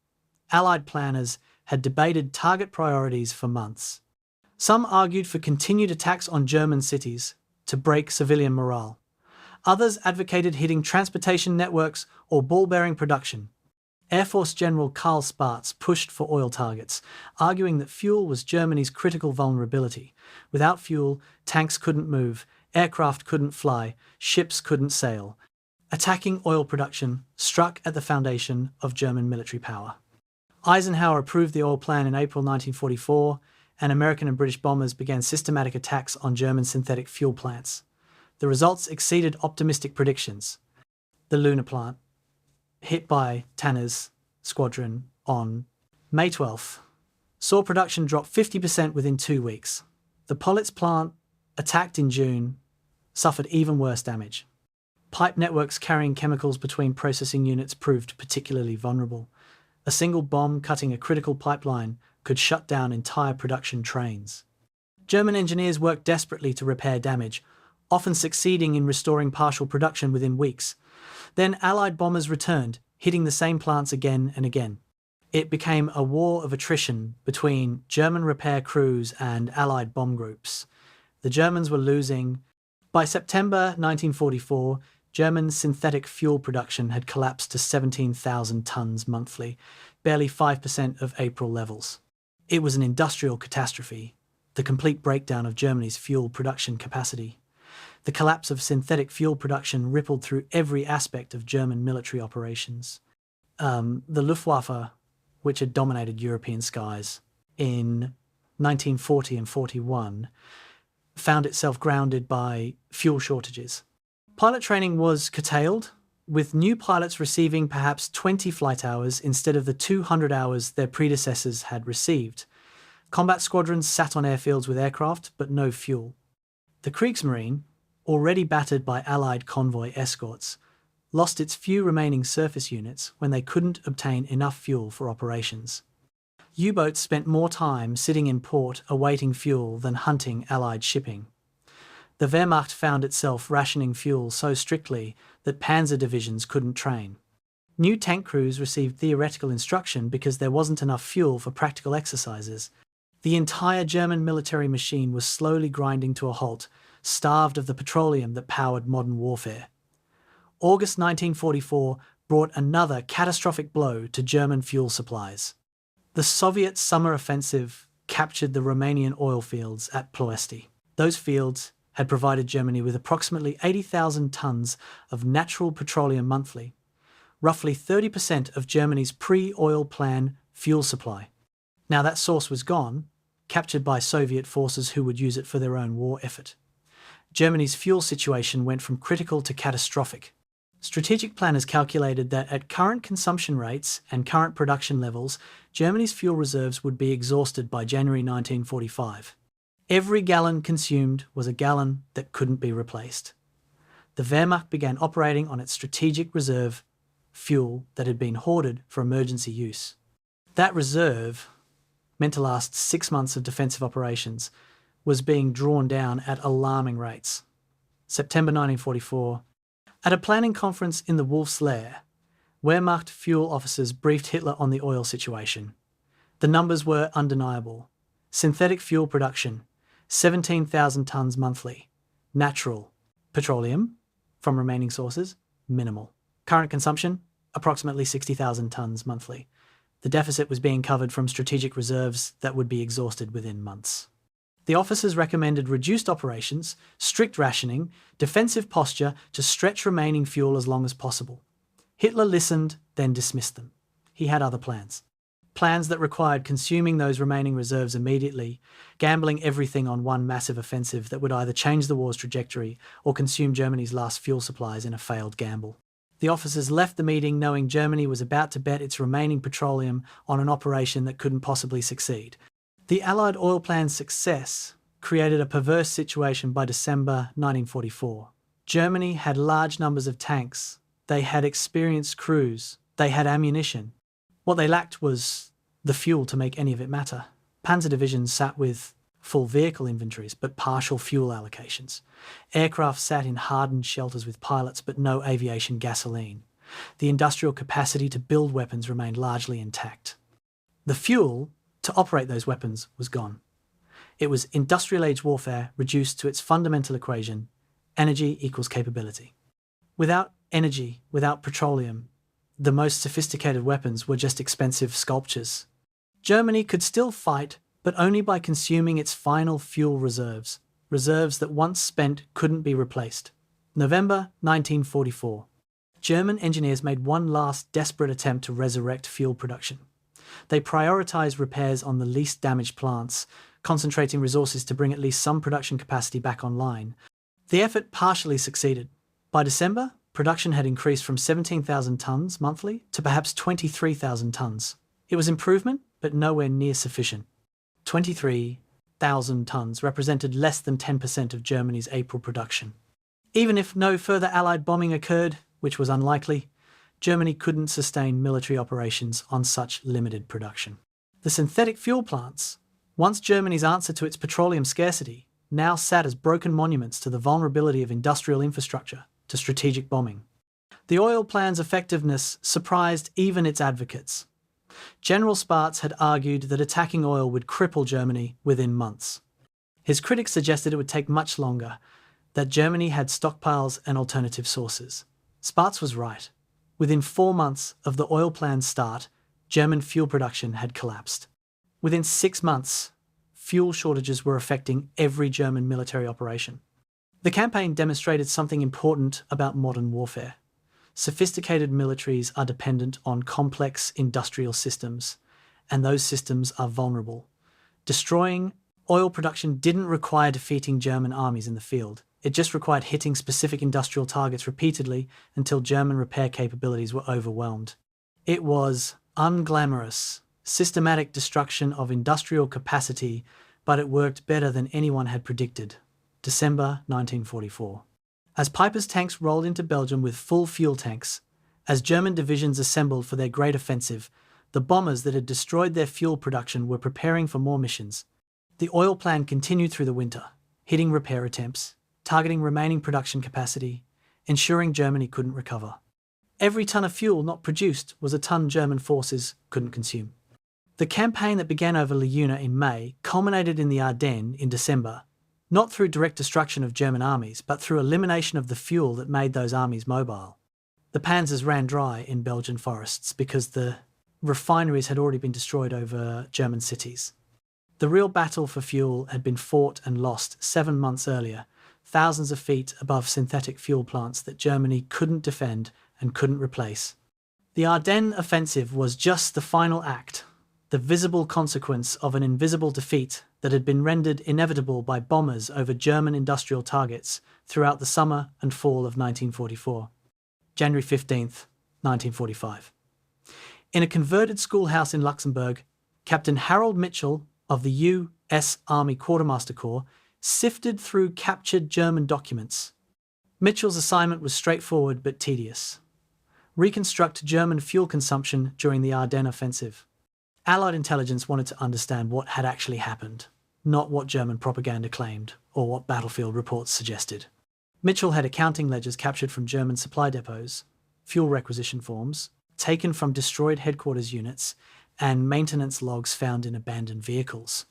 Allied planners had debated target priorities for months. Some argued for continued attacks on German cities to break civilian morale. Others advocated hitting transportation networks or ball-bearing production. Air Force General Karl Spaatz pushed for oil targets, arguing that fuel was Germany's critical vulnerability. Without fuel, tanks couldn't move, aircraft couldn't fly, ships couldn't sail. Attacking oil production struck at the foundation of German military power. Eisenhower approved the oil plan in April 1944, and American and British bombers began systematic attacks on German synthetic fuel plants. The results exceeded optimistic predictions. The Luna plant, hit by Tanner's squadron on May 12th, saw production drop 50% within 2 weeks. The Politz plant, attacked in June, suffered even worse damage. Pipe networks carrying chemicals between processing units proved particularly vulnerable. A single bomb cutting a critical pipeline could shut down entire production trains. German engineers worked desperately to repair damage, often succeeding in restoring partial production within weeks. Then Allied bombers returned, hitting the same plants again and again. It became a war of attrition between German repair crews and Allied bomb groups. The Germans were losing. By September 1944, German synthetic fuel production had collapsed to 17,000 tons monthly, barely 5% of April levels. It was an industrial catastrophe, the complete breakdown of Germany's fuel production capacity. The collapse of synthetic fuel production rippled through every aspect of German military operations. The Luftwaffe, which had dominated European skies in 1940 and 41, found itself grounded by fuel shortages. Pilot training was curtailed, with new pilots receiving perhaps 20 flight hours instead of the 200 hours their predecessors had received. Combat squadrons sat on airfields with aircraft, but no fuel. The Kriegsmarine, already battered by Allied convoy escorts, lost its few remaining surface units when they couldn't obtain enough fuel for operations. U-boats spent more time sitting in port awaiting fuel than hunting Allied shipping. The Wehrmacht found itself rationing fuel so strictly that Panzer divisions couldn't train. New tank crews received theoretical instruction because there wasn't enough fuel for practical exercises. The entire German military machine was slowly grinding to a halt, starved of the petroleum that powered modern warfare. August 1944 brought another catastrophic blow to German fuel supplies. The Soviet summer offensive captured the Romanian oil fields at Ploiești. Those fields had provided Germany with approximately 80,000 tons of natural petroleum monthly, roughly 30% of Germany's pre-oil plan fuel supply. Now that source was gone, captured by Soviet forces who would use it for their own war effort. Germany's fuel situation went from critical to catastrophic. Strategic planners calculated that at current consumption rates and current production levels, Germany's fuel reserves would be exhausted by January 1945. Every gallon consumed was a gallon that couldn't be replaced. The Wehrmacht began operating on its strategic reserve fuel that had been hoarded for emergency use. That reserve, meant to last 6 months of defensive operations, was being drawn down at alarming rates. September 1944. At a planning conference in the Wolf's Lair, Wehrmacht fuel officers briefed Hitler on the oil situation. The numbers were undeniable. Synthetic fuel production, 17,000 tons monthly. Natural petroleum, from remaining sources, minimal. Current consumption, approximately 60,000 tons monthly. The deficit was being covered from strategic reserves that would be exhausted within months. The officers recommended reduced operations, strict rationing, defensive posture to stretch remaining fuel as long as possible. Hitler listened, then dismissed them. He had other plans. Plans that required consuming those remaining reserves immediately, gambling everything on one massive offensive that would either change the war's trajectory or consume Germany's last fuel supplies in a failed gamble. The officers left the meeting knowing Germany was about to bet its remaining petroleum on an operation that couldn't possibly succeed. The Allied oil plan's success created a perverse situation by December 1944. Germany had large numbers of tanks, they had experienced crews, they had ammunition. What they lacked was the fuel to make any of it matter. Panzer divisions sat with full vehicle inventories but partial fuel allocations. Aircraft sat in hardened shelters with pilots but no aviation gasoline. The industrial capacity to build weapons remained largely intact. The fuel to operate those weapons was gone. It was industrial age warfare reduced to its fundamental equation: energy equals capability. Without energy, without petroleum, the most sophisticated weapons were just expensive sculptures. Germany could still fight, but only by consuming its final fuel reserves, reserves that once spent couldn't be replaced. November 1944. German engineers made one last desperate attempt to resurrect fuel production. They prioritised repairs on the least damaged plants, concentrating resources to bring at least some production capacity back online. The effort partially succeeded. By December, production had increased from 17,000 tonnes monthly to perhaps 23,000 tonnes. It was improvement, but nowhere near sufficient. 23,000 tonnes represented less than 10% of Germany's April production. Even if no further Allied bombing occurred, which was unlikely, Germany couldn't sustain military operations on such limited production. The synthetic fuel plants, once Germany's answer to its petroleum scarcity, now sat as broken monuments to the vulnerability of industrial infrastructure to strategic bombing. The oil plan's effectiveness surprised even its advocates. General Spaatz had argued that attacking oil would cripple Germany within months. His critics suggested it would take much longer, that Germany had stockpiles and alternative sources. Spaatz was right. Within 4 months of the oil plan's start, German fuel production had collapsed. Within 6 months, fuel shortages were affecting every German military operation. The campaign demonstrated something important about modern warfare. Sophisticated militaries are dependent on complex industrial systems, and those systems are vulnerable. Destroying oil production didn't require defeating German armies in the field. It just required hitting specific industrial targets repeatedly until German repair capabilities were overwhelmed. It was unglamorous, systematic destruction of industrial capacity, but it worked better than anyone had predicted. December 1944. As Piper's tanks rolled into Belgium with full fuel tanks, as German divisions assembled for their great offensive, the bombers that had destroyed their fuel production were preparing for more missions. The oil plan continued through the winter, hitting repair attempts, targeting remaining production capacity, ensuring Germany couldn't recover. Every ton of fuel not produced was a ton German forces couldn't consume. The campaign that began over Leuna in May culminated in the Ardennes in December, not through direct destruction of German armies, but through elimination of the fuel that made those armies mobile. The Panzers ran dry in Belgian forests because the refineries had already been destroyed over German cities. The real battle for fuel had been fought and lost 7 months earlier, thousands of feet above synthetic fuel plants that Germany couldn't defend and couldn't replace. The Ardennes offensive was just the final act, the visible consequence of an invisible defeat that had been rendered inevitable by bombers over German industrial targets throughout the summer and fall of 1944. January 15th, 1945. In a converted schoolhouse in Luxembourg, Captain Harold Mitchell of the U.S. Army Quartermaster Corps sifted through captured German documents. Mitchell's assignment was straightforward but tedious. Reconstruct German fuel consumption during the Ardennes offensive. Allied intelligence wanted to understand what had actually happened, not what German propaganda claimed or what battlefield reports suggested. Mitchell had accounting ledgers captured from German supply depots, fuel requisition forms, taken from destroyed headquarters units, and maintenance logs found in abandoned vehicles.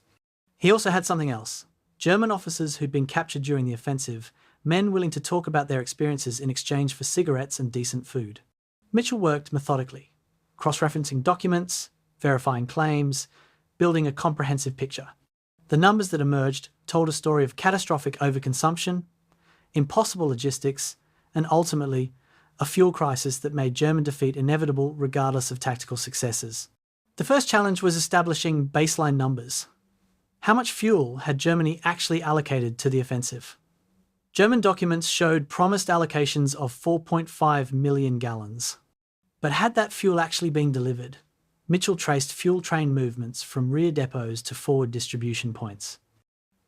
He also had something else. German officers who'd been captured during the offensive, men willing to talk about their experiences in exchange for cigarettes and decent food. Mitchell worked methodically, cross-referencing documents, verifying claims, building a comprehensive picture. The numbers that emerged told a story of catastrophic overconsumption, impossible logistics, and ultimately, a fuel crisis that made German defeat inevitable regardless of tactical successes. The first challenge was establishing baseline numbers. How much fuel had Germany actually allocated to the offensive? German documents showed promised allocations of 4.5 million gallons. But had that fuel actually been delivered? Mitchell traced fuel train movements from rear depots to forward distribution points.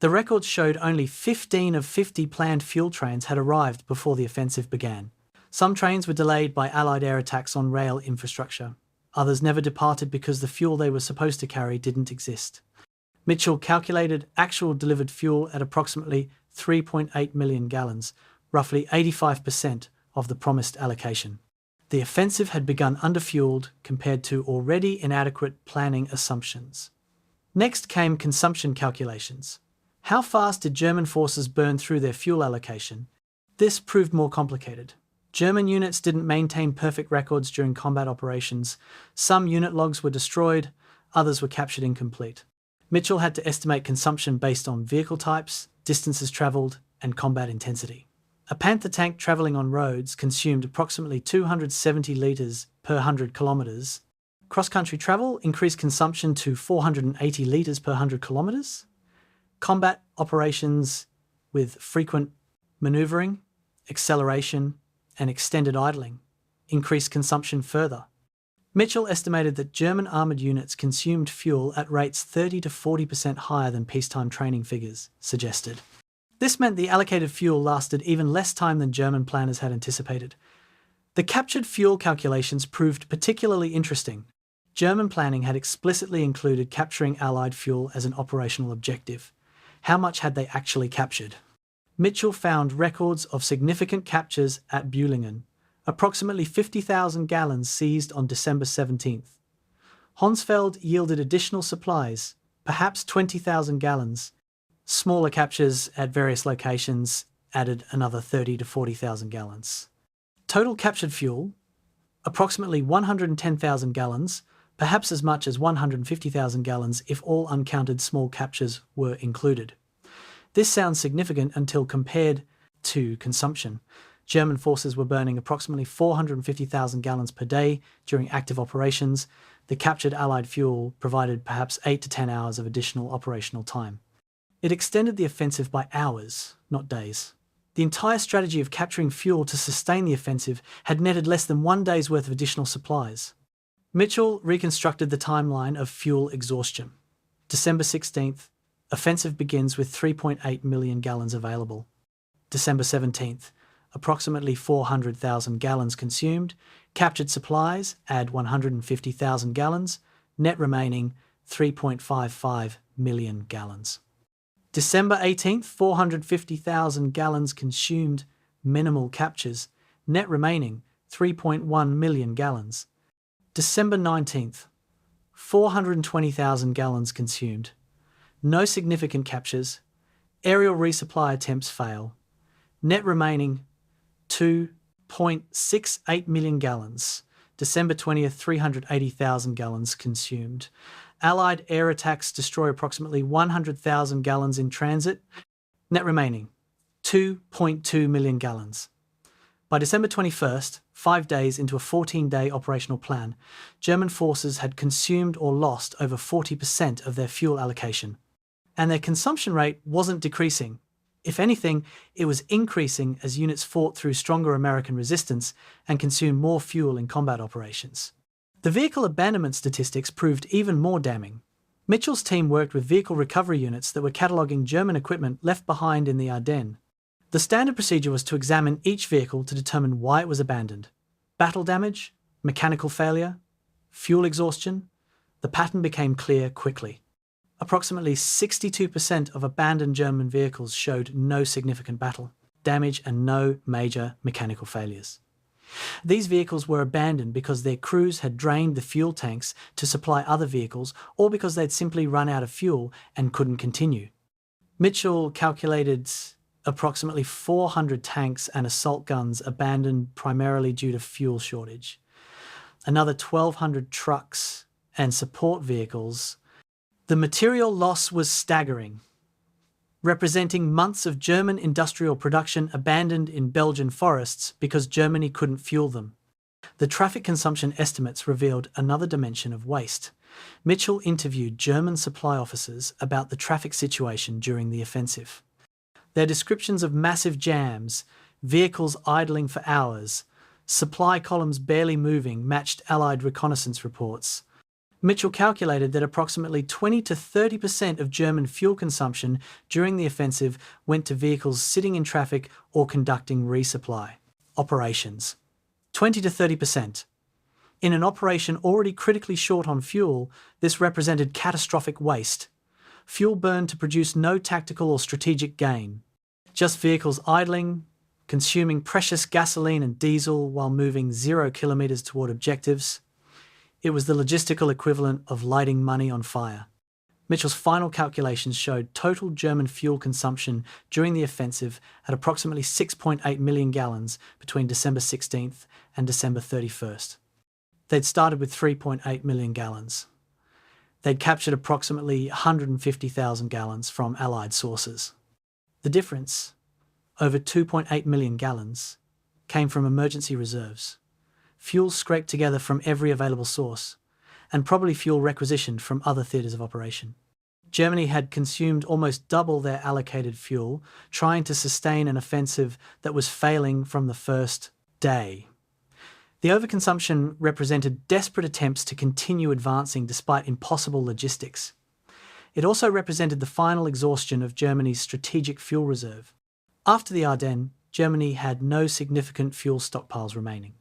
The records showed only 15 of 50 planned fuel trains had arrived before the offensive began. Some trains were delayed by Allied air attacks on rail infrastructure. Others never departed because the fuel they were supposed to carry didn't exist. Mitchell calculated actual delivered fuel at approximately 3.8 million gallons, roughly 85% of the promised allocation. The offensive had begun underfueled compared to already inadequate planning assumptions. Next came consumption calculations. How fast did German forces burn through their fuel allocation? This proved more complicated. German units didn't maintain perfect records during combat operations. Some unit logs were destroyed, others were captured incomplete. Mitchell had to estimate consumption based on vehicle types, distances travelled, and combat intensity. A Panther tank travelling on roads consumed approximately 270 litres per 100 kilometres. Cross-country travel increased consumption to 480 litres per 100 kilometres. Combat operations with frequent manoeuvring, acceleration, and extended idling increased consumption further. Mitchell estimated that German armoured units consumed fuel at rates 30 to 40% higher than peacetime training figures suggested. This meant the allocated fuel lasted even less time than German planners had anticipated. The captured fuel calculations proved particularly interesting. German planning had explicitly included capturing Allied fuel as an operational objective. How much had they actually captured? Mitchell found records of significant captures at Büllingen, approximately 50,000 gallons seized on December 17th. Honsfeld yielded additional supplies, perhaps 20,000 gallons. Smaller captures at various locations added another 30 to 40,000 gallons. Total captured fuel, approximately 110,000 gallons, perhaps as much as 150,000 gallons if all uncounted small captures were included. This sounds significant until compared to consumption. German forces were burning approximately 450,000 gallons per day during active operations. The captured Allied fuel provided perhaps 8 to 10 hours of additional operational time. It extended the offensive by hours, not days. The entire strategy of capturing fuel to sustain the offensive had netted less than 1 day's worth of additional supplies. Mitchell reconstructed the timeline of fuel exhaustion. December 16th, offensive begins with 3.8 million gallons available. December 17th, approximately 400,000 gallons consumed. Captured supplies add 150,000 gallons, net remaining 3.55 million gallons. December 18th, 450,000 gallons consumed, minimal captures, net remaining 3.1 million gallons. December 19th, 420,000 gallons consumed, no significant captures, aerial resupply attempts fail, net remaining 2.68 million gallons. December 20th, 380,000 gallons consumed. Allied air attacks destroy approximately 100,000 gallons in transit, net remaining 2.2 million gallons. By December 21st, 5 days into a 14-day operational plan, German forces had consumed or lost over 40% of their fuel allocation. And their consumption rate wasn't decreasing. If anything, it was increasing as units fought through stronger American resistance and consumed more fuel in combat operations. The vehicle abandonment statistics proved even more damning. Mitchell's team worked with vehicle recovery units that were cataloguing German equipment left behind in the Ardennes. The standard procedure was to examine each vehicle to determine why it was abandoned. Battle damage, mechanical failure, fuel exhaustion. The pattern became clear quickly. Approximately 62% of abandoned German vehicles showed no significant battle damage and no major mechanical failures. These vehicles were abandoned because their crews had drained the fuel tanks to supply other vehicles or because they'd simply run out of fuel and couldn't continue. Mitchell calculated approximately 400 tanks and assault guns abandoned primarily due to fuel shortage. Another 1,200 trucks and support vehicles. The material loss was staggering, representing months of German industrial production abandoned in Belgian forests because Germany couldn't fuel them. The traffic consumption estimates revealed another dimension of waste. Mitchell interviewed German supply officers about the traffic situation during the offensive. Their descriptions of massive jams, vehicles idling for hours, supply columns barely moving matched Allied reconnaissance reports. Mitchell calculated that approximately 20 to 30% of German fuel consumption during the offensive went to vehicles sitting in traffic or conducting resupply operations. 20 to 30%. In an operation already critically short on fuel, this represented catastrophic waste. Fuel burned to produce no tactical or strategic gain. Just vehicles idling, consuming precious gasoline and diesel while moving 0 kilometers toward objectives. It was the logistical equivalent of lighting money on fire. Mitchell's final calculations showed total German fuel consumption during the offensive at approximately 6.8 million gallons between December 16th and December 31st. They'd started with 3.8 million gallons. They'd captured approximately 150,000 gallons from Allied sources. The difference, over 2.8 million gallons, came from emergency reserves. Fuel scraped together from every available source, and probably fuel requisitioned from other theatres of operation. Germany had consumed almost double their allocated fuel, trying to sustain an offensive that was failing from the first day. The overconsumption represented desperate attempts to continue advancing despite impossible logistics. It also represented the final exhaustion of Germany's strategic fuel reserve. After the Ardennes, Germany had no significant fuel stockpiles remaining.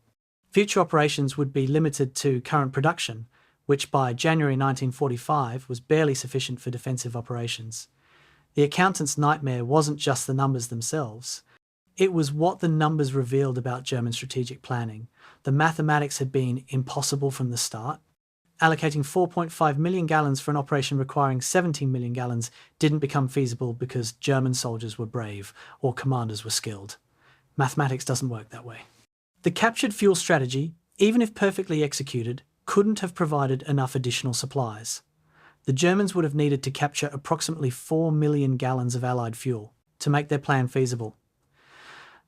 Future operations would be limited to current production, which by January 1945 was barely sufficient for defensive operations. The accountant's nightmare wasn't just the numbers themselves. It was what the numbers revealed about German strategic planning. The mathematics had been impossible from the start. Allocating 4.5 million gallons for an operation requiring 17 million gallons didn't become feasible because German soldiers were brave or commanders were skilled. Mathematics doesn't work that way. The captured fuel strategy, even if perfectly executed, couldn't have provided enough additional supplies. The Germans would have needed to capture approximately 4 million gallons of Allied fuel to make their plan feasible.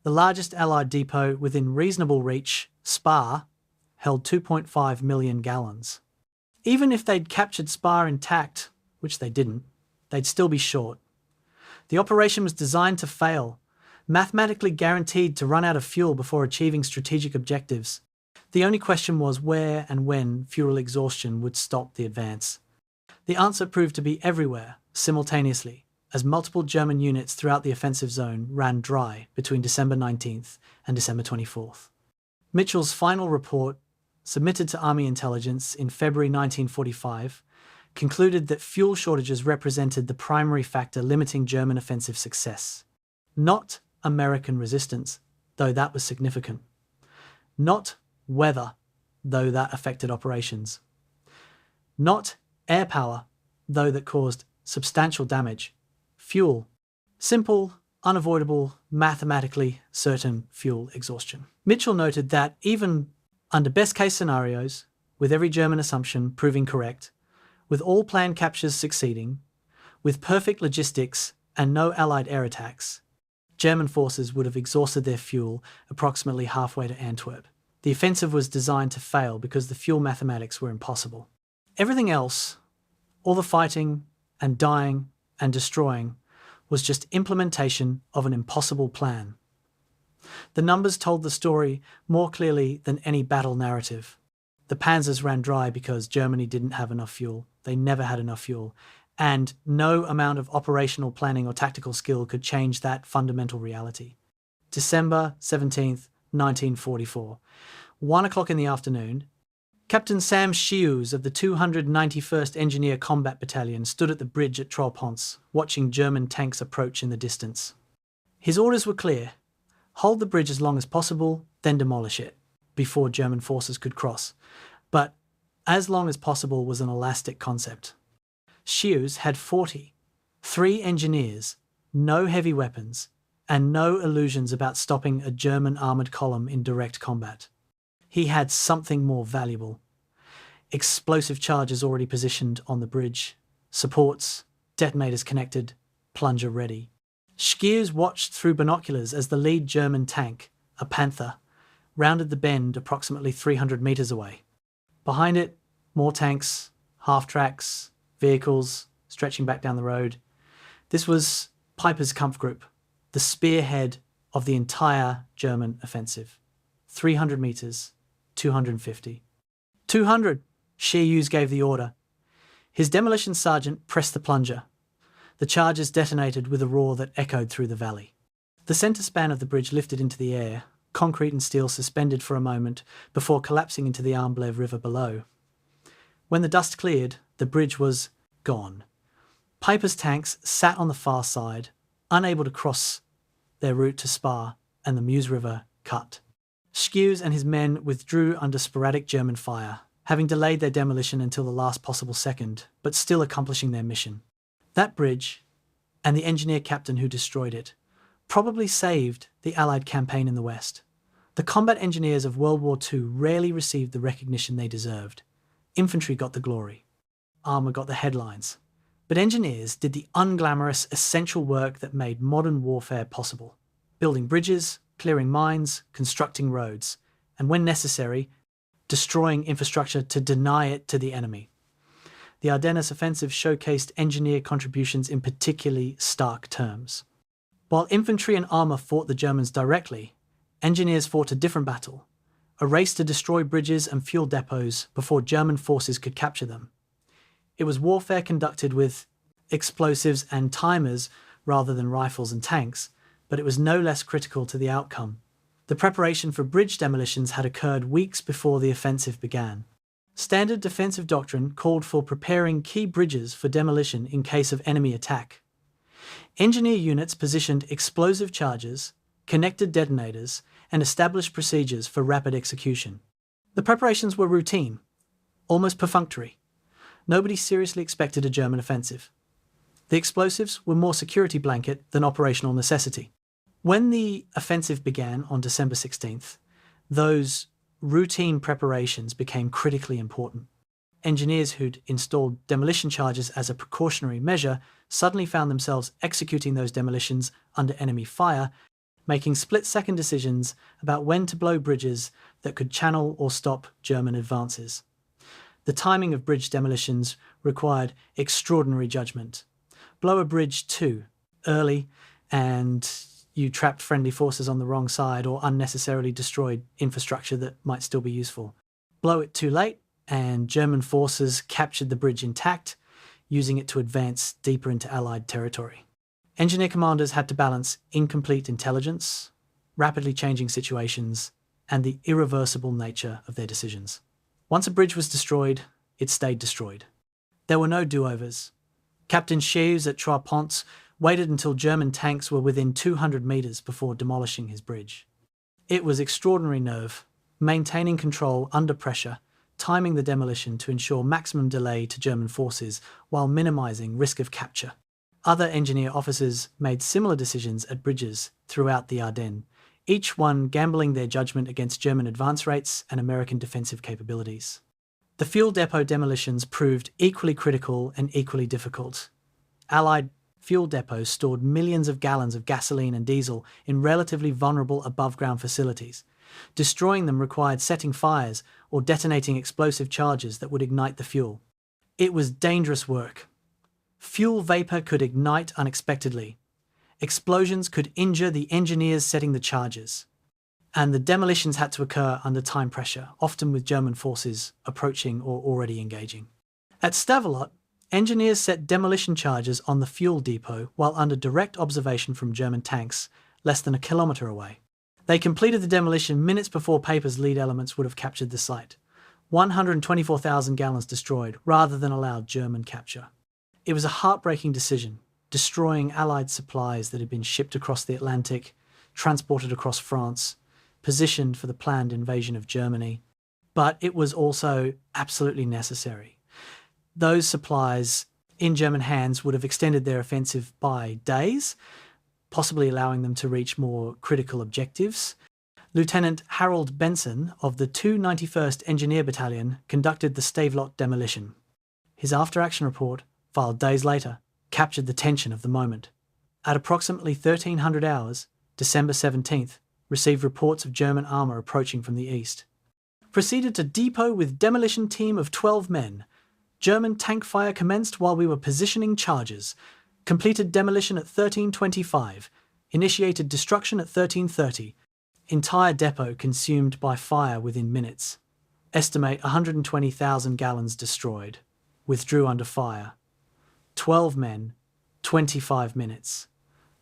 The largest Allied depot within reasonable reach, Spa, held 2.5 million gallons. Even if they'd captured Spa intact, which they didn't, they'd still be short. The operation was designed to fail, mathematically guaranteed to run out of fuel before achieving strategic objectives. The only question was where and when fuel exhaustion would stop the advance. The answer proved to be everywhere, simultaneously, as multiple German units throughout the offensive zone ran dry between December 19th and December 24th. Mitchell's final report, submitted to Army intelligence in February 1945, concluded that fuel shortages represented the primary factor limiting German offensive success. Not American resistance, though that was significant. Not weather, though that affected operations. Not air power, though that caused substantial damage. Fuel. Simple, unavoidable, mathematically certain fuel exhaustion. Mitchell noted that even under best-case scenarios, with every German assumption proving correct, with all planned captures succeeding, with perfect logistics and no Allied air attacks, German forces would have exhausted their fuel approximately halfway to Antwerp. The offensive was designed to fail because the fuel mathematics were impossible. Everything else, all the fighting and dying and destroying, was just implementation of an impossible plan. The numbers told the story more clearly than any battle narrative. The Panzers ran dry because Germany didn't have enough fuel. They never had enough fuel. And no amount of operational planning or tactical skill could change that fundamental reality. December 17th, 1944. 1 o'clock in the afternoon, Captain Sam Shius of the 291st Engineer Combat Battalion stood at the bridge at Trois-Ponts, watching German tanks approach in the distance. His orders were clear: hold the bridge as long as possible, then demolish it, before German forces could cross. But as long as possible was an elastic concept. Shius had 3 engineers, no heavy weapons, and no illusions about stopping a German armoured column in direct combat. He had something more valuable. Explosive charges already positioned on the bridge, supports, detonators connected, plunger ready. Shius watched through binoculars as the lead German tank, a Panther, rounded the bend approximately 300 metres away. Behind it, more tanks, half-tracks, vehicles stretching back down the road. This was Piper's Kampfgruppe, the spearhead of the entire German offensive. 300 metres, 250. 200! Shius gave the order. His demolition sergeant pressed the plunger. The charges detonated with a roar that echoed through the valley. The centre span of the bridge lifted into the air, concrete and steel suspended for a moment before collapsing into the Armblev River below. When the dust cleared, the bridge was gone. Piper's tanks sat on the far side, unable to cross their route to Spa, and the Meuse River cut. Shius and his men withdrew under sporadic German fire, having delayed their demolition until the last possible second, but still accomplishing their mission. That bridge, and the engineer captain who destroyed it, probably saved the Allied campaign in the West. The combat engineers of World War II rarely received the recognition they deserved. Infantry got the glory. Armour got the headlines. But engineers did the unglamorous, essential work that made modern warfare possible. Building bridges, clearing mines, constructing roads, and when necessary, destroying infrastructure to deny it to the enemy. The Ardennes offensive showcased engineer contributions in particularly stark terms. While infantry and armour fought the Germans directly, engineers fought a different battle, a race to destroy bridges and fuel depots before German forces could capture them. It was warfare conducted with explosives and timers rather than rifles and tanks, but it was no less critical to the outcome. The preparation for bridge demolitions had occurred weeks before the offensive began. Standard defensive doctrine called for preparing key bridges for demolition in case of enemy attack. Engineer units positioned explosive charges, connected detonators, and established procedures for rapid execution. The preparations were routine, almost perfunctory. Nobody seriously expected a German offensive. The explosives were more security blanket than operational necessity. When the offensive began on December 16th, those routine preparations became critically important. Engineers who'd installed demolition charges as a precautionary measure suddenly found themselves executing those demolitions under enemy fire making split-second decisions about when to blow bridges that could channel or stop German advances. The timing of bridge demolitions required extraordinary judgment. Blow a bridge too early and you trapped friendly forces on the wrong side or unnecessarily destroyed infrastructure that might still be useful. Blow it too late and German forces captured the bridge intact, using it to advance deeper into Allied territory. Engineer commanders had to balance incomplete intelligence, rapidly changing situations, and the irreversible nature of their decisions. Once a bridge was destroyed, it stayed destroyed. There were no do-overs. Captain Shields at Trois-Ponts waited until German tanks were within 200 metres before demolishing his bridge. It was extraordinary nerve, maintaining control under pressure, timing the demolition to ensure maximum delay to German forces while minimising risk of capture. Other engineer officers made similar decisions at bridges throughout the Ardennes, each one gambling their judgment against German advance rates and American defensive capabilities. The fuel depot demolitions proved equally critical and equally difficult. Allied fuel depots stored millions of gallons of gasoline and diesel in relatively vulnerable above-ground facilities. Destroying them required setting fires or detonating explosive charges that would ignite the fuel. It was dangerous work. Fuel vapor could ignite unexpectedly. Explosions could injure the engineers setting the charges. And the demolitions had to occur under time pressure, often with German forces approaching or already engaging. At Stavelot, engineers set demolition charges on the fuel depot while under direct observation from German tanks less than a kilometre away. They completed the demolition minutes before Paper's lead elements would have captured the site. 124,000 gallons destroyed rather than allowed German capture. It was a heartbreaking decision, destroying Allied supplies that had been shipped across the Atlantic, transported across France, positioned for the planned invasion of Germany. But it was also absolutely necessary. Those supplies in German hands would have extended their offensive by days, possibly allowing them to reach more critical objectives. Lieutenant Harold Benson of the 291st Engineer Battalion conducted the Stavelot demolition. His after-action report, filed days later, captured the tension of the moment. At approximately 1300 hours, December 17th, received reports of German armour approaching from the east. Proceeded to depot with demolition team of 12 men. German tank fire commenced while we were positioning charges. Completed demolition at 13:25. Initiated destruction at 13:30. Entire depot consumed by fire within minutes. Estimate 120,000 gallons destroyed. Withdrew under fire. 12 men, 25 minutes.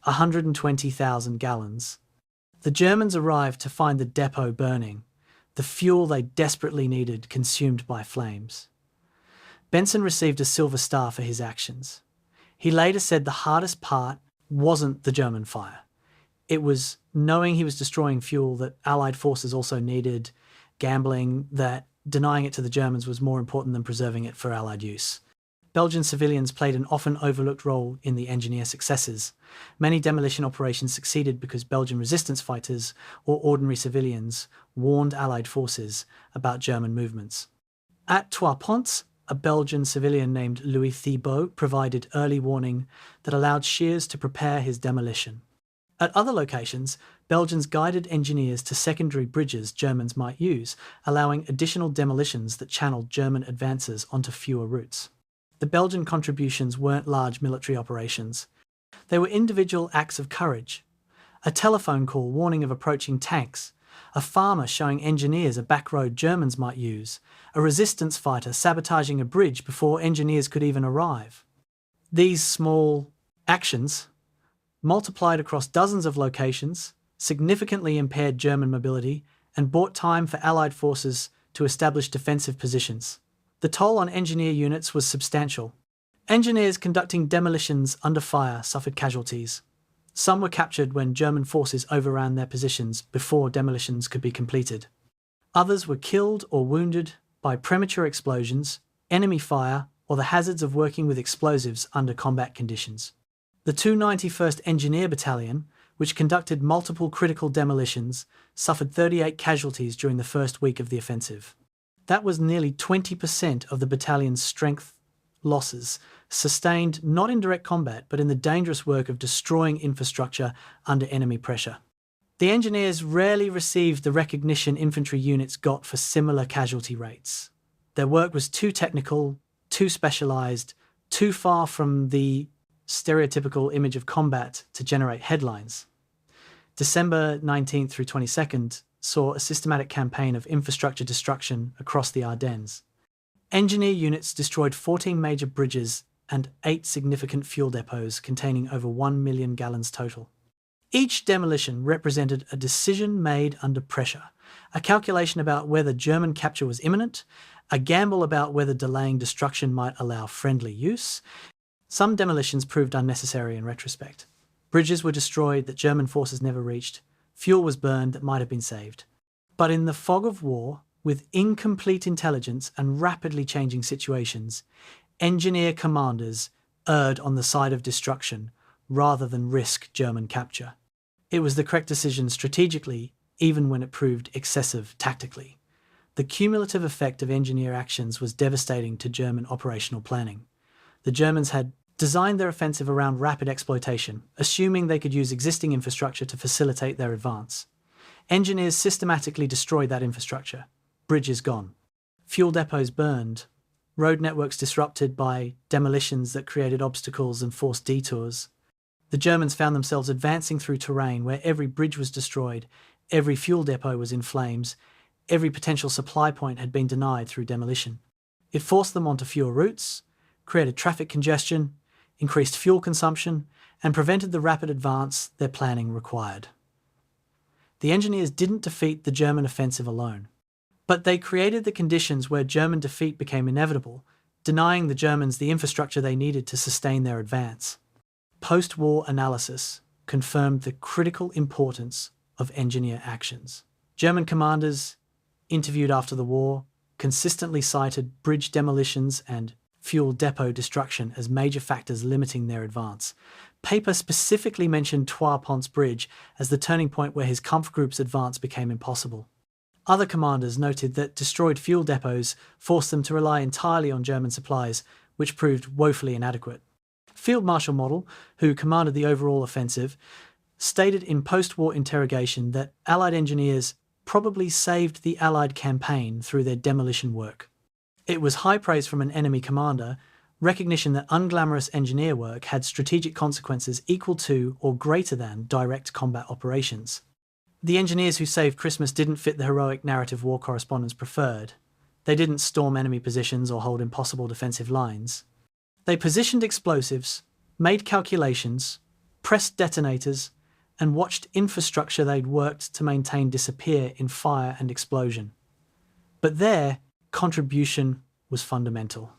120,000 gallons. The Germans arrived to find the depot burning, the fuel they desperately needed consumed by flames. Benson received a Silver Star for his actions. He later said the hardest part wasn't the German fire. It was knowing he was destroying fuel that Allied forces also needed, gambling that denying it to the Germans was more important than preserving it for Allied use. Belgian civilians played an often overlooked role in the engineer successes. Many demolition operations succeeded because Belgian resistance fighters or ordinary civilians warned Allied forces about German movements. At Trois-Ponts, a Belgian civilian named Louis Thibault provided early warning that allowed Shears to prepare his demolition. At other locations, Belgians guided engineers to secondary bridges Germans might use, allowing additional demolitions that channeled German advances onto fewer routes. The Belgian contributions weren't large military operations. They were individual acts of courage. A telephone call warning of approaching tanks, a farmer showing engineers a back road Germans might use, a resistance fighter sabotaging a bridge before engineers could even arrive. These small actions, multiplied across dozens of locations, significantly impaired German mobility and bought time for Allied forces to establish defensive positions. The toll on engineer units was substantial. Engineers conducting demolitions under fire suffered casualties. Some were captured when German forces overran their positions before demolitions could be completed. Others were killed or wounded by premature explosions, enemy fire, or the hazards of working with explosives under combat conditions. The 291st Engineer Battalion, which conducted multiple critical demolitions, suffered 38 casualties during the first week of the offensive. That was nearly 20% of the battalion's strength losses, sustained not in direct combat but in the dangerous work of destroying infrastructure under enemy pressure. The engineers rarely received the recognition infantry units got for similar casualty rates. Their work was too technical, too specialized, too far from the stereotypical image of combat to generate headlines. December 19th through 22nd saw a systematic campaign of infrastructure destruction across the Ardennes. Engineer units destroyed 14 major bridges and 8 significant fuel depots containing over 1 million gallons total. Each demolition represented a decision made under pressure, a calculation about whether German capture was imminent, a gamble about whether delaying destruction might allow friendly use. Some demolitions proved unnecessary in retrospect. Bridges were destroyed that German forces never reached, fuel was burned that might have been saved. But in the fog of war, with incomplete intelligence and rapidly changing situations, engineer commanders erred on the side of destruction rather than risk German capture. It was the correct decision strategically, even when it proved excessive tactically. The cumulative effect of engineer actions was devastating to German operational planning. The Germans had designed their offensive around rapid exploitation, assuming they could use existing infrastructure to facilitate their advance. Engineers systematically destroyed that infrastructure. Bridges gone. Fuel depots burned. Road networks disrupted by demolitions that created obstacles and forced detours. The Germans found themselves advancing through terrain where every bridge was destroyed, every fuel depot was in flames, every potential supply point had been denied through demolition. It forced them onto fewer routes, created traffic congestion, increased fuel consumption, and prevented the rapid advance their planning required. The engineers didn't defeat the German offensive alone, but they created the conditions where German defeat became inevitable, denying the Germans the infrastructure they needed to sustain their advance. Post-war analysis confirmed the critical importance of engineer actions. German commanders, interviewed after the war, consistently cited bridge demolitions and fuel depot destruction as major factors limiting their advance. Paper specifically mentioned Trois-Ponts Bridge as the turning point where his Kampfgroup's advance became impossible. Other commanders noted that destroyed fuel depots forced them to rely entirely on German supplies, which proved woefully inadequate. Field Marshal Model, who commanded the overall offensive, stated in post-war interrogation that Allied engineers probably saved the Allied campaign through their demolition work. It was high praise from an enemy commander, recognition that unglamorous engineer work had strategic consequences equal to or greater than direct combat operations. The engineers who saved Christmas didn't fit the heroic narrative war correspondents preferred. They didn't storm enemy positions or hold impossible defensive lines. They positioned explosives, made calculations, pressed detonators, and watched infrastructure they'd worked to maintain disappear in fire and explosion. But their contribution was fundamental.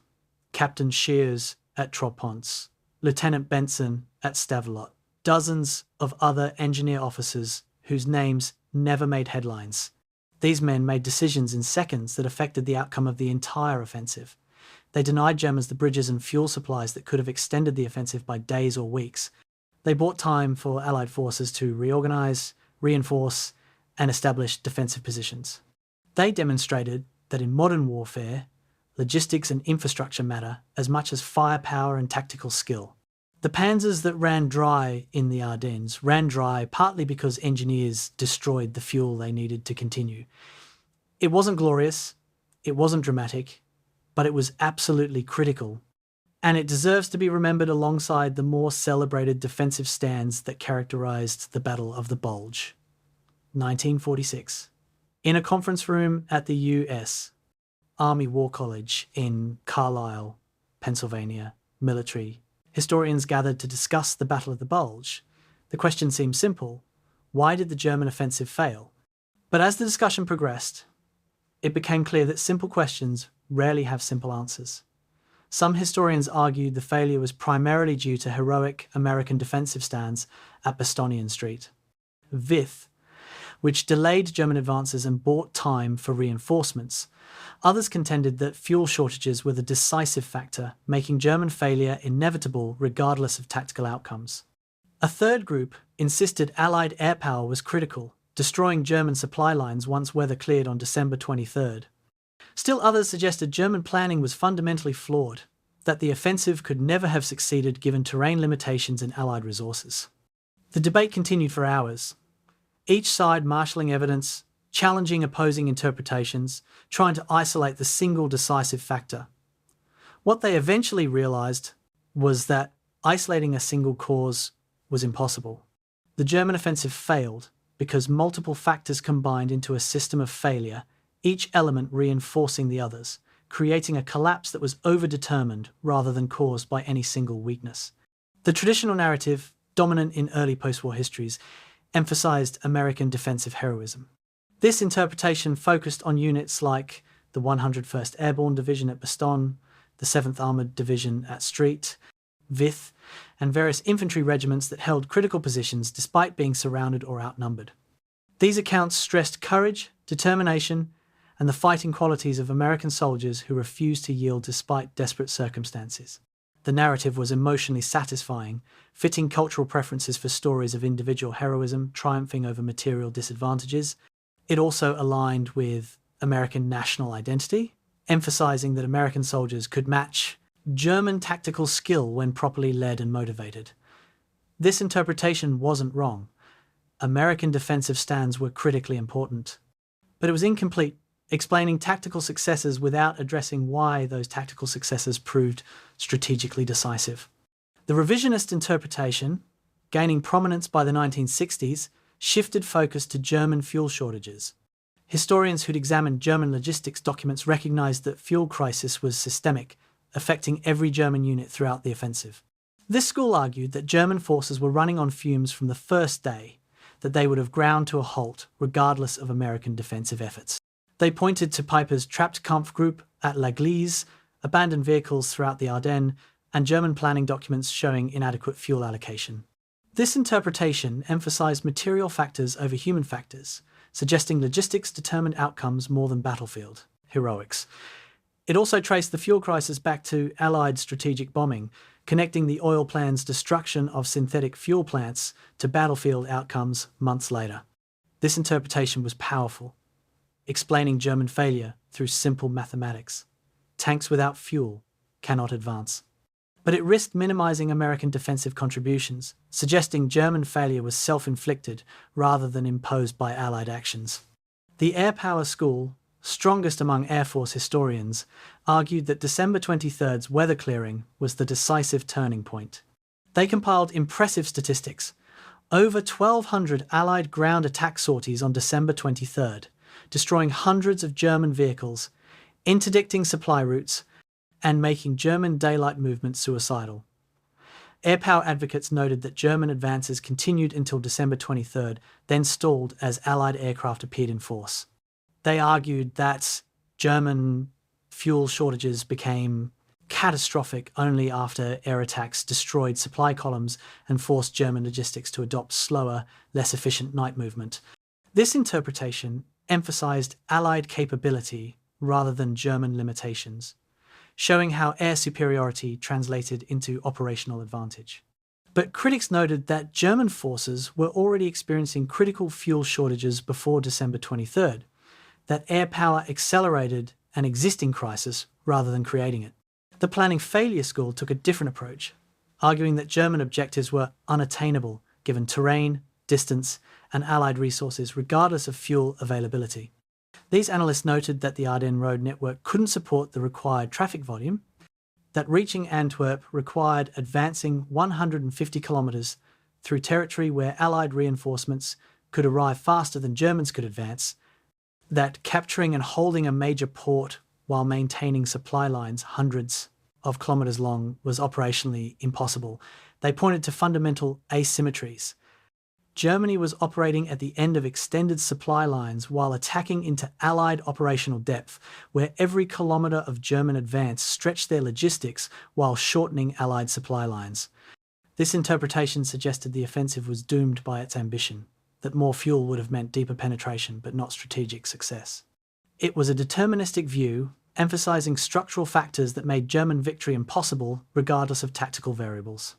Captain Shears at Trois-Ponts, Lieutenant Benson at Stavelot, dozens of other engineer officers whose names never made headlines. These men made decisions in seconds that affected the outcome of the entire offensive. They denied Germans the bridges and fuel supplies that could have extended the offensive by days or weeks. They bought time for Allied forces to reorganize, reinforce, and establish defensive positions. They demonstrated that in modern warfare, logistics and infrastructure matter as much as firepower and tactical skill. The Panzers that ran dry in the Ardennes ran dry partly because engineers destroyed the fuel they needed to continue. It wasn't glorious, it wasn't dramatic, but it was absolutely critical, and it deserves to be remembered alongside the more celebrated defensive stands that characterized the Battle of the Bulge. 1946. In a conference room at the U.S. Army War College in Carlisle, Pennsylvania, military, historians gathered to discuss the Battle of the Bulge. The question seemed simple: why did the German offensive fail? But as the discussion progressed, it became clear that simple questions rarely have simple answers. Some historians argued the failure was primarily due to heroic American defensive stands at Bastogne Street, Vith, which delayed German advances and bought time for reinforcements. Others contended that fuel shortages were the decisive factor, making German failure inevitable regardless of tactical outcomes. A third group insisted Allied air power was critical, destroying German supply lines once weather cleared on December 23rd. Still others suggested German planning was fundamentally flawed, that the offensive could never have succeeded given terrain limitations and Allied resources. The debate continued for hours. each side marshalling evidence, challenging opposing interpretations, trying to isolate the single decisive factor. What they eventually realized was that isolating a single cause was impossible. The German offensive failed because multiple factors combined into a system of failure, each element reinforcing the others, creating a collapse that was overdetermined rather than caused by any single weakness. The traditional narrative, dominant in early post-war histories, emphasized American defensive heroism. This interpretation focused on units like the 101st Airborne Division at Bastogne, the 7th Armoured Division at Street, Vith, and various infantry regiments that held critical positions despite being surrounded or outnumbered. These accounts stressed courage, determination, and the fighting qualities of American soldiers who refused to yield despite desperate circumstances. The narrative was emotionally satisfying, fitting cultural preferences for stories of individual heroism triumphing over material disadvantages. It also aligned with American national identity, emphasizing that American soldiers could match German tactical skill when properly led and motivated. This interpretation wasn't wrong. American defensive stands were critically important, but it was incomplete, explaining tactical successes without addressing why those tactical successes proved strategically decisive. The revisionist interpretation, gaining prominence by the 1960s, shifted focus to German fuel shortages. Historians who'd examined German logistics documents recognized that fuel crisis was systemic, affecting every German unit throughout the offensive. This school argued that German forces were running on fumes from the first day, that they would have ground to a halt regardless of American defensive efforts. They pointed to Piper's trapped Kampfgruppe at La Gleize, abandoned vehicles throughout the Ardennes, and German planning documents showing inadequate fuel allocation. This interpretation emphasized material factors over human factors, suggesting logistics determined outcomes more than battlefield heroics. It also traced the fuel crisis back to Allied strategic bombing, connecting the oil plan's destruction of synthetic fuel plants to battlefield outcomes months later. This interpretation was powerful, explaining German failure through simple mathematics. Tanks without fuel cannot advance. But it risked minimizing American defensive contributions, suggesting German failure was self-inflicted rather than imposed by Allied actions. The Air Power School, strongest among Air Force historians, argued that December 23rd's weather clearing was the decisive turning point. They compiled impressive statistics: over 1,200 Allied ground attack sorties on December 23rd, destroying hundreds of German vehicles, interdicting supply routes, and making German daylight movement suicidal. Air power advocates noted that German advances continued until December 23rd, then stalled as Allied aircraft appeared in force. They argued that German fuel shortages became catastrophic only after air attacks destroyed supply columns and forced German logistics to adopt slower, less efficient night movement. This interpretation emphasized Allied capability rather than German limitations, showing how air superiority translated into operational advantage. But critics noted that German forces were already experiencing critical fuel shortages before December 23rd, that air power accelerated an existing crisis rather than creating it. The planning failure school took a different approach, arguing that German objectives were unattainable given terrain, distance, and Allied resources regardless of fuel availability. These analysts noted that the Ardennes road network couldn't support the required traffic volume, that reaching Antwerp required advancing 150 kilometres through territory where Allied reinforcements could arrive faster than Germans could advance, that capturing and holding a major port while maintaining supply lines hundreds of kilometres long was operationally impossible. They pointed to fundamental asymmetries. Germany was operating at the end of extended supply lines while attacking into Allied operational depth, where every kilometre of German advance stretched their logistics while shortening Allied supply lines. This interpretation suggested the offensive was doomed by its ambition, that more fuel would have meant deeper penetration but not strategic success. It was a deterministic view, emphasizing structural factors that made German victory impossible regardless of tactical variables.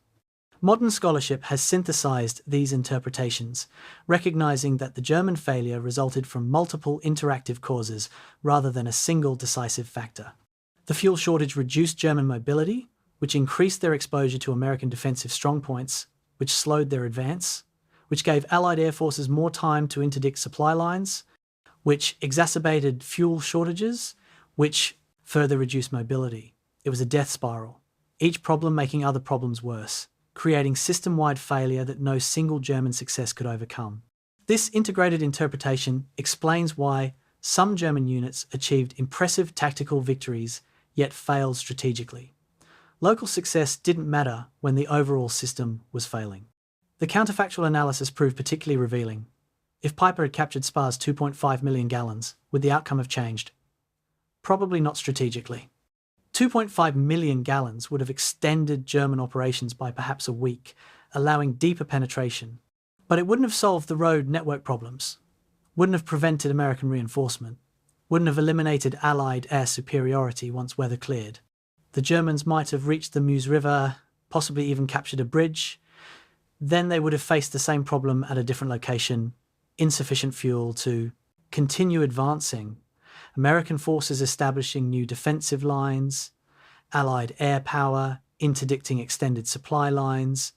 Modern scholarship has synthesized these interpretations, recognizing that the German failure resulted from multiple interactive causes rather than a single decisive factor. The fuel shortage reduced German mobility, which increased their exposure to American defensive strongpoints, which slowed their advance, which gave Allied air forces more time to interdict supply lines, which exacerbated fuel shortages, which further reduced mobility. It was a death spiral, each problem making other problems worse, creating system-wide failure that no single German success could overcome. This integrated interpretation explains why some German units achieved impressive tactical victories yet failed strategically. Local success didn't matter when the overall system was failing. The counterfactual analysis proved particularly revealing. If Piper had captured Spa's 2.5 million gallons, would the outcome have changed? Probably not strategically. 2.5 million gallons would have extended German operations by perhaps a week, allowing deeper penetration. But it wouldn't have solved the road network problems, wouldn't have prevented American reinforcement, wouldn't have eliminated Allied air superiority once weather cleared. The Germans might have reached the Meuse River, possibly even captured a bridge. Then they would have faced the same problem at a different location, insufficient fuel to continue advancing, American forces establishing new defensive lines, Allied air power interdicting extended supply lines.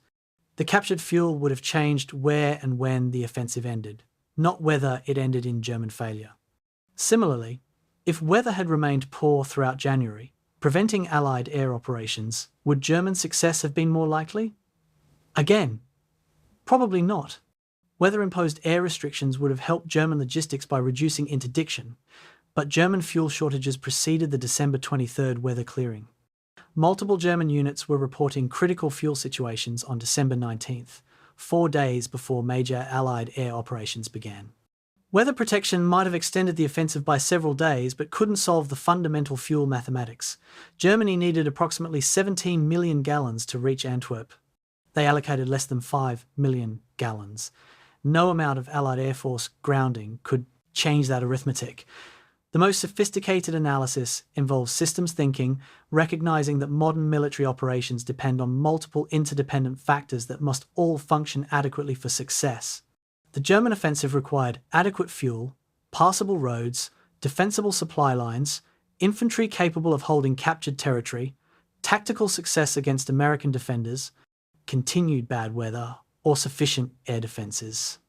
The captured fuel would have changed where and when the offensive ended, not whether it ended in German failure. Similarly, if weather had remained poor throughout January, preventing Allied air operations, would German success have been more likely? Again, probably not. Weather-imposed air restrictions would have helped German logistics by reducing interdiction, but German fuel shortages preceded the December 23rd weather clearing. Multiple German units were reporting critical fuel situations on December 19th, 4 days before major Allied air operations began. Weather protection might have extended the offensive by several days, but couldn't solve the fundamental fuel mathematics. Germany needed approximately 17 million gallons to reach Antwerp. They allocated less than 5 million gallons. No amount of Allied Air Force grounding could change that arithmetic. The most sophisticated analysis involves systems thinking, recognizing that modern military operations depend on multiple interdependent factors that must all function adequately for success. The German offensive required adequate fuel, passable roads, defensible supply lines, infantry capable of holding captured territory, tactical success against American defenders, continued bad weather, or sufficient air defenses,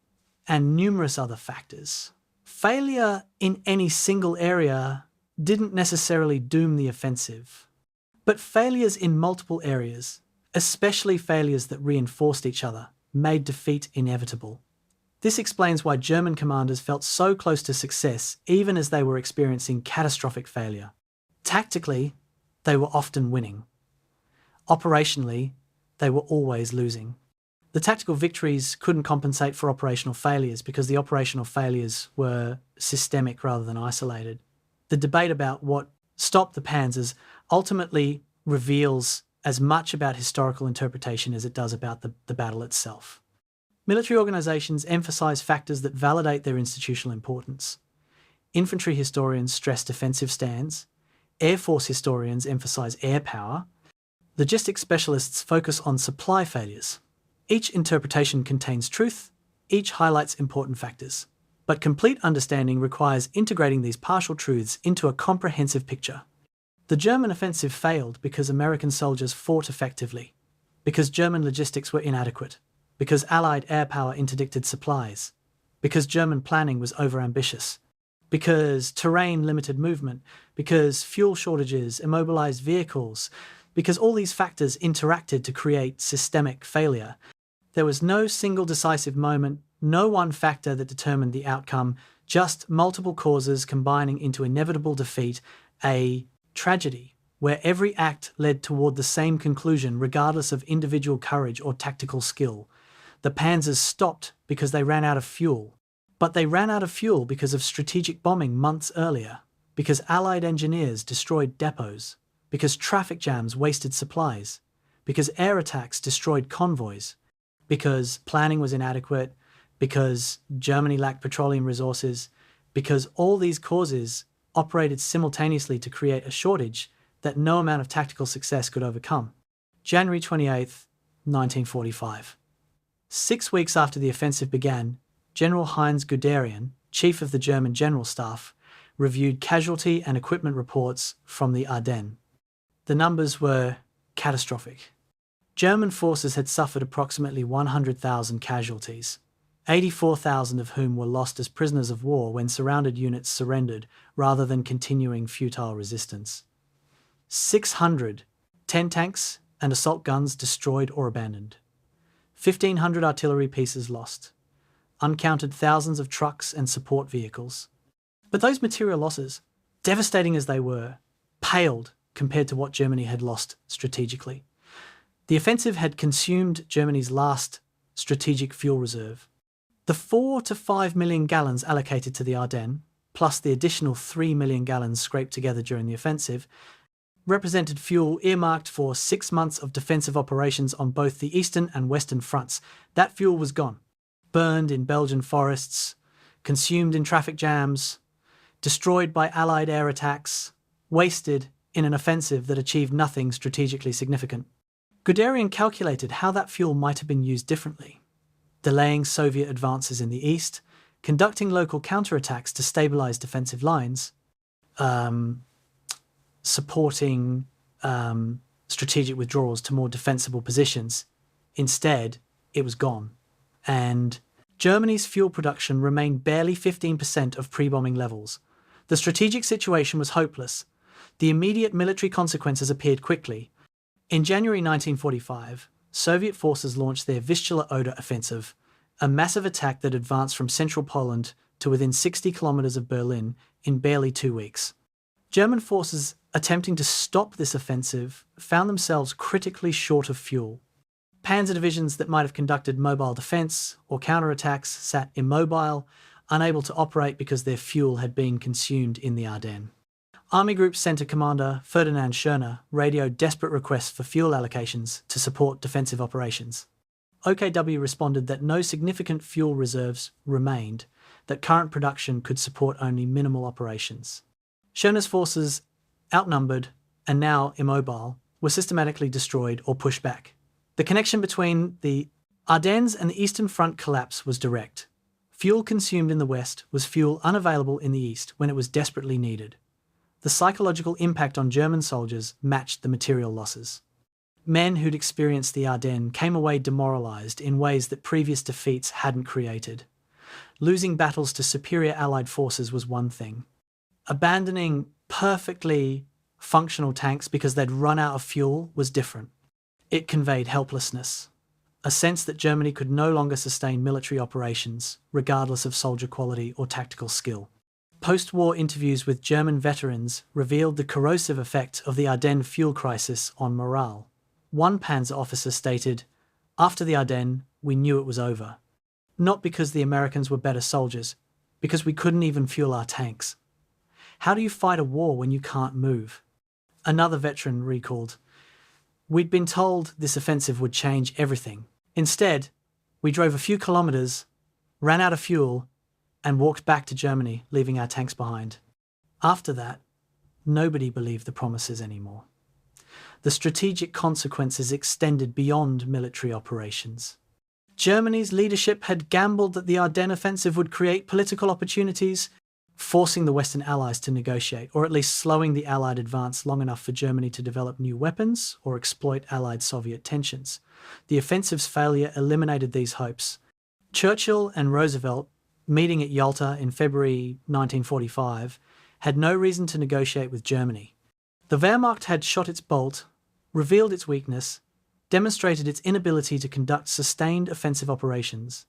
and numerous other factors. Failure in any single area didn't necessarily doom the offensive, but failures in multiple areas, especially failures that reinforced each other, made defeat inevitable. This explains why German commanders felt so close to success even as they were experiencing catastrophic failure. Tactically, they were often winning. Operationally, they were always losing. The tactical victories couldn't compensate for operational failures because the operational failures were systemic rather than isolated. The debate about what stopped the Panzers ultimately reveals as much about historical interpretation as it does about the battle itself. Military organizations emphasize factors that validate their institutional importance. Infantry historians stress defensive stands. Air Force historians emphasize air power. Logistics specialists focus on supply failures. Each interpretation contains truth, each highlights important factors. But complete understanding requires integrating these partial truths into a comprehensive picture. The German offensive failed because American soldiers fought effectively, because German logistics were inadequate, because Allied air power interdicted supplies, because German planning was overambitious, because terrain limited movement, because fuel shortages immobilized vehicles, because all these factors interacted to create systemic failure. There was no single decisive moment, no one factor that determined the outcome, just multiple causes combining into inevitable defeat, a tragedy where every act led toward the same conclusion regardless of individual courage or tactical skill. The Panzers stopped because they ran out of fuel. But they ran out of fuel because of strategic bombing months earlier, because Allied engineers destroyed depots, because traffic jams wasted supplies, because air attacks destroyed convoys, because planning was inadequate, because Germany lacked petroleum resources, because all these causes operated simultaneously to create a shortage that no amount of tactical success could overcome. January 28th, 1945. 6 weeks after the offensive began, General Heinz Guderian, chief of the German General Staff, reviewed casualty and equipment reports from the Ardennes. The numbers were catastrophic. German forces had suffered approximately 100,000 casualties, 84,000 of whom were lost as prisoners of war when surrounded units surrendered rather than continuing futile resistance. 600 10 tanks and assault guns destroyed or abandoned. 1,500 artillery pieces lost. Uncounted thousands of trucks and support vehicles. But those material losses, devastating as they were, paled compared to what Germany had lost strategically. The offensive had consumed Germany's last strategic fuel reserve. The 4 to 5 million gallons allocated to the Ardennes, plus the additional 3 million gallons scraped together during the offensive, represented fuel earmarked for 6 months of defensive operations on both the eastern and western fronts. That fuel was gone, burned in Belgian forests, consumed in traffic jams, destroyed by Allied air attacks, wasted in an offensive that achieved nothing strategically significant. Guderian calculated how that fuel might have been used differently, delaying Soviet advances in the east, conducting local counterattacks to stabilize defensive lines, supporting strategic withdrawals to more defensible positions. Instead, it was gone. And Germany's fuel production remained barely 15% of pre-bombing levels. The strategic situation was hopeless. The immediate military consequences appeared quickly. In January 1945, Soviet forces launched their Vistula-Oder offensive, a massive attack that advanced from central Poland to within 60 kilometers of Berlin in barely 2 weeks. German forces attempting to stop this offensive found themselves critically short of fuel. Panzer divisions that might have conducted mobile defense or counterattacks sat immobile, unable to operate because their fuel had been consumed in the Ardennes. Army Group Center Commander Ferdinand Schörner radioed desperate requests for fuel allocations to support defensive operations. OKW responded that no significant fuel reserves remained, that current production could support only minimal operations. Schörner's forces, outnumbered and now immobile, were systematically destroyed or pushed back. The connection between the Ardennes and the Eastern Front collapse was direct. Fuel consumed in the west was fuel unavailable in the east when it was desperately needed. The psychological impact on German soldiers matched the material losses. Men who'd experienced the Ardennes came away demoralized in ways that previous defeats hadn't created. Losing battles to superior Allied forces was one thing. Abandoning perfectly functional tanks because they'd run out of fuel was different. It conveyed helplessness, a sense that Germany could no longer sustain military operations, regardless of soldier quality or tactical skill. Post-war interviews with German veterans revealed the corrosive effect of the Ardennes fuel crisis on morale. One Panzer officer stated, "After the Ardennes, we knew it was over. Not because the Americans were better soldiers, because we couldn't even fuel our tanks. How do you fight a war when you can't move?" Another veteran recalled, "We'd been told this offensive would change everything. Instead, we drove a few kilometers, ran out of fuel, and walked back to Germany, leaving our tanks behind." After that, nobody believed the promises anymore. The strategic consequences extended beyond military operations. Germany's leadership had gambled that the Ardennes offensive would create political opportunities, forcing the Western Allies to negotiate, or at least slowing the Allied advance long enough for Germany to develop new weapons or exploit Allied-Soviet tensions. The offensive's failure eliminated these hopes. Churchill and Roosevelt, meeting at Yalta in February 1945, had no reason to negotiate with Germany. The Wehrmacht had shot its bolt, revealed its weakness, demonstrated its inability to conduct sustained offensive operations.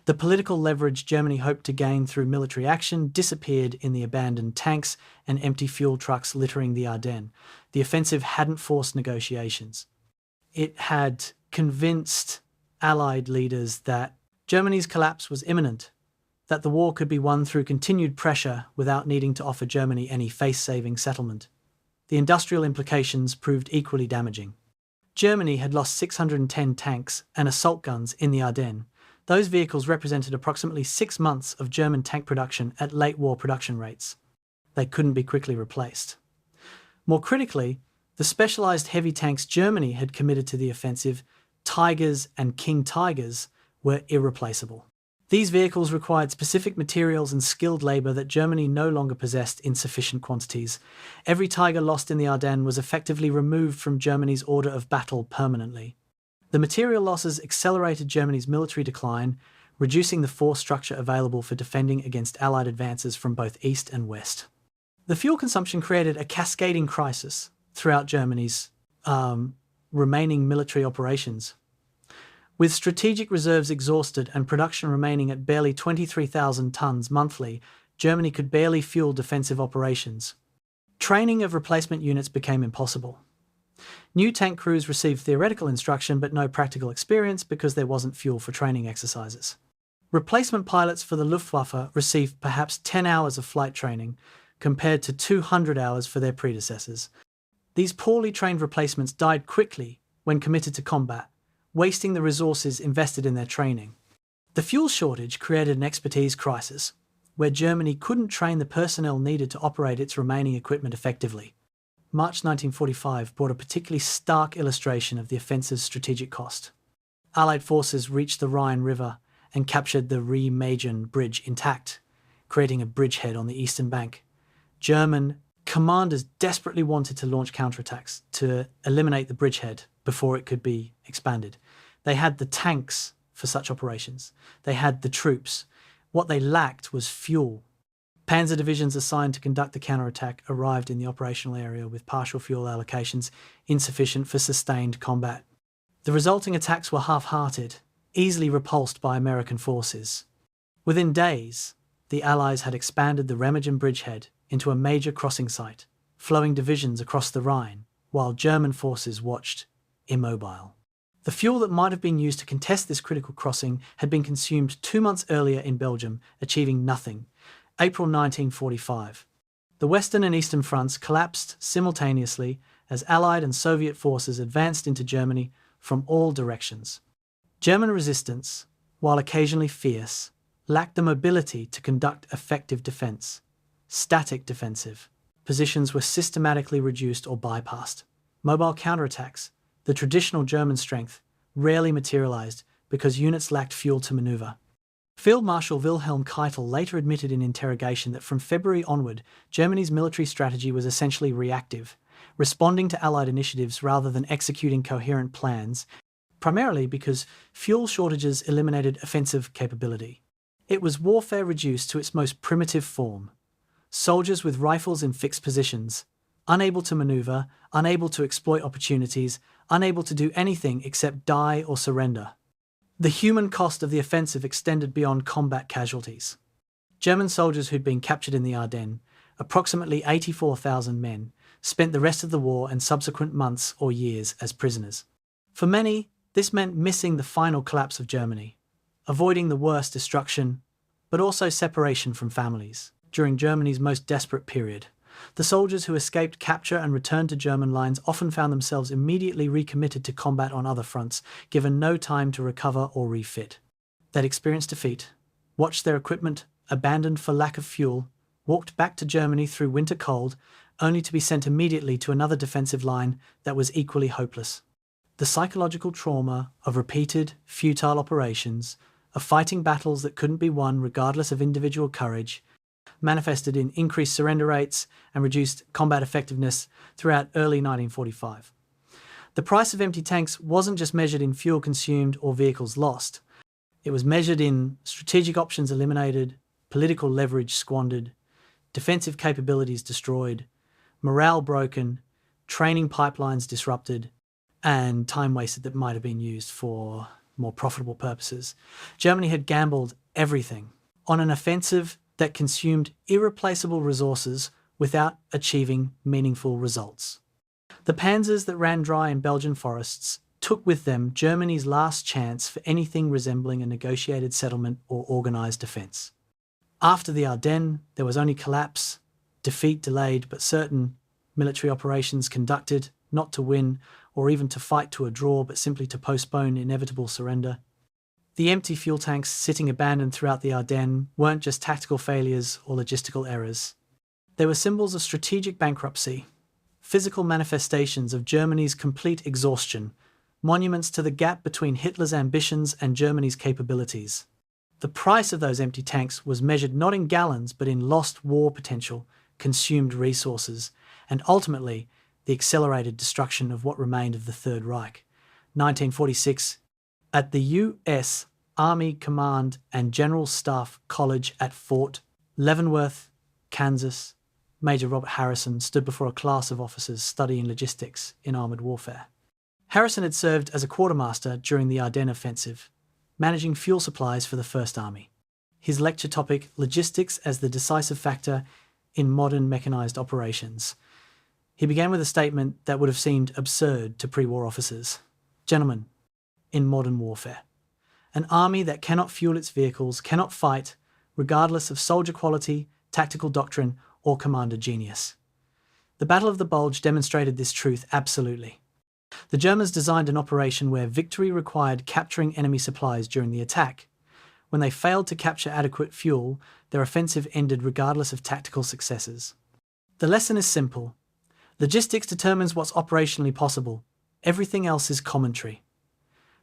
The political leverage Germany hoped to gain through military action disappeared in the abandoned tanks and empty fuel trucks littering the Ardennes. The offensive hadn't forced negotiations. It had convinced Allied leaders that Germany's collapse was imminent, that the war could be won through continued pressure without needing to offer Germany any face-saving settlement. The industrial implications proved equally damaging. Germany had lost 610 tanks and assault guns in the Ardennes. Those vehicles represented approximately 6 months of German tank production at late war production rates. They couldn't be quickly replaced. More critically, the specialized heavy tanks Germany had committed to the offensive, Tigers and King Tigers, were irreplaceable. These vehicles required specific materials and skilled labor that Germany no longer possessed in sufficient quantities. Every Tiger lost in the Ardennes was effectively removed from Germany's order of battle permanently. The material losses accelerated Germany's military decline, reducing the force structure available for defending against Allied advances from both east and west. The fuel consumption created a cascading crisis throughout Germany's remaining military operations. With strategic reserves exhausted and production remaining at barely 23,000 tons monthly, Germany could barely fuel defensive operations. Training of replacement units became impossible. New tank crews received theoretical instruction but no practical experience because there wasn't fuel for training exercises. Replacement pilots for the Luftwaffe received perhaps 10 hours of flight training, compared to 200 hours for their predecessors. These poorly trained replacements died quickly when committed to combat, wasting the resources invested in their training. The fuel shortage created an expertise crisis, where Germany couldn't train the personnel needed to operate its remaining equipment effectively. March 1945 brought a particularly stark illustration of the offensive's strategic cost. Allied forces reached the Rhine River and captured the Remagen Bridge intact, creating a bridgehead on the eastern bank. German commanders desperately wanted to launch counterattacks to eliminate the bridgehead before it could be expanded. They had the tanks for such operations. They had the troops. What they lacked was fuel. Panzer divisions assigned to conduct the counterattack arrived in the operational area with partial fuel allocations insufficient for sustained combat. The resulting attacks were half-hearted, easily repulsed by American forces. Within days, the Allies had expanded the Remagen bridgehead into a major crossing site, flowing divisions across the Rhine, while German forces watched, immobile. The fuel that might have been used to contest this critical crossing had been consumed 2 months earlier in Belgium, achieving nothing. April 1945. The Western and Eastern fronts collapsed simultaneously as Allied and Soviet forces advanced into Germany from all directions. German resistance, while occasionally fierce, lacked the mobility to conduct effective defence. Static defensive positions were systematically reduced or bypassed. Mobile counterattacks, the traditional German strength, rarely materialised because units lacked fuel to manoeuvre. Field Marshal Wilhelm Keitel later admitted in interrogation that from February onward, Germany's military strategy was essentially reactive, responding to Allied initiatives rather than executing coherent plans, primarily because fuel shortages eliminated offensive capability. It was warfare reduced to its most primitive form. Soldiers with rifles in fixed positions, unable to manoeuvre, unable to exploit opportunities, unable to do anything except die or surrender. The human cost of the offensive extended beyond combat casualties. German soldiers who'd been captured in the Ardennes, approximately 84,000 men, spent the rest of the war and subsequent months or years as prisoners. For many, this meant missing the final collapse of Germany, avoiding the worst destruction, but also separation from families. During Germany's most desperate period, the soldiers who escaped capture and returned to German lines often found themselves immediately recommitted to combat on other fronts, given no time to recover or refit. They'd experienced defeat, watched their equipment abandoned for lack of fuel, walked back to Germany through winter cold, only to be sent immediately to another defensive line that was equally hopeless. The psychological trauma of repeated, futile operations, of fighting battles that couldn't be won regardless of individual courage, manifested in increased surrender rates and reduced combat effectiveness throughout early 1945. The price of empty tanks wasn't just measured in fuel consumed or vehicles lost. It was measured in strategic options eliminated, political leverage squandered, defensive capabilities destroyed, morale broken, training pipelines disrupted, and time wasted that might have been used for more profitable purposes. Germany had gambled everything on an offensive that consumed irreplaceable resources without achieving meaningful results. The Panzers that ran dry in Belgian forests took with them Germany's last chance for anything resembling a negotiated settlement or organised defence. After the Ardennes, there was only collapse, defeat delayed but certain, military operations conducted, not to win or even to fight to a draw but simply to postpone inevitable surrender. The empty fuel tanks sitting abandoned throughout the Ardennes weren't just tactical failures or logistical errors. They were symbols of strategic bankruptcy, physical manifestations of Germany's complete exhaustion, monuments to the gap between Hitler's ambitions and Germany's capabilities. The price of those empty tanks was measured not in gallons but in lost war potential, consumed resources, and ultimately the accelerated destruction of what remained of the Third Reich. 1946. At the U.S. Army Command and General Staff College at Fort Leavenworth, Kansas, Major Robert Harrison stood before a class of officers studying logistics in armoured warfare. Harrison had served as a quartermaster during the Ardennes offensive, managing fuel supplies for the First Army. His lecture topic, Logistics as the Decisive Factor in Modern Mechanized Operations. He began with a statement that would have seemed absurd to pre-war officers. Gentlemen, in modern warfare, an army that cannot fuel its vehicles cannot fight, regardless of soldier quality, tactical doctrine, or commander genius. The Battle of the Bulge demonstrated this truth absolutely. The Germans designed an operation where victory required capturing enemy supplies during the attack. When they failed to capture adequate fuel, their offensive ended regardless of tactical successes. The lesson is simple. Logistics determines what's operationally possible. Everything else is commentary.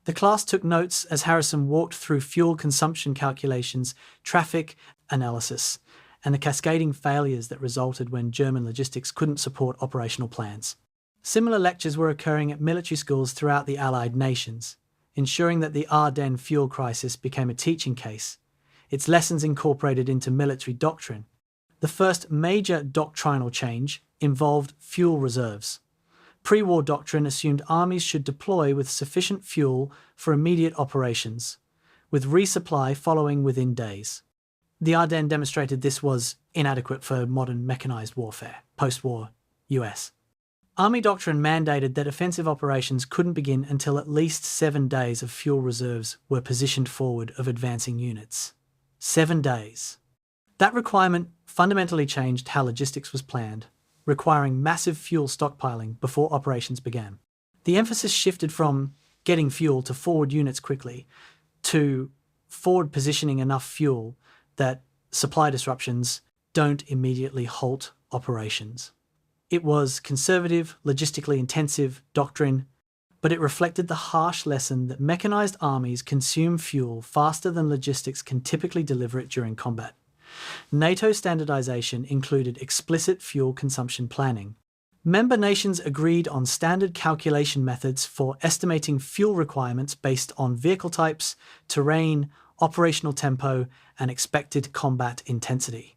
The class took notes as Harrison walked through fuel consumption calculations, traffic analysis, and the cascading failures that resulted when German logistics couldn't support operational plans. Similar lectures were occurring at military schools throughout the Allied nations, ensuring that the Ardennes fuel crisis became a teaching case, its lessons incorporated into military doctrine. The first major doctrinal change involved fuel reserves. Pre-war doctrine assumed armies should deploy with sufficient fuel for immediate operations, with resupply following within days. The Ardennes demonstrated this was inadequate for modern mechanized warfare, post-war US. Army doctrine mandated that offensive operations couldn't begin until at least 7 days of fuel reserves were positioned forward of advancing units. 7 days. That requirement fundamentally changed how logistics was planned, requiring massive fuel stockpiling before operations began. The emphasis shifted from getting fuel to forward units quickly to forward positioning enough fuel that supply disruptions don't immediately halt operations. It was conservative, logistically intensive doctrine, but it reflected the harsh lesson that mechanized armies consume fuel faster than logistics can typically deliver it during combat. NATO standardization included explicit fuel consumption planning. Member nations agreed on standard calculation methods for estimating fuel requirements based on vehicle types, terrain, operational tempo, and expected combat intensity.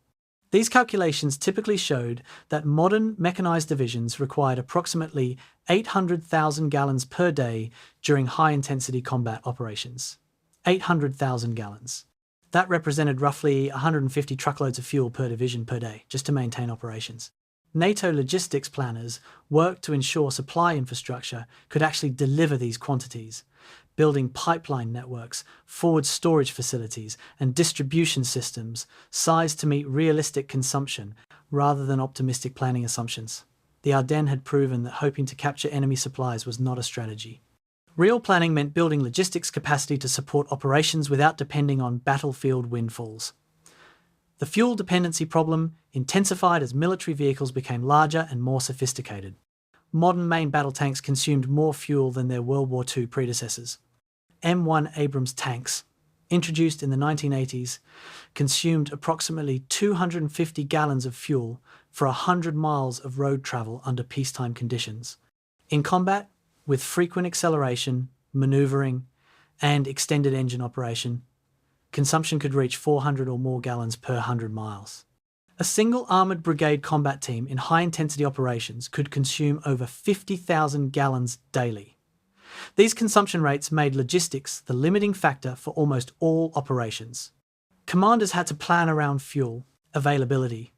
These calculations typically showed that modern mechanized divisions required approximately 800,000 gallons per day during high-intensity combat operations. 800,000 gallons. That represented roughly 150 truckloads of fuel per division per day, just to maintain operations. NATO logistics planners worked to ensure supply infrastructure could actually deliver these quantities, building pipeline networks, forward storage facilities, and distribution systems sized to meet realistic consumption rather than optimistic planning assumptions. The Ardennes had proven that hoping to capture enemy supplies was not a strategy. Real planning meant building logistics capacity to support operations without depending on battlefield windfalls. The fuel dependency problem intensified as military vehicles became larger and more sophisticated. Modern main battle tanks consumed more fuel than their World War II predecessors. M1 Abrams tanks, introduced in the 1980s, consumed approximately 250 gallons of fuel for 100 miles of road travel under peacetime conditions. In combat, with frequent acceleration, maneuvering, and extended engine operation, consumption could reach 400 or more gallons per 100 miles. A single armoured brigade combat team in high-intensity operations could consume over 50,000 gallons daily. These consumption rates made logistics the limiting factor for almost all operations. Commanders had to plan around fuel availability,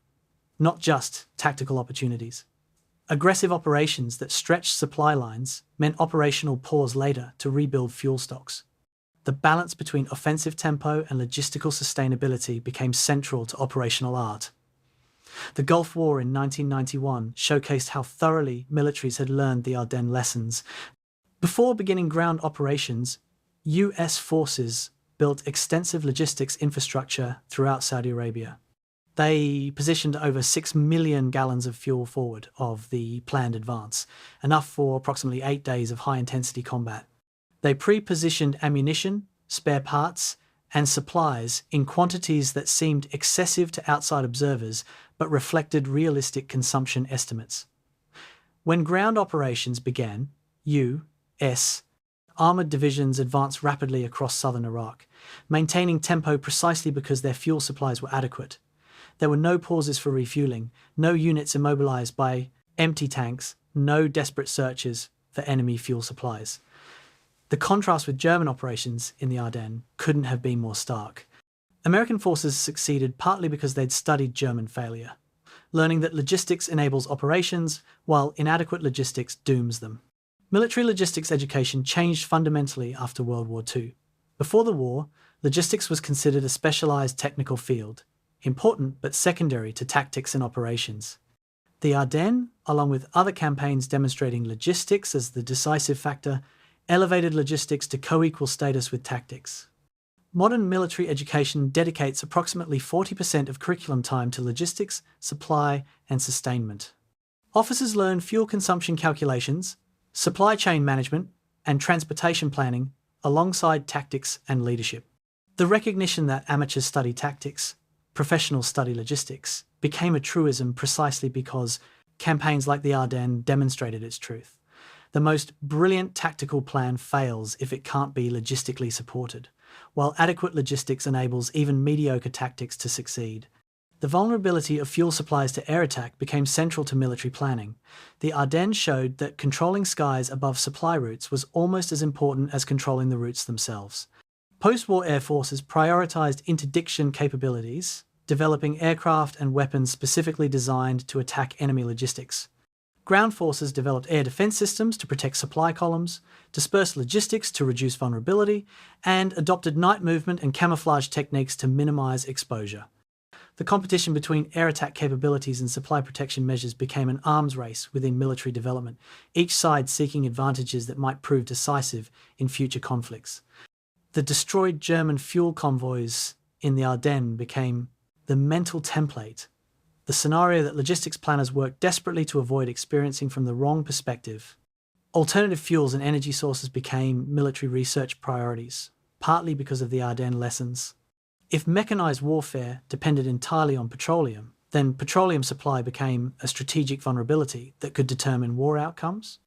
not just tactical opportunities. Aggressive operations that stretched supply lines meant operational pause later to rebuild fuel stocks. The balance between offensive tempo and logistical sustainability became central to operational art. The Gulf War in 1991 showcased how thoroughly militaries had learned the Ardennes lessons. Before beginning ground operations, US forces built extensive logistics infrastructure throughout Saudi Arabia. They positioned over 6 million gallons of fuel forward of the planned advance, enough for approximately 8 days of high-intensity combat. They pre-positioned ammunition, spare parts, and supplies in quantities that seemed excessive to outside observers but reflected realistic consumption estimates. When ground operations began, U.S. armoured divisions advanced rapidly across southern Iraq, maintaining tempo precisely because their fuel supplies were adequate. There were no pauses for refueling, no units immobilised by empty tanks, no desperate searches for enemy fuel supplies. The contrast with German operations in the Ardennes couldn't have been more stark. American forces succeeded partly because they'd studied German failure, learning that logistics enables operations, while inadequate logistics dooms them. Military logistics education changed fundamentally after World War II. Before the war, logistics was considered a specialised technical field, important but secondary to tactics and operations. The Ardennes, along with other campaigns demonstrating logistics as the decisive factor, elevated logistics to co-equal status with tactics. Modern military education dedicates approximately 40% of curriculum time to logistics, supply, and sustainment. Officers learn fuel consumption calculations, supply chain management, and transportation planning alongside tactics and leadership. The recognition that amateurs study tactics, professionals study logistics, became a truism precisely because campaigns like the Ardennes demonstrated its truth. The most brilliant tactical plan fails if it can't be logistically supported, while adequate logistics enables even mediocre tactics to succeed. The vulnerability of fuel supplies to air attack became central to military planning. The Ardennes showed that controlling skies above supply routes was almost as important as controlling the routes themselves. Post-war air forces prioritized interdiction capabilities, developing aircraft and weapons specifically designed to attack enemy logistics. Ground forces developed air defense systems to protect supply columns, dispersed logistics to reduce vulnerability, and adopted night movement and camouflage techniques to minimize exposure. The competition between air attack capabilities and supply protection measures became an arms race within military development, each side seeking advantages that might prove decisive in future conflicts. The destroyed German fuel convoys in the Ardennes became the mental template, the scenario that logistics planners worked desperately to avoid experiencing from the wrong perspective. Alternative fuels and energy sources became military research priorities, partly because of the Ardennes lessons. If mechanized warfare depended entirely on petroleum, then petroleum supply became a strategic vulnerability that could determine war outcomes.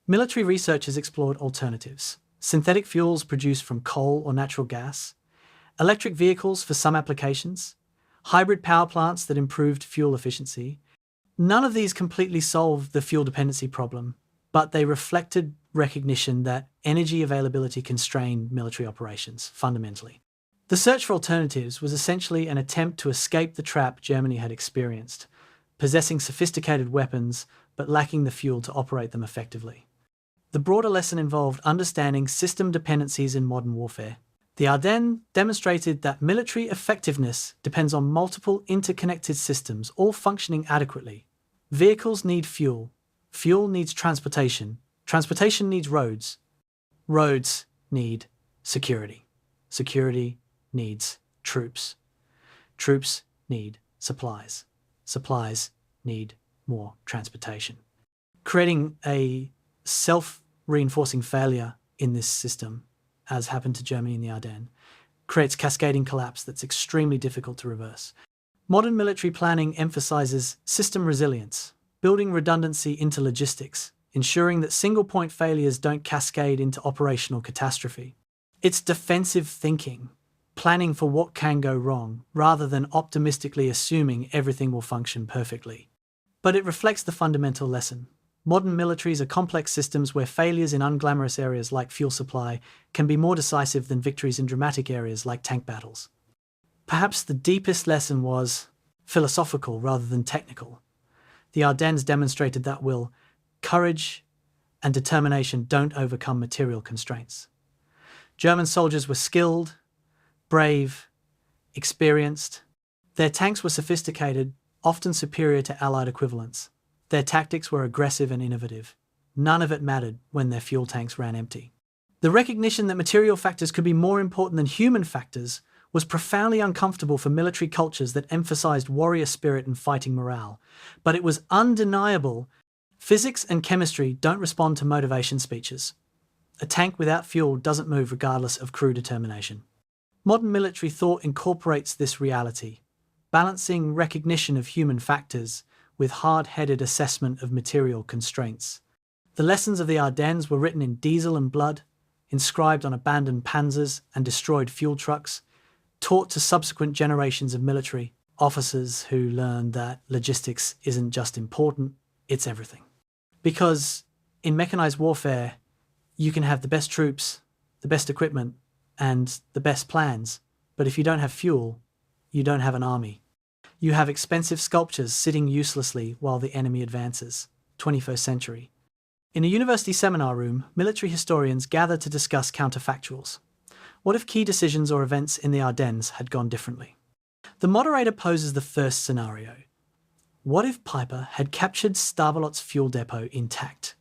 Military researchers explored alternatives: synthetic fuels produced from coal or natural gas, electric vehicles for some applications, hybrid power plants that improved fuel efficiency. None of these completely solved the fuel dependency problem, but they reflected recognition that energy availability constrained military operations fundamentally. The search for alternatives was essentially an attempt to escape the trap Germany had experienced, possessing sophisticated weapons but lacking the fuel to operate them effectively. The broader lesson involved understanding system dependencies in modern warfare. The Ardennes demonstrated that military effectiveness depends on multiple interconnected systems, all functioning adequately. Vehicles need fuel. Fuel needs transportation. Transportation needs roads. Roads need security. Security needs troops. Troops need supplies. Supplies need more transportation. Creating a self-reinforcing failure in this system, as happened to Germany in the Ardennes, creates cascading collapse that's extremely difficult to reverse. Modern military planning emphasizes system resilience, building redundancy into logistics, ensuring that single-point failures don't cascade into operational catastrophe. It's defensive thinking, planning for what can go wrong, rather than optimistically assuming everything will function perfectly. But it reflects the fundamental lesson. Modern militaries are complex systems where failures in unglamorous areas like fuel supply can be more decisive than victories in dramatic areas like tank battles. Perhaps the deepest lesson was philosophical rather than technical. The Ardennes demonstrated that will, courage, and determination don't overcome material constraints. German soldiers were skilled, brave, experienced. Their tanks were sophisticated, often superior to Allied equivalents. Their tactics were aggressive and innovative. None of it mattered when their fuel tanks ran empty. The recognition that material factors could be more important than human factors was profoundly uncomfortable for military cultures that emphasized warrior spirit and fighting morale. But it was undeniable. Physics and chemistry don't respond to motivation speeches. A tank without fuel doesn't move regardless of crew determination. Modern military thought incorporates this reality, balancing recognition of human factors with hard-headed assessment of material constraints. The lessons of the Ardennes were written in diesel and blood, inscribed on abandoned Panzers and destroyed fuel trucks, taught to subsequent generations of military officers who learned that logistics isn't just important, it's everything. Because in mechanized warfare, you can have the best troops, the best equipment, and the best plans, but if you don't have fuel, you don't have an army. You have expensive sculptures sitting uselessly while the enemy advances. 21st century. In a university seminar room, military historians gather to discuss counterfactuals. What if key decisions or events in the Ardennes had gone differently? The moderator poses the first scenario. What if Piper had captured Stavelot's fuel depot intact,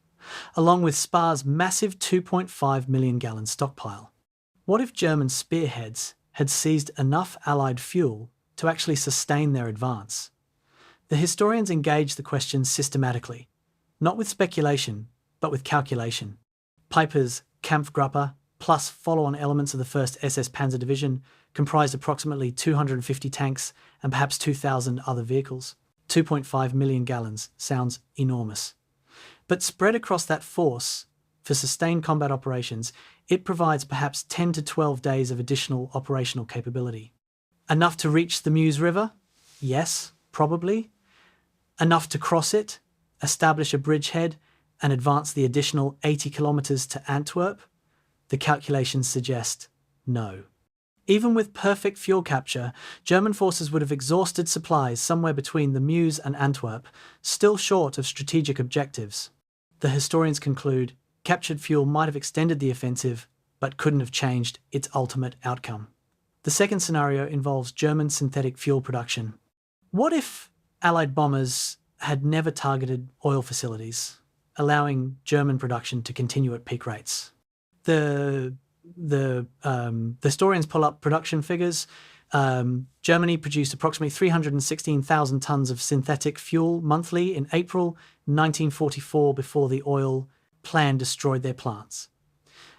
along with Spa's massive 2.5 million gallon stockpile? What if German spearheads had seized enough Allied fuel to actually sustain their advance? The historians engage the question systematically, not with speculation, but with calculation. Piper's Kampfgruppe, plus follow-on elements of the 1st SS Panzer Division, comprised approximately 250 tanks and perhaps 2,000 other vehicles. 2.5 million gallons sounds enormous. But spread across that force, for sustained combat operations, it provides perhaps 10 to 12 days of additional operational capability. Enough to reach the Meuse River? Yes, probably. Enough to cross it, establish a bridgehead, and advance the additional 80 kilometers to Antwerp? The calculations suggest no. Even with perfect fuel capture, German forces would have exhausted supplies somewhere between the Meuse and Antwerp, still short of strategic objectives. The historians conclude captured fuel might have extended the offensive, but couldn't have changed its ultimate outcome. The second scenario involves German synthetic fuel production. What if Allied bombers had never targeted oil facilities, allowing German production to continue at peak rates? The historians pull up production figures. Germany produced approximately 316,000 tons of synthetic fuel monthly in April 1944 before the oil plan destroyed their plants.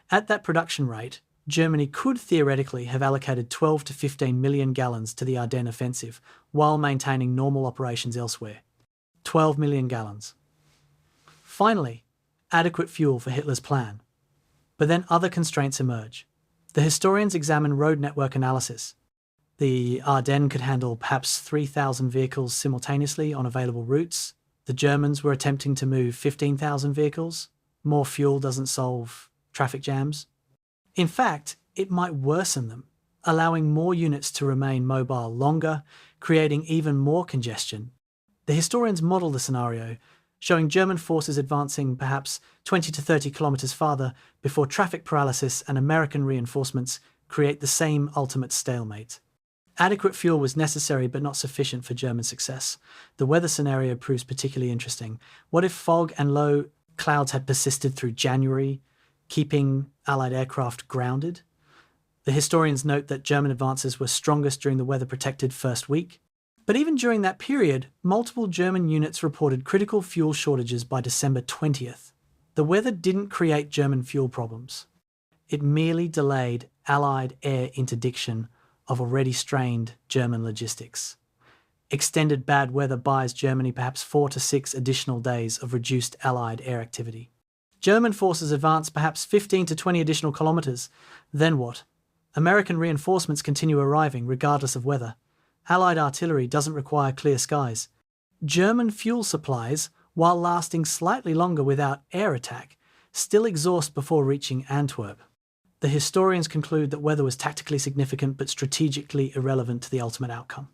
At that production rate, Germany could theoretically have allocated 12 to 15 million gallons to the Ardennes offensive while maintaining normal operations elsewhere. 12 million gallons. Finally, adequate fuel for Hitler's plan. But then other constraints emerge. The historians examine road network analysis. The Ardennes could handle perhaps 3,000 vehicles simultaneously on available routes. The Germans were attempting to move 15,000 vehicles. More fuel doesn't solve traffic jams. In fact, it might worsen them, allowing more units to remain mobile longer, creating even more congestion. The historians model the scenario, showing German forces advancing perhaps 20 to 30 kilometers farther before traffic paralysis and American reinforcements create the same ultimate stalemate. Adequate fuel was necessary but not sufficient for German success. The weather scenario proves particularly interesting. What if fog and low clouds had persisted through January, keeping Allied aircraft grounded? The historians note that German advances were strongest during the weather-protected first week. But even during that period, multiple German units reported critical fuel shortages by December 20th. The weather didn't create German fuel problems. It merely delayed Allied air interdiction of already strained German logistics. Extended bad weather buys Germany perhaps 4 to 6 additional days of reduced Allied air activity. German forces advance perhaps 15 to 20 additional kilometers. Then what? American reinforcements continue arriving regardless of weather. Allied artillery doesn't require clear skies. German fuel supplies, while lasting slightly longer without air attack, still exhaust before reaching Antwerp. The historians conclude that weather was tactically significant but strategically irrelevant to the ultimate outcome.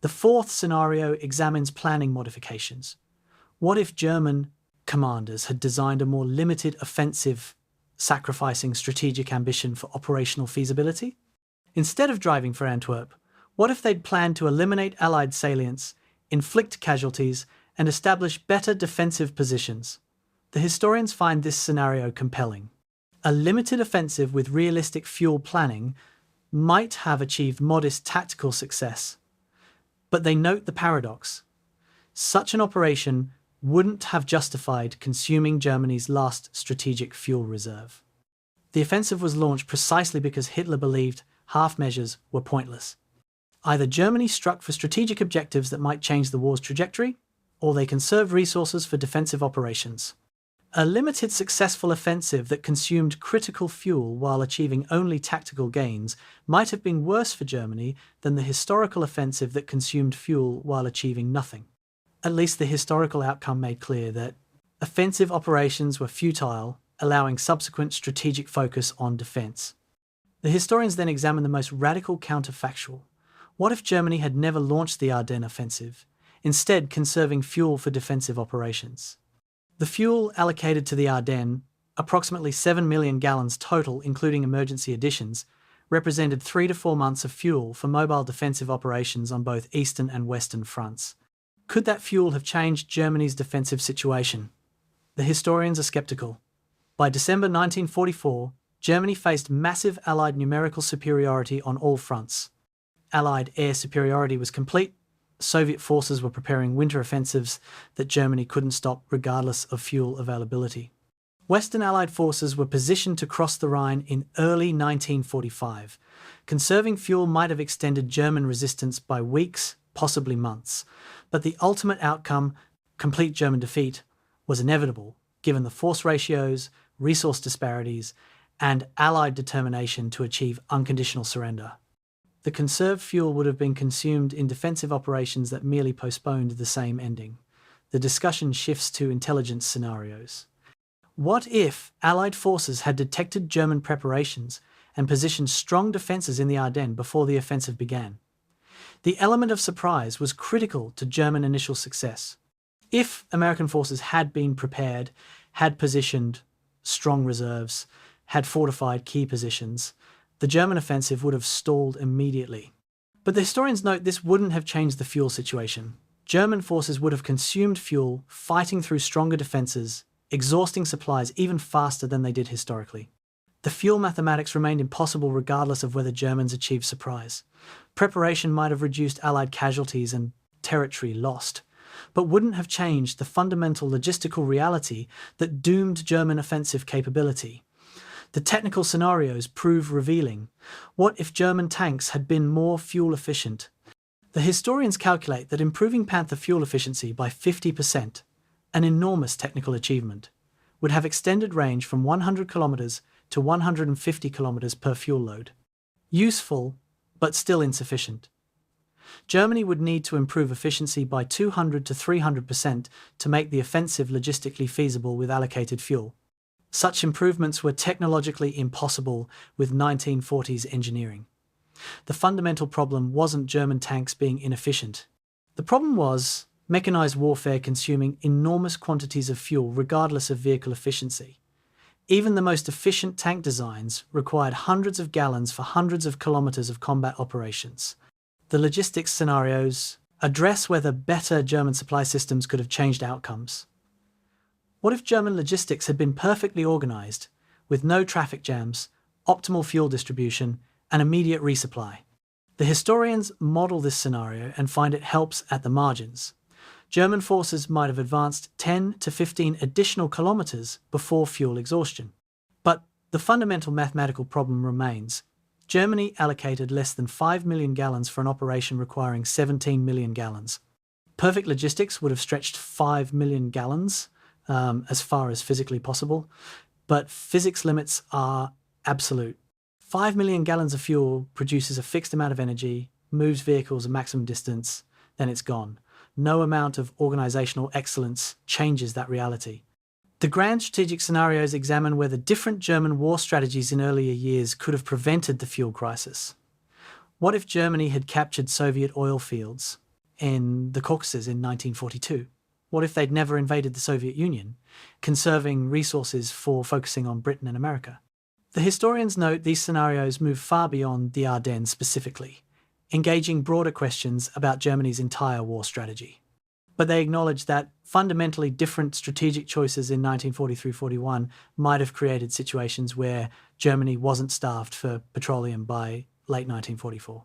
The fourth scenario examines planning modifications. What if German commanders had designed a more limited offensive, sacrificing strategic ambition for operational feasibility? Instead of driving for Antwerp, what if they'd planned to eliminate Allied salients, inflict casualties, and establish better defensive positions? The historians find this scenario compelling. A limited offensive with realistic fuel planning might have achieved modest tactical success. But they note the paradox. Such an operation wouldn't have justified consuming Germany's last strategic fuel reserve. The offensive was launched precisely because Hitler believed half measures were pointless. Either Germany struck for strategic objectives that might change the war's trajectory, or they conserved resources for defensive operations. A limited successful offensive that consumed critical fuel while achieving only tactical gains might have been worse for Germany than the historical offensive that consumed fuel while achieving nothing. At least the historical outcome made clear that offensive operations were futile, allowing subsequent strategic focus on defence. The historians then examined the most radical counterfactual. What if Germany had never launched the Ardennes offensive, instead conserving fuel for defensive operations? The fuel allocated to the Ardennes, approximately 7 million gallons total including emergency additions, represented 3 to 4 months of fuel for mobile defensive operations on both eastern and western fronts. Could that fuel have changed Germany's defensive situation? The historians are skeptical. By December 1944, Germany faced massive Allied numerical superiority on all fronts. Allied air superiority was complete. Soviet forces were preparing winter offensives that Germany couldn't stop regardless of fuel availability. Western Allied forces were positioned to cross the Rhine in early 1945. Conserving fuel might have extended German resistance by weeks, possibly months, but the ultimate outcome, complete German defeat, was inevitable given the force ratios, resource disparities, and Allied determination to achieve unconditional surrender. The conserved fuel would have been consumed in defensive operations that merely postponed the same ending. The discussion shifts to intelligence scenarios. What if Allied forces had detected German preparations and positioned strong defences in the Ardennes before the offensive began? The element of surprise was critical to German initial success. If American forces had been prepared, had positioned strong reserves, had fortified key positions, the German offensive would have stalled immediately. But the historians note this wouldn't have changed the fuel situation. German forces would have consumed fuel, fighting through stronger defences, exhausting supplies even faster than they did historically. The fuel mathematics remained impossible regardless of whether Germans achieved surprise. Preparation might have reduced Allied casualties and territory lost, but wouldn't have changed the fundamental logistical reality that doomed German offensive capability. The technical scenarios prove revealing. What if German tanks had been more fuel efficient? The historians calculate that improving Panther fuel efficiency by 50%, an enormous technical achievement, would have extended range from 100 kilometers to 150 kilometers per fuel load. Useful, but still insufficient. Germany would need to improve efficiency by 200 to 300% to make the offensive logistically feasible with allocated fuel. Such improvements were technologically impossible with 1940s engineering. The fundamental problem wasn't German tanks being inefficient. The problem was mechanized warfare consuming enormous quantities of fuel regardless of vehicle efficiency. Even the most efficient tank designs required hundreds of gallons for hundreds of kilometers of combat operations. The logistics scenarios address whether better German supply systems could have changed outcomes. What if German logistics had been perfectly organized, with no traffic jams, optimal fuel distribution, and immediate resupply? The historians model this scenario and find it helps at the margins. German forces might have advanced 10 to 15 additional kilometers before fuel exhaustion. But the fundamental mathematical problem remains. Germany allocated less than 5 million gallons for an operation requiring 17 million gallons. Perfect logistics would have stretched 5 million gallons as far as physically possible, but physics limits are absolute. 5 million gallons of fuel produces a fixed amount of energy, moves vehicles a maximum distance, then it's gone. No amount of organizational excellence changes that reality. The grand strategic scenarios examine whether different German war strategies in earlier years could have prevented the fuel crisis. What if Germany had captured Soviet oil fields in the Caucasus in 1942? What if they'd never invaded the Soviet Union, conserving resources for focusing on Britain and America? The historians note these scenarios move far beyond the Ardennes specifically, engaging broader questions about Germany's entire war strategy. But they acknowledge that fundamentally different strategic choices in 1943-41 might have created situations where Germany wasn't starved for petroleum by late 1944.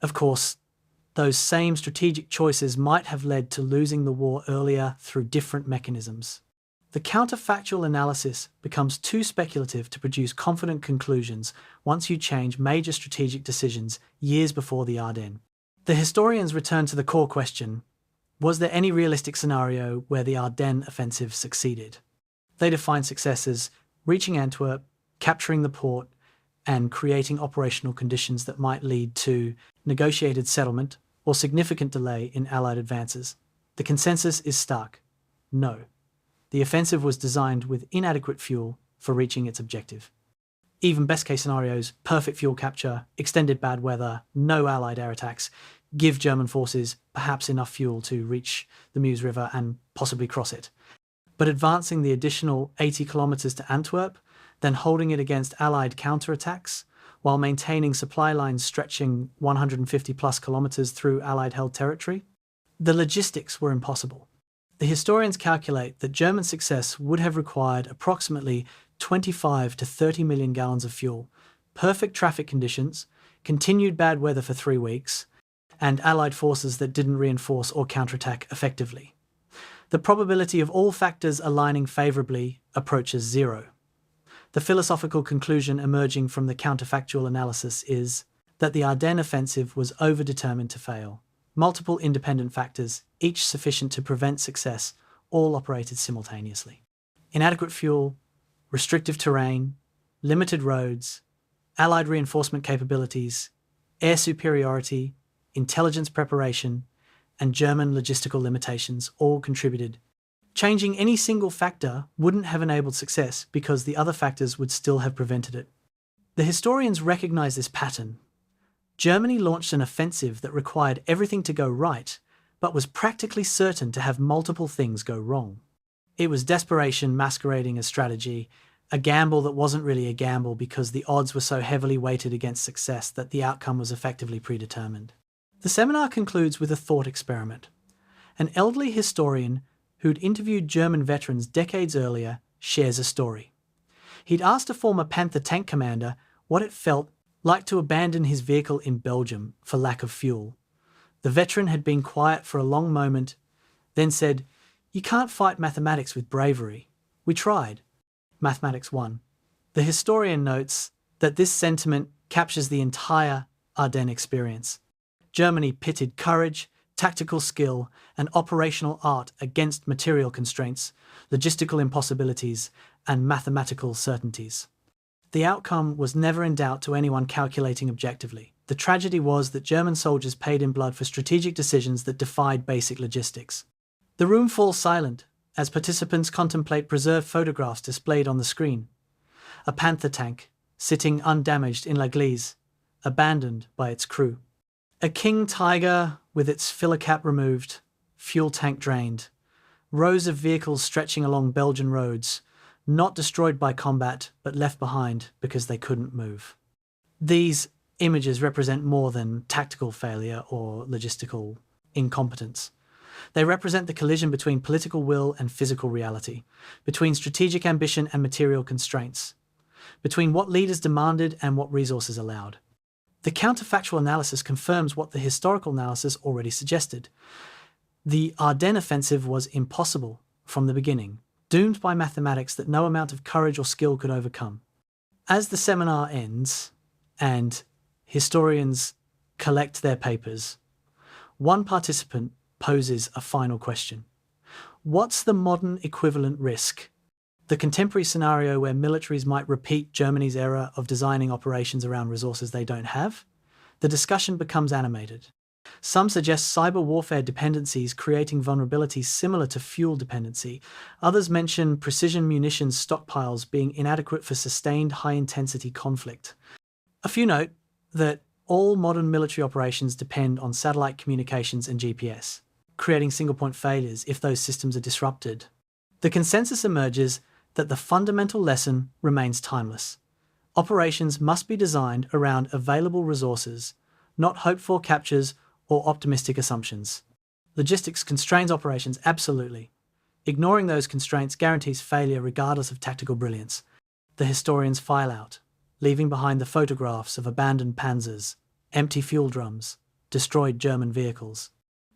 Of course, those same strategic choices might have led to losing the war earlier through different mechanisms. The counterfactual analysis becomes too speculative to produce confident conclusions once you change major strategic decisions years before the Ardennes. The historians return to the core question: was there any realistic scenario where the Ardennes offensive succeeded? They defined success as reaching Antwerp, capturing the port, and creating operational conditions that might lead to negotiated settlement or significant delay in Allied advances. The consensus is stark. No. The offensive was designed with inadequate fuel for reaching its objective. Even best-case scenarios, perfect fuel capture, extended bad weather, no Allied air attacks, give German forces perhaps enough fuel to reach the Meuse River and possibly cross it. But advancing the additional 80 kilometres to Antwerp, then holding it against Allied counterattacks, while maintaining supply lines stretching 150 plus kilometres through Allied-held territory, the logistics were impossible. The historians calculate that German success would have required approximately 25 to 30 million gallons of fuel, perfect traffic conditions, continued bad weather for 3 weeks, and Allied forces that didn't reinforce or counterattack effectively. The probability of all factors aligning favourably approaches zero. The philosophical conclusion emerging from the counterfactual analysis is that the Ardennes offensive was overdetermined to fail. Multiple independent factors, each sufficient to prevent success, all operated simultaneously. Inadequate fuel, restrictive terrain, limited roads, Allied reinforcement capabilities, air superiority, intelligence preparation, and German logistical limitations all contributed. Changing any single factor wouldn't have enabled success because the other factors would still have prevented it. The historians recognize this pattern. Germany launched an offensive that required everything to go right, but was practically certain to have multiple things go wrong. It was desperation masquerading as strategy, a gamble that wasn't really a gamble because the odds were so heavily weighted against success that the outcome was effectively predetermined. The seminar concludes with a thought experiment. An elderly historian who'd interviewed German veterans decades earlier shares a story. He'd asked a former Panther tank commander what it felt like to abandon his vehicle in Belgium for lack of fuel. The veteran had been quiet for a long moment, then said, "You can't fight mathematics with bravery. We tried." Mathematics won. The historian notes that this sentiment captures the entire Ardennes experience. Germany pitted courage, tactical skill, and operational art against material constraints, logistical impossibilities, and mathematical certainties. The outcome was never in doubt to anyone calculating objectively. The tragedy was that German soldiers paid in blood for strategic decisions that defied basic logistics. The room falls silent as participants contemplate preserved photographs displayed on the screen. A Panther tank, sitting undamaged in Gleize, abandoned by its crew. A King Tiger with its filler cap removed, fuel tank drained. Rows of vehicles stretching along Belgian roads, not destroyed by combat, but left behind because they couldn't move. These images represent more than tactical failure or logistical incompetence. They represent the collision between political will and physical reality, between strategic ambition and material constraints, between what leaders demanded and what resources allowed. The counterfactual analysis confirms what the historical analysis already suggested. The Ardennes offensive was impossible from the beginning, doomed by mathematics that no amount of courage or skill could overcome. As the seminar ends, and historians collect their papers, one participant poses a final question. What's the modern equivalent risk? The contemporary scenario where militaries might repeat Germany's error of designing operations around resources they don't have? The discussion becomes animated. Some suggest cyber warfare dependencies creating vulnerabilities similar to fuel dependency. Others mention precision munitions stockpiles being inadequate for sustained high-intensity conflict. A few note that all modern military operations depend on satellite communications and GPS, creating single-point failures if those systems are disrupted. The consensus emerges that the fundamental lesson remains timeless. Operations must be designed around available resources, not hoped-for captures or optimistic assumptions. Logistics constrains operations absolutely. Ignoring those constraints guarantees failure regardless of tactical brilliance. The historians file out, leaving behind the photographs of abandoned Panzers, empty fuel drums, destroyed German vehicles.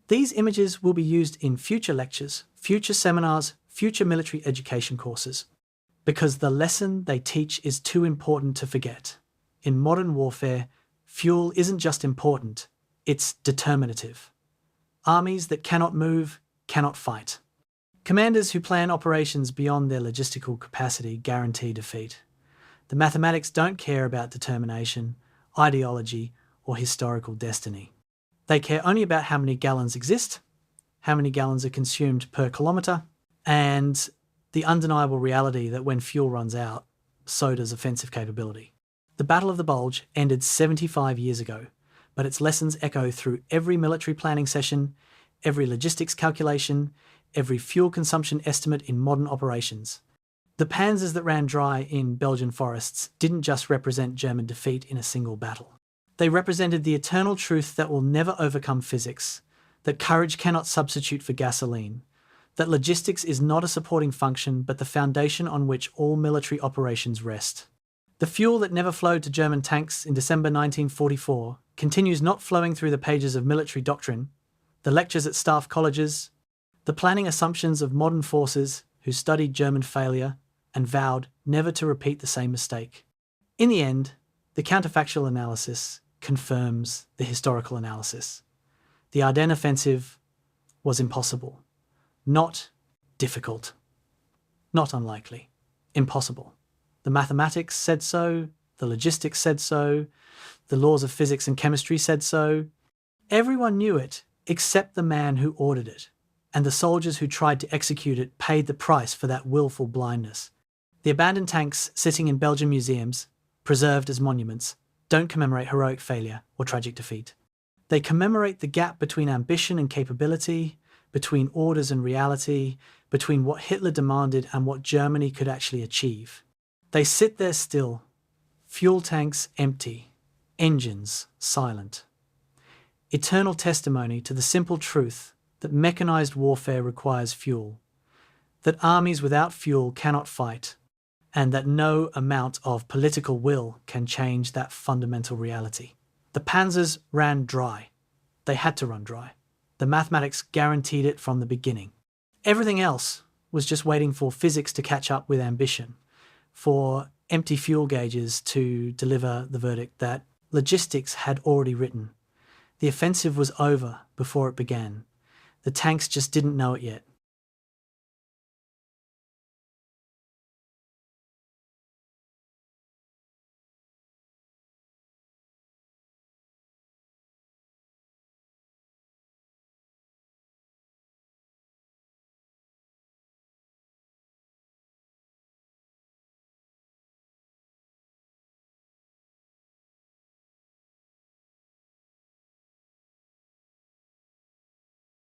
These images will be used in future lectures, future seminars, future military education courses, because the lesson they teach is too important to forget. In modern warfare, fuel isn't just important, it's determinative. Armies that cannot move, cannot fight. Commanders who plan operations beyond their logistical capacity guarantee defeat. The mathematics don't care about determination, ideology, or historical destiny. They care only about how many gallons exist, how many gallons are consumed per kilometre, and the undeniable reality that when fuel runs out, so does offensive capability. The Battle of the Bulge ended 75 years ago, but its lessons echo through every military planning session, every logistics calculation, every fuel consumption estimate in modern operations. The Panzers that ran dry in Belgian forests didn't just represent German defeat in a single battle. They represented the eternal truth that will never overcome physics, that courage cannot substitute for gasoline, that logistics is not a supporting function but the foundation on which all military operations rest. The fuel that never flowed to German tanks in December 1944 continues not flowing through the pages of military doctrine, the lectures at staff colleges, the planning assumptions of modern forces who studied German failure and vowed never to repeat the same mistake. In the end, the counterfactual analysis confirms the historical analysis. The Ardennes offensive was impossible, not difficult, not unlikely, impossible. The mathematics said so, the logistics said so, the laws of physics and chemistry said so. Everyone knew it except the man who ordered it, and the soldiers who tried to execute it paid the price for that willful blindness. The abandoned tanks sitting in Belgian museums, preserved as monuments, don't commemorate heroic failure or tragic defeat. They commemorate the gap between ambition and capability, between orders and reality, between what Hitler demanded and what Germany could actually achieve. They sit there still, fuel tanks empty, engines silent. Eternal testimony to the simple truth that mechanized warfare requires fuel, that armies without fuel cannot fight, and that no amount of political will can change that fundamental reality. The Panzers ran dry. They had to run dry. The mathematics guaranteed it from the beginning. Everything else was just waiting for physics to catch up with ambition, for empty fuel gauges to deliver the verdict that logistics had already written. The offensive was over before it began. The tanks just didn't know it yet.